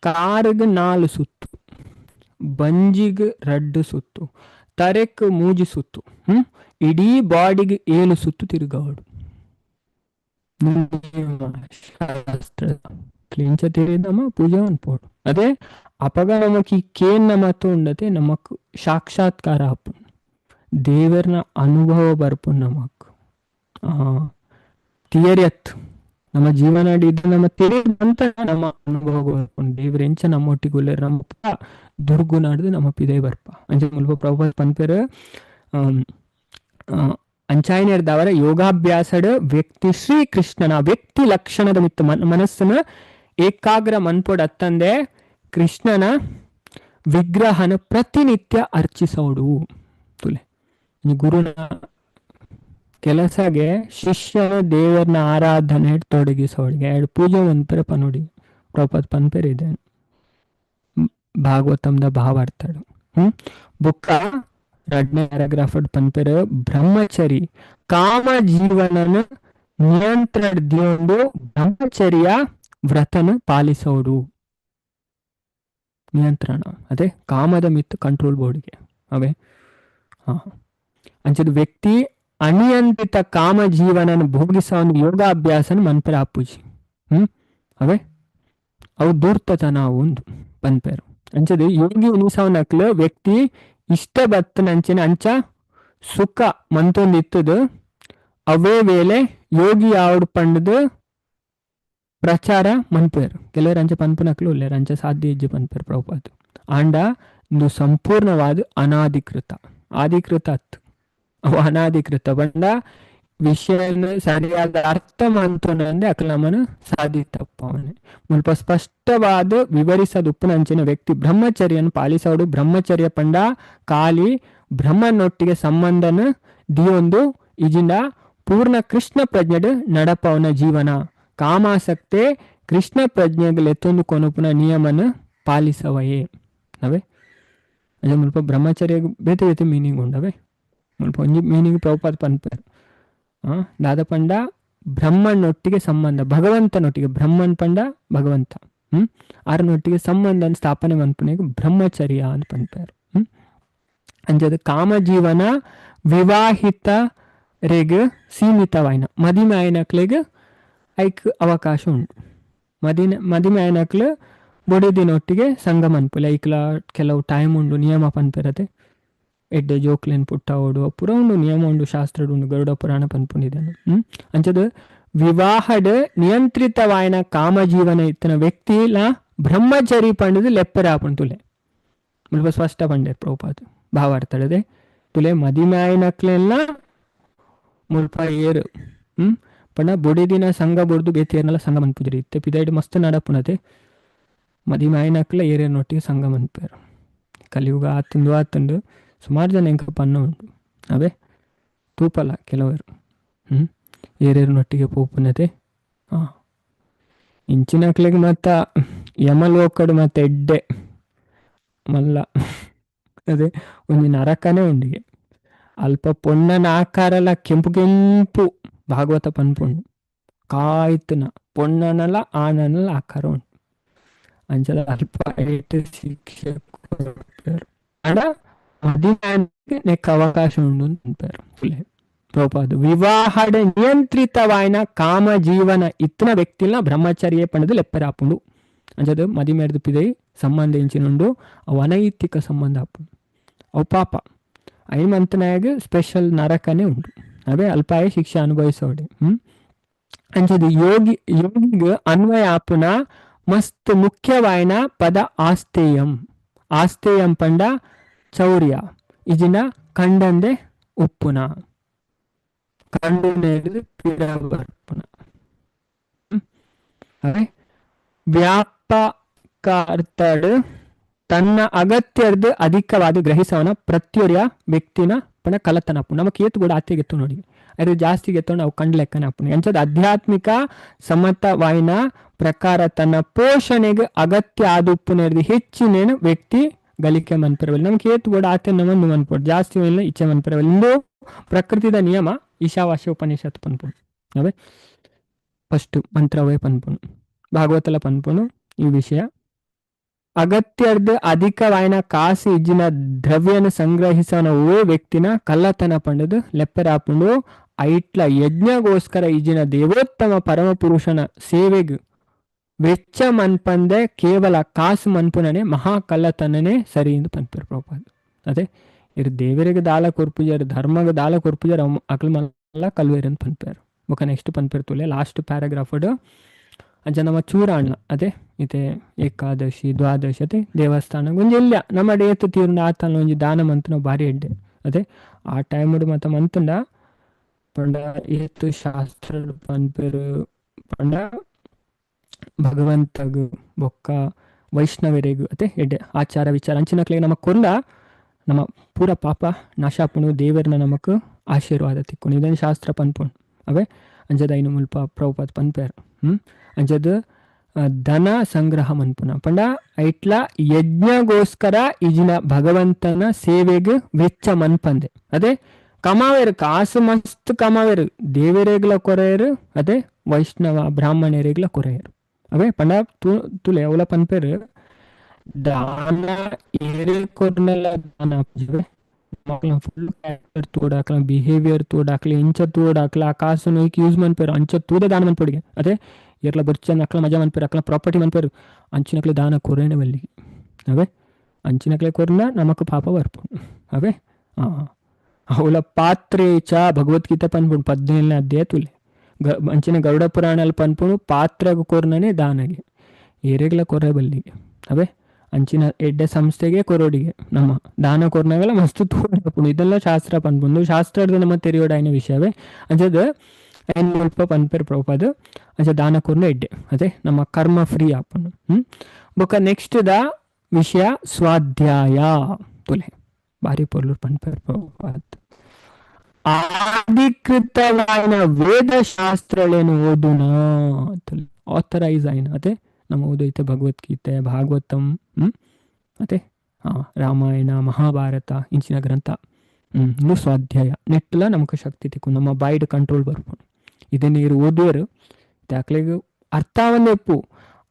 ಕಾರ್ಗೆ 4 ಸುತ್ತು ಬಂಜಿಗೆ 2 ಸುತ್ತು ತರೆಕ್ 3 ಸುತ್ತು ಇಡೀ ಬಾಡಿಗೆ 7 ಸುತ್ತು ತಿರುಗಾಡು ಕ್ಲಿಂಚ ತಿರಿದಮ್ಮ ಪೂಜೆ ಅನ್ಪೋಡು ಅದೇ ಅಪಗ ನಮಕ್ ಈ ಕೇನ್ ನಮತ್ತು ಉಂಡತೆ ನಮಕ್ ಸಾಕ್ಷಾತ್ಕಾರ ಹಪ್ಪು ದೇವರನ ಅನುಭವ ಬರ್ಪು ನಮಕ್ ತಿಯರಿಯತ್ ನಮ್ಮ ಜೀವನ ಇದು ನಮ್ಮ ತಿರಿದ ನಂತರ ನಮ್ಮ ಅನುಭವ ಬರ್ಪುಂಡು ದೇವ್ರ ಎಂಚ ನಮ್ಮೊಟ್ಟಿಗೆ ನಮ್ಮ ದುರ್ಗು ನಾಡ್ದು ನಮ್ಮ ಪಿದೆ ಬರ್ಪ ಅಂಚೆ ಮುಲ್ಪ ಪ್ರಭು ಪನ್ಪೇರು ಅಂಚಾಯನೇರ್ದವರ ಯೋಗಾಭ್ಯಾಸದ ವ್ಯಕ್ತಿ ಶ್ರೀಕೃಷ್ಣನ ವ್ಯಕ್ತಿ ಲಕ್ಷಣದ ಮಿತ್ತು ಮನಸ್ಸನ್ನು ಏಕಾಗ್ರ ಮನ್ಪೊಡ್ ಅತ್ತಂದೆ ಕೃಷ್ಣನ ವಿಗ್ರಹನ ಪ್ರತಿನಿತ್ಯ ಅರ್ಚಿಸೋಡು ತುಲೆ ಗುರುನ ಕೆಲಸಗೆ ಶಿಷ್ಯನ ದೇವರನ ಆರಾಧನೆ ತೊಡಗಿಸೋಳಿಗೆ 2 ಪೂಜೆ ಒಂದ್ಪೇರೆ ಪನೋಡಿ ಪ್ರಭುಪಾದ ಪನ್ಪೇರ್ ಇದೆ ಭಾಗವತಂದ ಭಾವಾರ್ಥಡು ಬುಕ್ಕ 2ನೇ ಪ್ಯಾರಾಗ್ರಾಫ್ ಪನ್ಪೇರು ಬ್ರಹ್ಮಚರಿ ಕಾಮ ಜೀವನನ ನಿಯಂತ್ರಣದಿಂದ ಬ್ರಹ್ಮಚರ್ಯ ವ್ರತನ ಪಾಲಿಸೋಡು ನಿಯಂತ್ರಣ ಅದೇ ಕಾಮದ ಮಿತ್ತು ಕಂಟ್ರೋಲ್ ಬೋರ್ಡ್ಗೆ ಅವೇ ಅಂಚದ ವ್ಯಕ್ತಿ ಅನಿಯಂತ್ರಿತ ಕಾಮ ಜೀವನನ ಭೋಗಿಸೋ ಒಂದು ಯೋಗಾಭ್ಯಾಸನ ಮನ್ಪೇರ ಆಪೂಜಿ ಅವೇ ಅವು ದೂರ್ತತನ ಒಂದು ಪನ್ಪೇರು ಅಂಚದು ಯೋಗಿ ಉನಿಸವನಕ್ಲು ವ್ಯಕ್ತಿ ಇಷ್ಟ ಬತ್ತನಂಚಿನ ಅಂಚ ಸುಖ ಮಂತೊಂದಿತ್ತದು ಅವೇ ವೇಳೆ ಯೋಗಿ ಆವಡು ಪಂಡದು ಪ್ರಚಾರ ಮನ್ಪೇರು ಕೆಲವರಂಚ ಪನ್ಪುನಕ್ಲು ಉಲ್ಲೇರಂಚ ಸಾಧ್ಯ ಇಜ್ಜಿ ಪನ್ಪೇರು ಪ್ರಭುಪಾದ ಆಂಡ ಇಂದು ಸಂಪೂರ್ಣವಾದ ಅನಾಧಿಕೃತ ಆಧಿಕೃತ ಅತ್ತು ಅವು ಅನಾಧಿಕೃತ ಬಂಡ ವಿಷಯನ ಸರಿಯಾದ ಅರ್ಥ ಮಂತುನಂದೆ ಅಕಲ್ ನಮ್ಮನು ಸಾಧಿತಪ್ಪವನೆ ಮುಲ್ಪ ಸ್ಪಷ್ಟವಾದ ವಿವರಿಸದ ಉಪ್ಪುನಂಚಿನ ವ್ಯಕ್ತಿ ಬ್ರಹ್ಮಚರ್ಯನು ಪಾಲಿಸೋಡು ಬ್ರಹ್ಮಚರ್ಯ ಪಂಡ ಕಾಲಿ ಬ್ರಹ್ಮನೊಟ್ಟಿಗೆ ಸಂಬಂಧನ ದಿಯೊಂದು ಇಜಿಂದ ಪೂರ್ಣ ಕೃಷ್ಣ ಪ್ರಜ್ಞೆಡ್ ನಡಪವನ ಜೀವನ ಕಾಮಾಸಕ್ತೆ ಕೃಷ್ಣ ಪ್ರಜ್ಞೆಗಳೆತ್ತೊಂದು ಕೊನುಪುನ ನಿಯಮನ ಪಾಲಿಸವಯೇ ಅವೇ ಅದೇ ಮುಲ್ಪ ಬ್ರಹ್ಮಚರ್ಯ ಬೇತೆ ಬೇತೆ ಮೀನಿಂಗ್ ಉಂಡವೆ ಮುಲ್ಪ ಒಂಜಿ ಮೀನಿಂಗ್ ಪ್ರಭುಪಾದ ಪನ್ಪೇರು ದಾದ ಪಂಡ ಬ್ರಹ್ಮನೊಟ್ಟಿಗೆ ಸಂಬಂಧ ಭಗವಂತನೊಟ್ಟಿಗೆ ಬ್ರಹ್ಮನ್ ಪಂಡ ಭಗವಂತ ಆರನೊಟ್ಟಿಗೆ ಸಂಬಂಧ ಸ್ಥಾಪನೆ ಮನ್ಪುನೆಗೆ ಬ್ರಹ್ಮಚರ್ಯ ಅಂತ ಪನ್ಪೇರು ಅಂಜದ ಕಾಮಜೀವನ ವಿವಾಹಿತ ರೇಗೆ ಸೀಮಿತವಾಯಿನ ಮದಿಮೆ ಆಯ್ನಕ್ಲೆಗೆ ಐಕ್ ಅವಕಾಶ ಉಂಟು ಮದಿಮೆ ಆಯ್ನಕ್ಲು ಬೊಡೆದಿನೊಟ್ಟಿಗೆ ಸಂಘ ಮನ್ಪುಲೆ ಐಕ್ಲ ಕೆಲವು ಟೈಮ್ ಉಂಡು ನಿಯಮ ಪನ್ಪೆರತೆ ಎಡ್ಡೆ ಜೋಕ್ಲೆನ್ ಪುಟ್ಟ ಓಡು ಪುರ ಉಂಡು ನಿಯಮ ಉಂಡು ಶಾಸ್ತ್ರ ಉಂಡು ಗರುಡ ಪುರಾಣ ಪನ್ಪುನಿದನು ಅಂಚದು ವಿವಾಹದ ನಿಯಂತ್ರಿತವಾಯಿನ ಕಾಮಜೀವನ ಇತ್ತನ ವ್ಯಕ್ತಿಲ ಬ್ರಹ್ಮಚರಿ ಪಂಡದು ಲೆಪ್ಪರಾಪುಂಡು ತುಲೆ ಮುಲ್ಪ ಸ್ಪಷ್ಟ ಪಂಡೇರ್ ಪ್ರಭುಪಾದ ಭಾವಾರ್ಥಡದೆ ತುಲೆ ಮದಿಮೆ ಆಯ್ನಕ್ಲೆಲ್ಲ ಮುಲ್ಪ ಏರು ಪಂಡ ಬೊಡೆದಿನ ಸಂಘ ಬೊಡ್ದು ಬೇತೇರ್ನಲ್ಲ ಸಂಘ ಮನ್ಪುಜರಿ ಇತ್ತೆ ಪಿದೈಡ್ ಮಸ್ತ್ ನಡಪುನತೆ ಮದಿಮೆ ಆಯ್ನಕ್ಲ ಏರೇನೊಟ್ಟಿಗೆ ಸಂಘ ಮನ್ಪೇರು ಕಲಿಯುಗ ಆತುಂಡು ಸುಮಾರು ಜನ ಎಂಕ ಪನ್ನ ಉಂಟು ಅವೇ ತೂಪಲ್ಲ ಕೆಲವರು ಏರೇರಿನೊಟ್ಟಿಗೆ ಪೋಪುನತೆ ಇಂಚಿನಕ್ಲೆಗೆ ಮತ್ತ ಯಮಲೋಕಡು ಮತ್ತೆ ಎಡ್ಡೆ ಮಲ್ಲ ಅದೇ ಒಂದು ನರಕನೇ ಉಂಡಿಗೆ ಅಲ್ಪ ಪೊಣ್ಣನ ಆಕಾರಲ್ಲ ಕೆಂಪು ಕೆಂಪು ಭಾಗವತ ಪನ್ಪುಂಡು ಕಾಯ್ತುನ ಪೊಣ್ಣನಲ್ಲ ಆನನಲ್ಲ ಆಕಾರ ಉಂಟು ಅಂಚದ ಅಲ್ಪ ಶಿಕ್ಷೆ ಅಡ ನೆಕ್ ಅವಕಾಶ ಉಂಡು ಅಂತಾರೆ ಪ್ರಭುಪಾದ ವಿವಾಹದ ನಿಯಂತ್ರಿತವಾಯಿನ ಕಾಮ ಜೀವನ ಇತ್ತಿನ ವ್ಯಕ್ತಿನ ಬ್ರಹ್ಮಚರ್ಯ ಪಂಡದು ಲೆಪ್ಪರಾಪುಂಡು ಅಂಚದು ಮದಿಮೇರ್ದು ಪಿದೈ ಸಂಬಂಧ ಇಂಚಿನುಂಡು ಅವು ಅನೈತಿಕ ಸಂಬಂಧ ಆಪುಂಡು ಅವು ಪಾಪ ಐಮಂತನಾಗ ಸ್ಪೆಷಲ್ ನರಕನೇ ಉಂಟು ಅವೇ ಅಲ್ಪಾಯ ಶಿಕ್ಷೆ ಅನುಭವಿಸೋಡೆ ಅಂಚದು ಯೋಗಿಗೆ ಅನ್ವಯ ಆಪುನ ಮಸ್ತ್ ಮುಖ್ಯವಾಯಿನ ಪದ ಆಸ್ತೇಯಂ ಪಂಡ ಚೌರ್ಯ ಇಜಿನ ಕಂಡಂದೆ ಉಪ್ಪುನ ಕಂಡು ಪೀಡ ಬರ್ಪುನ ವ್ಯಾಪಕಾರ್ಥಡ್ ತನ್ನ ಅಗತ್ಯದ ಅಧಿಕವಾದ ಗ್ರಹಿಸವನ ಪ್ರತ್ಯುರ್ಯ ವ್ಯಕ್ತಿನ ಪಣ ಕಲತನ ಅಪ್ಪು ನಮಗೆ ಏತು ಕೂಡ ಆತಿ ಗೆತ್ತು ನೋಡಿ ಅದು ಜಾಸ್ತಿ ಗೆತ್ತೋಣ ಅವು ಕಂಡು ಲೆಕ್ಕನ ಅಪ್ಪು ಎಂಚದ ಆಧ್ಯಾತ್ಮಿಕ ಸಮತವಾಯಿನ ಪ್ರಕಾರ ತನ್ನ ಪೋಷಣೆಗೆ ಅಗತ್ಯ ಆದುಪ್ಪುನೇರ್ದು ಹೆಚ್ಚಿನೇನು ವ್ಯಕ್ತಿ ಗಲಿಕೆ ಮನ್ಪರವಲ್ಲಿ ನಮ್ಗೆ ಏತು ಕೂಡ ಆತೆ ನಮ್ಮನ್ನು ಮನ್ಪೋಡು ಜಾಸ್ತಿ ಇಲ್ಲ ಇಚ್ಛೆ ಮನ್ಪರವಲ್ಲಿ ಇಂದು ಪ್ರಕೃತಿದ ನಿಯಮ ಈಶಾವಾಸ್ಯ ಉಪನಿಷತ್ ಪನ್ಪುಣು ಅವೇ ಫಸ್ಟ್ ಮಂತ್ರವೇ ಪನ್ಪುಣು ಭಾಗವತಲ ಪನ್ಪುಣು ಈ ವಿಷಯ ಅಗತ್ಯದ ಅಧಿಕವಾಯಿನ ಕಾಸು ಇಜ್ಜಿನ ದ್ರವ್ಯನ ಸಂಗ್ರಹಿಸೋನ ಓ ವ್ಯಕ್ತಿನ ಕಳ್ಳತನ ಪಂಡದು ಲೆಪ್ಪರಾಪುಂಡು ಐಟ್ಲ ಯಜ್ಞಗೋಸ್ಕರ ಇಜ್ಜಿನ ದೇವೋತ್ತಮ ಪರಮಪುರುಷನ ಸೇವೆಗೆ ವೆಚ್ಚ ಮನ್ಪಂದೆ ಕೇವಲ ಕಾಸು ಮನ್ಪುನನೆ ಮಹಾ ಕಳ್ಳತನನೇ ಸರಿ ಎಂದು ಪನ್ಪೇರು ಪ್ರಭುಪಾದ ಅದೇ ಇರು ದೇವರಿಗೆ ದಾಲ ಕೊರ್ಪುಜರ್ ಧರ್ಮಗ ದಾಲ ಕೊರ್ಪುಜರ್ ಅಕಲ್ ಮಲ್ಲ ಕಲ್ವೇರನ್ ಪನ್ಪೇರು ಬೊಕ ನೆಕ್ಸ್ಟ್ ಪನ್ಪೇರು ತುಲೆ ಲಾಸ್ಟ್ ಪ್ಯಾರಾಗ್ರಾಫಡ್ ಅಂಚ ನಮ್ಮ ಚೂರಾಣ್ಣ ಅದೇ ಇತೆ ಏಕಾದಶಿ ದ್ವಾದಶಿ ಅದೇ ದೇವಸ್ಥಾನ ಒಂಜೆಲ್ಲ ನಮ್ಮ ಏತು ತೀರ್ನ ಆತನ ಒಂಜಿ ದಾನ ಮಂತನ ಭಾರಿ ಎಡ್ಡೆ ಅದೇ ಆ ಟೈಮಡು ಮತ್ತ ಮಂತಂಡ ಪಂಡ ಏತು ಶಾಸ್ತ್ರ ಪನ್ಪೇರು ಪಂಡ ಭಗವಂತಗು ಬೊಕ್ಕ ವೈಷ್ಣವರಿಗೂ ಅದೇ ಎಡ್ಡೆ ಆಚಾರ ವಿಚಾರ ಅಂಚಿನಕ್ಲೆಗೆ ನಮಕ್ ಕೊಂಡ ನಮ್ಮ ಪೂರ ಪಾಪ ನಾಶಾಪುಣು ದೇವರನ್ನ ನಮಕ್ ಆಶೀರ್ವಾದ ತಿಕ್ಕೊಂಡು ಇದನ್ನು ಶಾಸ್ತ್ರ ಪನ್ಪುಣು ಅವೇ ಅಂಜದ ಐನು ಮುಲ್ಪ ಪ್ರಭುಪಾದ ಪನ್ಪೇರು ಅಂಜದ ಧನ ಸಂಗ್ರಹ ಮನ್ಪುನ ಪಂಡ ಐಟ್ಲ ಯಜ್ಞಗೋಸ್ಕರ ಇಜಿನ ಭಗವಂತನ ಸೇವೆಗೆ ವೆಚ್ಚ ಮನ್ಪಂದೆ ಅದೇ ಕಮಾವೇರು ಕಾಸು ಮಸ್ತ್ ಕಮಾವೇರು ದೇವರೇಗ್ಲ ಕೊರೆಯರು ಅದೇ ವೈಷ್ಣವ ಬ್ರಾಹ್ಮಣರೇಗ್ಲ ಕೊರೆಯರು ಅವೇ ಪಂಡ ತುಲೆ ಅವಲ ಪನ್ಪೇರು ದಾನ ಏರೆ ಕೊರ್ನೆಲ್ಲ ದಾನ ಫುಲ್ ಕ್ಯಾರೆಕ್ಟರ್ ತೋಡಾಕ್ಲ ಬಿಹೇವಿಯರ್ ತೋಡಾಕ್ಲಿ ಇಂಚ ತೋಡಾಕ್ಲ ಆ ಕಾಸು ನೋಯ್ಕ್ ಯೂಸ್ ಮನ್ಪೇರು ಅಂಚ ತೂದ ದಾನ ಮನ್ಪೊಡಿಗೆ ಅದೇ ಇರ್ಲ ಬರ್ಚನ್ ಅಕ್ಲ ಮಜಾ ಮನ್ಪೇರು ಅಕ್ಲ ಪ್ರಾಪರ್ಟಿ ಮನ್ಪೇರು ಅಂಚಿನಕ್ಲೆ ದಾನ ಕೊರೇನೆ ಬಲ್ಲಿಗೆ ಅವೇ ಅಂಚಿನಕ್ಲೆ ಕೊರ್ನ ನಮಕ್ ಪಾಪ ಬರ್ಪು ಅವೇ ಅವಳ ಪಾತ್ರೆ ಚ ಭಗವದ್ಗೀತೆ ಪನ್ಪುಂಡು 17ನೇ ಅಧ್ಯಾಯ ತುಲೆ ಅಂಚಿನ ಗರುಡ ಪುರಾಣಲ್ಲಿ ಪನ್ಪುಣು ಪಾತ್ರಗ ಕೊರ್ನನೆ ದಾನಗೆ ಏರೆಗ್ಲ ಕೊರೆ ಬಲ್ಲಿಗೆ ಅವೇ ಅಂಚಿನ ಎಡ್ಡೆ ಸಂಸ್ಥೆಗೆ ಕೊರೋಡಿಗೆ ನಮ್ಮ ದಾನ ಕೊರ್ನಾಗಲ್ಲ ಮಸ್ತ್ ತೋಡಪುಣು ಇದೆಲ್ಲ ಶಾಸ್ತ್ರ ಪನ್ಪುಂಡು ಶಾಸ್ತ್ರದ ನಮ್ಮ ತೆರೆಯೋಡಾಯಿನ ವಿಷಯವೇ ಅಂಚದ ಏನು ಮುಲ್ಪ ಪನ್ಪೇರ್ ಪ್ರಭುಪಾದ ಅಂಚ ದಾನ ಕೊರ್ನ ಎಡ್ಡೆ ಅದೇ ನಮ್ಮ ಕರ್ಮ ಫ್ರೀ ಆಪನು ಬೊಕ್ಕ ನೆಕ್ಸ್ಟ್ ದ ವಿಷಯ ಸ್ವಾಧ್ಯಾಯ ತುಲೆ ಬಾರಿ ಪೊರ್ಲು ಪನ್ಪೇರ್ ಪ್ರಭುಪಾದ ಅಧಿಕೃತವಾದ ವೇದ ಶಾಸ್ತ್ರಗಳೇನು ಓದುನ ಆಥರೈಸ್ ಆಯ್ನ ಅದೇ ನಮ್ಮ ಓದೈತೆ ಭಗವದ್ಗೀತೆ ಭಾಗವತಂ ಅದೇ ರಾಮಾಯಣ ಮಹಾಭಾರತ ಇಂಚಿನ ಗ್ರಂಥ ಇನ್ನು ಸ್ವಾಧ್ಯಾಯ ನೆಟ್ಟಲ ನಮಗೆ ಶಕ್ತಿ ತಿಕ್ಕು ನಮ್ಮ ಬಾಯ್ಡ್ ಕಂಟ್ರೋಲ್ ಬರ್ಬೋದು ಇದೇ ನೀರು ಓದುವರು ದಾಖಲೆಗೆ ಅರ್ಥವನ್ನೆಪ್ಪು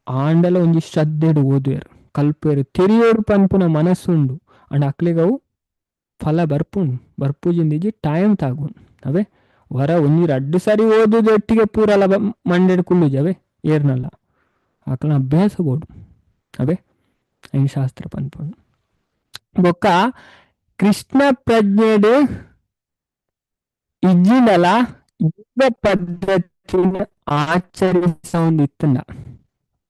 ಆಂಡಲ ಒಂಜಿ ಶ್ರದ್ಧೆಡು ಓದುವರು ಕಲ್ಪೇರು ತೆರಿಯೋಡು ಪನ್ಪುನ ಮನಸ್ಸುಂಡು ಅಂಡ್ ಅಕ್ಲೆಗವು ಫಲ ಬರ್ಪುಜಿಂದಿಜಿ ಟೈಮ್ ತಾಗುಂಡು ಅವೇ ವರ ಒಂಜಿ 2 ಸಾರಿ ಓದುದು ಒಟ್ಟಿಗೆ ಪೂರಲ ಮಂಡೆಡ್ ಕುಳ್ಳುಜವೆ ಏರ್ನಲ್ಲ ಆಕಲನ ಅಭ್ಯಾಸ ಬೋಡು ಅವೇ ಐನ್ ಶಾಸ್ತ್ರ ಪನ್ಪುಂಡು ಬೊಕ್ಕ ಕೃಷ್ಣ ಪ್ರಜ್ಞೆಡು ಇಜ್ಜಿನಲ ಯುಗ ಪದ್ಧತಿನ ಆಚರಿಸೊಂದಿತ್ತಂಡ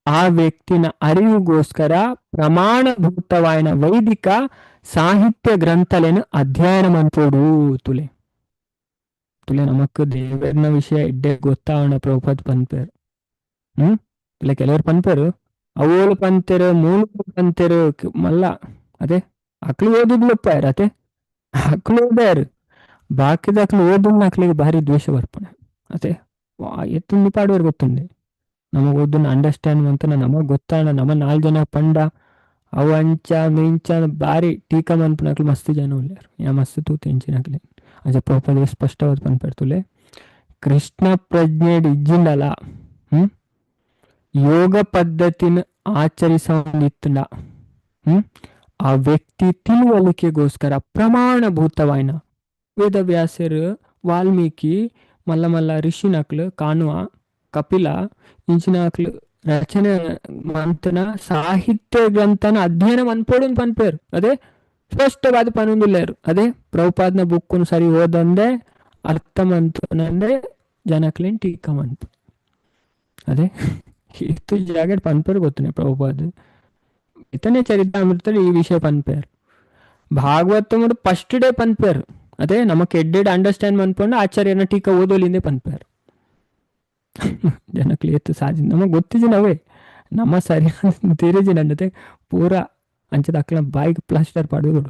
ಆ ವ್ಯಕ್ತಿನ ಅರಿವಿಗೋಸ್ಕರ ಪ್ರಮಾಣಭೂತವಾಯಿನ ವೈದಿಕ ಸಾಹಿತ್ಯ ಗ್ರಂಥಲೇನು ಅಧ್ಯಯನ ಮನ್ಪೋಡು ತುಲೆ ನಮಕ್ ದೇವರನ ವಿಷಯ ಇಡ್ಡೆ ಗೊತ್ತಾವಣ ಪ್ರಭುಪಾದ್ ಪನ್ಪೇರು ಇಲ್ಲ ಕೆಲವರು ಪನ್ಪೇರು ಅವಳು ಪಂತೇರು ಮೂಲ ಪಂತೇರು ಮಲ್ಲ ಅದೇ ಅಕ್ಳು ಓದುದ್ಲಪ್ಪ ಅದೇ ಅಕ್ಳು ಓದಾರು ಬಾಕಿದ ಅಕ್ಳು ಓದುನ್ನ ಅಕ್ಳಿಗೆ ಭಾರಿ ದ್ವೇಷ ಬರ್ಪಣೆ ಅದೇ ಎತ್ತುಂದು ಪಾಡುವರು ಗೊತ್ತುಂಡೆ ನಮಗ್ ಓದನ್ನ ಅಂಡರ್ಸ್ಟ್ಯಾಂಡ್ ಅಂತ ನಮಗ್ ಗೊತ್ತಾಣ ನಮ್ಮ 4 ಜನ ಪಂಡ ಅವು ಅಂಚ ಮಿಂಚ ಬಾರಿ ಟೀಕಾ ಮನ್ಪನಕ್ಲು ಮಸ್ತ್ ಜನ ಉಳ್ಳ್ಯಾರು ಯಾ ಮಸ್ತ್ ತೂತು ಇಂಚಿನಕ್ಲೆ ಅಜ ಪ್ರಭುಪಾದ ಸ್ಪಷ್ಟವಾದ ಪನ್ಪೇರ್ತುಲೆ ಕೃಷ್ಣ ಪ್ರಜ್ಞೆಡ್ ಇಜ್ಜಿಂಡಲ ಯೋಗ ಪದ್ಧತಿನ ಆಚರಿಸೋಂದಿತ್ತಂಡ ಆ ವ್ಯಕ್ತಿ ತಿಳುವಳಿಕೆಗೋಸ್ಕರ ಪ್ರಮಾಣಭೂತವಾಯಿನ ವೇದವ್ಯಾಸರು ವಾಲ್ಮೀಕಿ ಮಲ್ಲ ಋಷಿನಕ್ಲು ಕಾಣುವ ಕಪಿಲ ಇಂಚಿನಕ್ಲು ರಚನೆ ಮಂತನ ಸಾಹಿತ್ಯ ಗ್ರಂಥನ ಅಧ್ಯಯನ ಮನ್ಪೋಡು ಪನ್ಪೇರು ಅದೇ ಸ್ಪಷ್ಟವಾದ ಪನೊಂದುಲ್ಲೇರು ಅದೇ ಪ್ರಭುಪಾದ್ನ ಬುಕ್ಕನ್ನು ಸರಿ ಓದಂದೆ ಅರ್ಥ ಮಂತನಂದೆ ಜನಕ್ಲೇನ್ ಟೀಕಾ ಮನ್ಪು ಅದೇ ಇತ್ತು ಜಾಗೆಟ್ ಪನ್ಪೇರು ಗೊತ್ತನೆ ಪ್ರಭುಪಾದ್ ಇತನೇ ಚರಿತಾಮೃತದಲ್ಲಿ ಈ ವಿಷಯ ಪನ್ಪೇರು ಭಾಗವತ ಫಸ್ಟ್ ಡೇ ಪನ್ಪೇರು ಅದೇ ನಮಕ್ ಎಡ್ಡೆಡ್ ಅಂಡರ್ಸ್ಟ್ಯಾಂಡ್ ಮನ್ಪಂಡು ಆಚಾರ್ಯನ ಟೀಕಾ ಓದೋಲಿಂದೆ ಪನ್ಪೇರು ಜನಕ್ಲಿ ಎತ್ತು ಸಾಧಿ ನಮಗ್ ಗೊತ್ತಿದ್ದೀನವೇ ನಮ್ಮ ಸರಿ ತಿರುಜಿನ ಅನ್ನತೆ ಪೂರ ಅಂಚದ ಅಕ್ಲ ಬಾಯಿಗೆ ಪ್ಲಾಸ್ಟರ್ ಪಾಡೋದು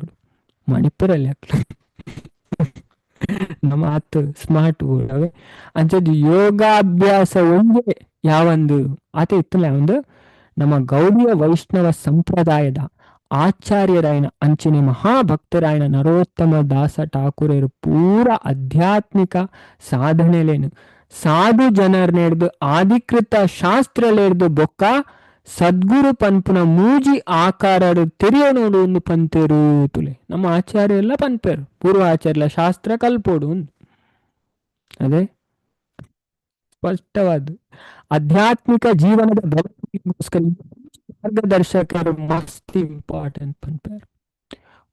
ಮಣಿಪುರಲ್ಲಿ ಅಕ್ಲ ನಮ್ಮ ಆತು ಸ್ಮಾರ್ಟ್ ಅವೇ ಅಂಚದ ಯೋಗಾಭ್ಯಾಸ ಒಂದೇ ಯಾವೊಂದು ಆತ ಇತ್ತಲ್ಲ ಒಂದು ನಮ್ಮ ಗೌಡಿಯ ವೈಷ್ಣವ ಸಂಪ್ರದಾಯದ ಆಚಾರ್ಯರಾಯನ ಅಂಚಿನ ಮಹಾಭಕ್ತರಾಯನ ನರೋತ್ತಮ ದಾಸ ಠಾಕೂರರು ಪೂರ ಆಧ್ಯಾತ್ಮಿಕ ಸಾಧನೆಲೇನು ಸಾಧು ಜನರ್ನೆಡ್ದು ಆಧಿಕೃತ ಶಾಸ್ತ್ರಲೇರ್ದು ಬೊಕ್ಕ ಸದ್ಗುರು ಪನ್ಪುನ ಮೂಜಿ ಆಕಾರಡು ತೆರೆಯೋಣೋಡು ಒಂದು ಪಂತೇರು ತುಲೆ ನಮ್ಮ ಆಚಾರ್ಯ ಎಲ್ಲ ಪನ್ಪೇರು ಪೂರ್ವ ಆಚಾರ್ಯ ಶಾಸ್ತ್ರ ಕಲ್ಪೋಡು ಅದೇ ಸ್ಪಷ್ಟವಾದ ಆಧ್ಯಾತ್ಮಿಕ ಜೀವನದ ಬೆಳವಣಿಗೆಗೋಸ್ಕರ ಮಾರ್ಗದರ್ಶಕರು ಮಸ್ತ್ ಇಂಪಾರ್ಟೆಂಟ್ ಪನ್ಪೇರು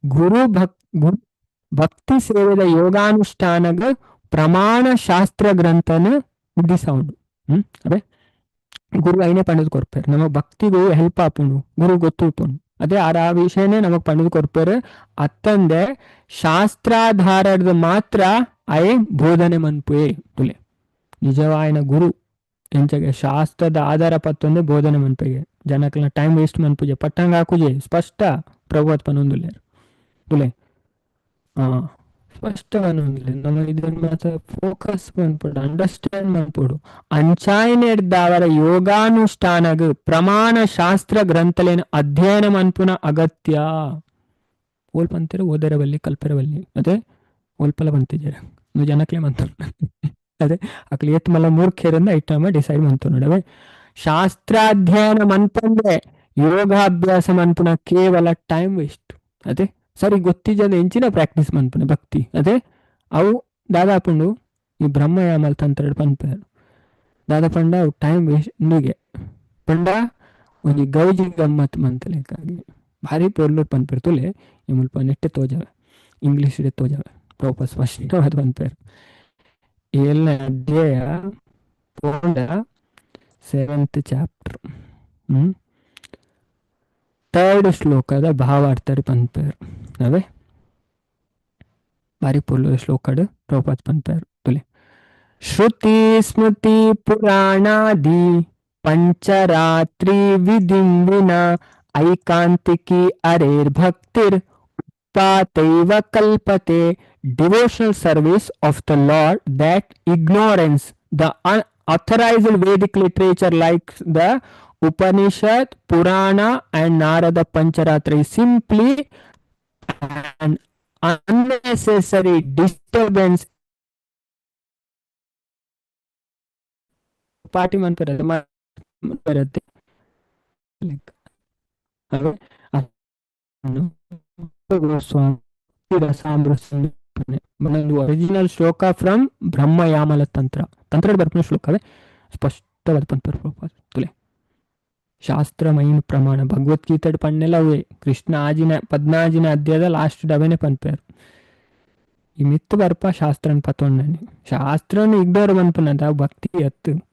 ಗುರು ಭಕ್ತಿ ಸೇವೆದ ಯೋಗಾನುಷ್ಠಾನಗ ಪ್ರಮಾಣ ಶಾಸ್ತ್ರ ಗ್ರಂಥನ ವಿಧಿಸೌಂಡು ಅದೇ ಗುರು ಐನೇ ಪಂಡದು ಕೊರ್ಪೇರು ನಮಗ್ ಭಕ್ತಿಗೂ ಹೆಲ್ಪ್ ಆಪುಂಡು ಗುರು ಗೊತ್ತುಂಡು ಅದೇ ಆ ವಿಷಯನೇ ನಮಗ್ ಪಂಡದು ಕೊರ್ಪೇರು ಅತ್ತಂದೆ ಶಾಸ್ತ್ರಾಧಾರದ ಮಾತ್ರ ಅಯೇ ಬೋಧನೆ ಮನ್ಪುಯೇ ತುಲೆ ನಿಜವಾಯಿನ ಗುರು ಎಂಚಗೆ ಶಾಸ್ತ್ರದ ಆಧಾರ ಪತ್ತೊಂದೇ ಬೋಧನೆ ಮನ್ಪೆಗೆ ಜನಕ್ಲ ಟೈಮ್ ವೇಸ್ಟ್ ಮನ್ಪುಜೆ ಪಟ್ಟಂಗ ಹಾಕುಜೆ ಸ್ಪಷ್ಟ ಪ್ರಭುವತ್ ಪನೊಂದುಲ್ಲೆ ತುಲೆ ಸ್ಪಷ್ಟವನ್ನೊಂದಿಲ್ಲ ನಮ್ಮ ಇದನ್ನ ಮಾತ್ರ ಫೋಕಸ್ ಮನ್ಪಡು ಅಂಡರ್ಸ್ಟ್ಯಾಂಡ್ ಮನ್ಪಡು ಅಂಚಾಯ್ನೆಡ್ದ ಅವರ ಯೋಗಾನುಷ್ಠಾನಗ ಪ್ರಮಾಣ ಶಾಸ್ತ್ರ ಗ್ರಂಥಲೇನ ಅಧ್ಯಯನ ಮನ್ಪುನ ಅಗತ್ಯ ಓಲ್ ಪಂತಿರ ಓದರ ಬಲ್ಲಿ ಕಲ್ಪರ ಬಲ್ಲಿ ಅದೇ ಓಲ್ಪಲ ಬಂತಿದ್ದಾರೆ ನೀವು ಜನಕ್ಲೆ ಮಂತ ಅದೇ ಅಕ್ಲಿ ಎತ್ ಮಲ್ಲ ಮೂರ್ಖೇರಿಂದ ಐಟಮ ಡಿಸೈಡ್ ಮಂತು ನೋಡವೆ ಶಾಸ್ತ್ರಾಧ್ಯಯನ ಮನ್ಪಂದ್ರೆ ಯೋಗಾಭ್ಯಾಸ ಮನ್ಪುನ ಕೇವಲ ಟೈಮ್ ವೇಸ್ಟ್ ಅದೇ ಸರಿ ಗೊತ್ತಿಜದ ಎಂಚಿನ ಪ್ರಾಕ್ಟೀಸ್ ಮನ್ಪುನೆ ಭಕ್ತಿ ಅದೇ ಅವು ದಾದಾಪುಂಡು ಈ ಬ್ರಹ್ಮಯಾಮಲ್ ತಂತ್ರ ಪನ್ಪೇರು ದಾದಾಪಂಡ ಅವು ಟೈಮ್ ವೇಸ್ಟ್ ಇಂದುಗೆ ಪಂಡ ಒಂದು ಗೌಜಿ ಗಮ್ಮತ್ ಮಂತಲೇಕಾಗಿ ಭಾರಿ ಪೊರ್ಲೂರ್ ಪನ್ಪೇರು ತುಲೆ ಈ ಮುಲ್ಪ ನೆಟ್ಟೆ ತೋಜವೆ ಇಂಗ್ಲೀಷ್ ತೋಜವೆ ಪ್ರೋಪ ಸ್ಪಷ್ಟವಾದ ಪನ್ಪೇರು ಎಲ್ಲ ಅಧ್ಯಾಯ ಸೆವೆಂತ್ ಚಾಪ್ಟರ್ ಥರ್ಡ್ ಶ್ಲೋಕದ ಭಾವಾರ್ಥರಿ ಪನ್ಪೇರು ಅವೇ ಬಾರಿ ಪೊಲ್ಲು ಶ್ಲೋಕಡ್ ಪ್ರಭುಪಾದ್ ಪನ್ಪೇರು ತುಲೆ ಶ್ರುತಿ ಸ್ಮೃತಿ ಪುರಾಣಾದಿ ಪಂಚರಾತ್ರಿ ವಿಧಿಂಬಿನ ಐಕಾಂತಿಕಿ Arer ಭಕ್ತಿರ್ ಪಾತೈವ ಕಲ್ಪತೆ devotional service of the Lord that ignorance the unauthorized Vedic literature like the Upanishad, Purana and Narada Pancharatri simply an unnecessary disturbance party man parate like original ಶ್ಲೋಕ ಫ್ರಮ್ ಬ್ರಹ್ಮಯಾಮಲ ತಂತ್ರ ಬರ್ಪನ ಶ್ಲೋಕವೇ ಸ್ಪಷ್ಟವಾದ ತುಲೆ ಶಾಸ್ತ್ರಮಯಿನ ಪ್ರಮಾಣ ಭಗವದ್ಗೀತೆ ಪಣ್ಣೆಲ್ಲ ಅವೇ ಕೃಷ್ಣ ಆಜಿನ 14 ಅಧ್ಯಾಯದ ಲಾಸ್ಟ್ ಡಬೇನೆ ಪನ್ಪೇರು ಈ ಮಿತ್ತು ಬರ್ಪ ಶಾಸ್ತ್ರನ ಪತ್ತೊಂಡನಿ ಶಾಸ್ತ್ರನು ಇಗ್ದವ್ರು ಪನ್ಪನದ ಭಕ್ತಿ ಎತ್ತು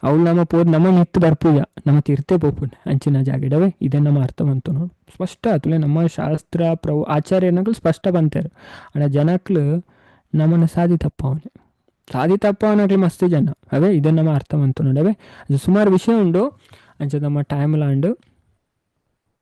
ಅವಳು ನಮ್ಮ ಪೋದ್ ನಮ್ಮ ನಿತ್ತು ಬರ್ಪೂಜ ನಮ್ಮ ತೀರ್ತೆ ಪೋಪುನ್ ಅಂಚಿನ ಜಾಗಿಡವೆ ಇದೇ ನಮ್ಮ ಅರ್ಥ ಬಂತು ನೋಡು ಸ್ಪಷ್ಟ ಆತುಲೆ ನಮ್ಮ ಶಾಸ್ತ್ರ ಆಚಾರ್ಯನಗಳು ಸ್ಪಷ್ಟ ಬಂತೇರು ಅಣ್ಣ ಜನಕ್ಲು ನಮ್ಮನ್ನ ಸಾಧಿ ತಪ್ಪವನಾಗ್ಲಿ ಮಸ್ತ್ ಜನ ಅವೇ ಇದೇ ನಮ್ಮ ಅರ್ಥ ಬಂತು ನೋಡವೆ ಅದು ಸುಮಾರು ವಿಷಯ ಉಂಡು ಅಂಚ ನಮ್ಮ ಟೈಮ್ಲಾಂಡು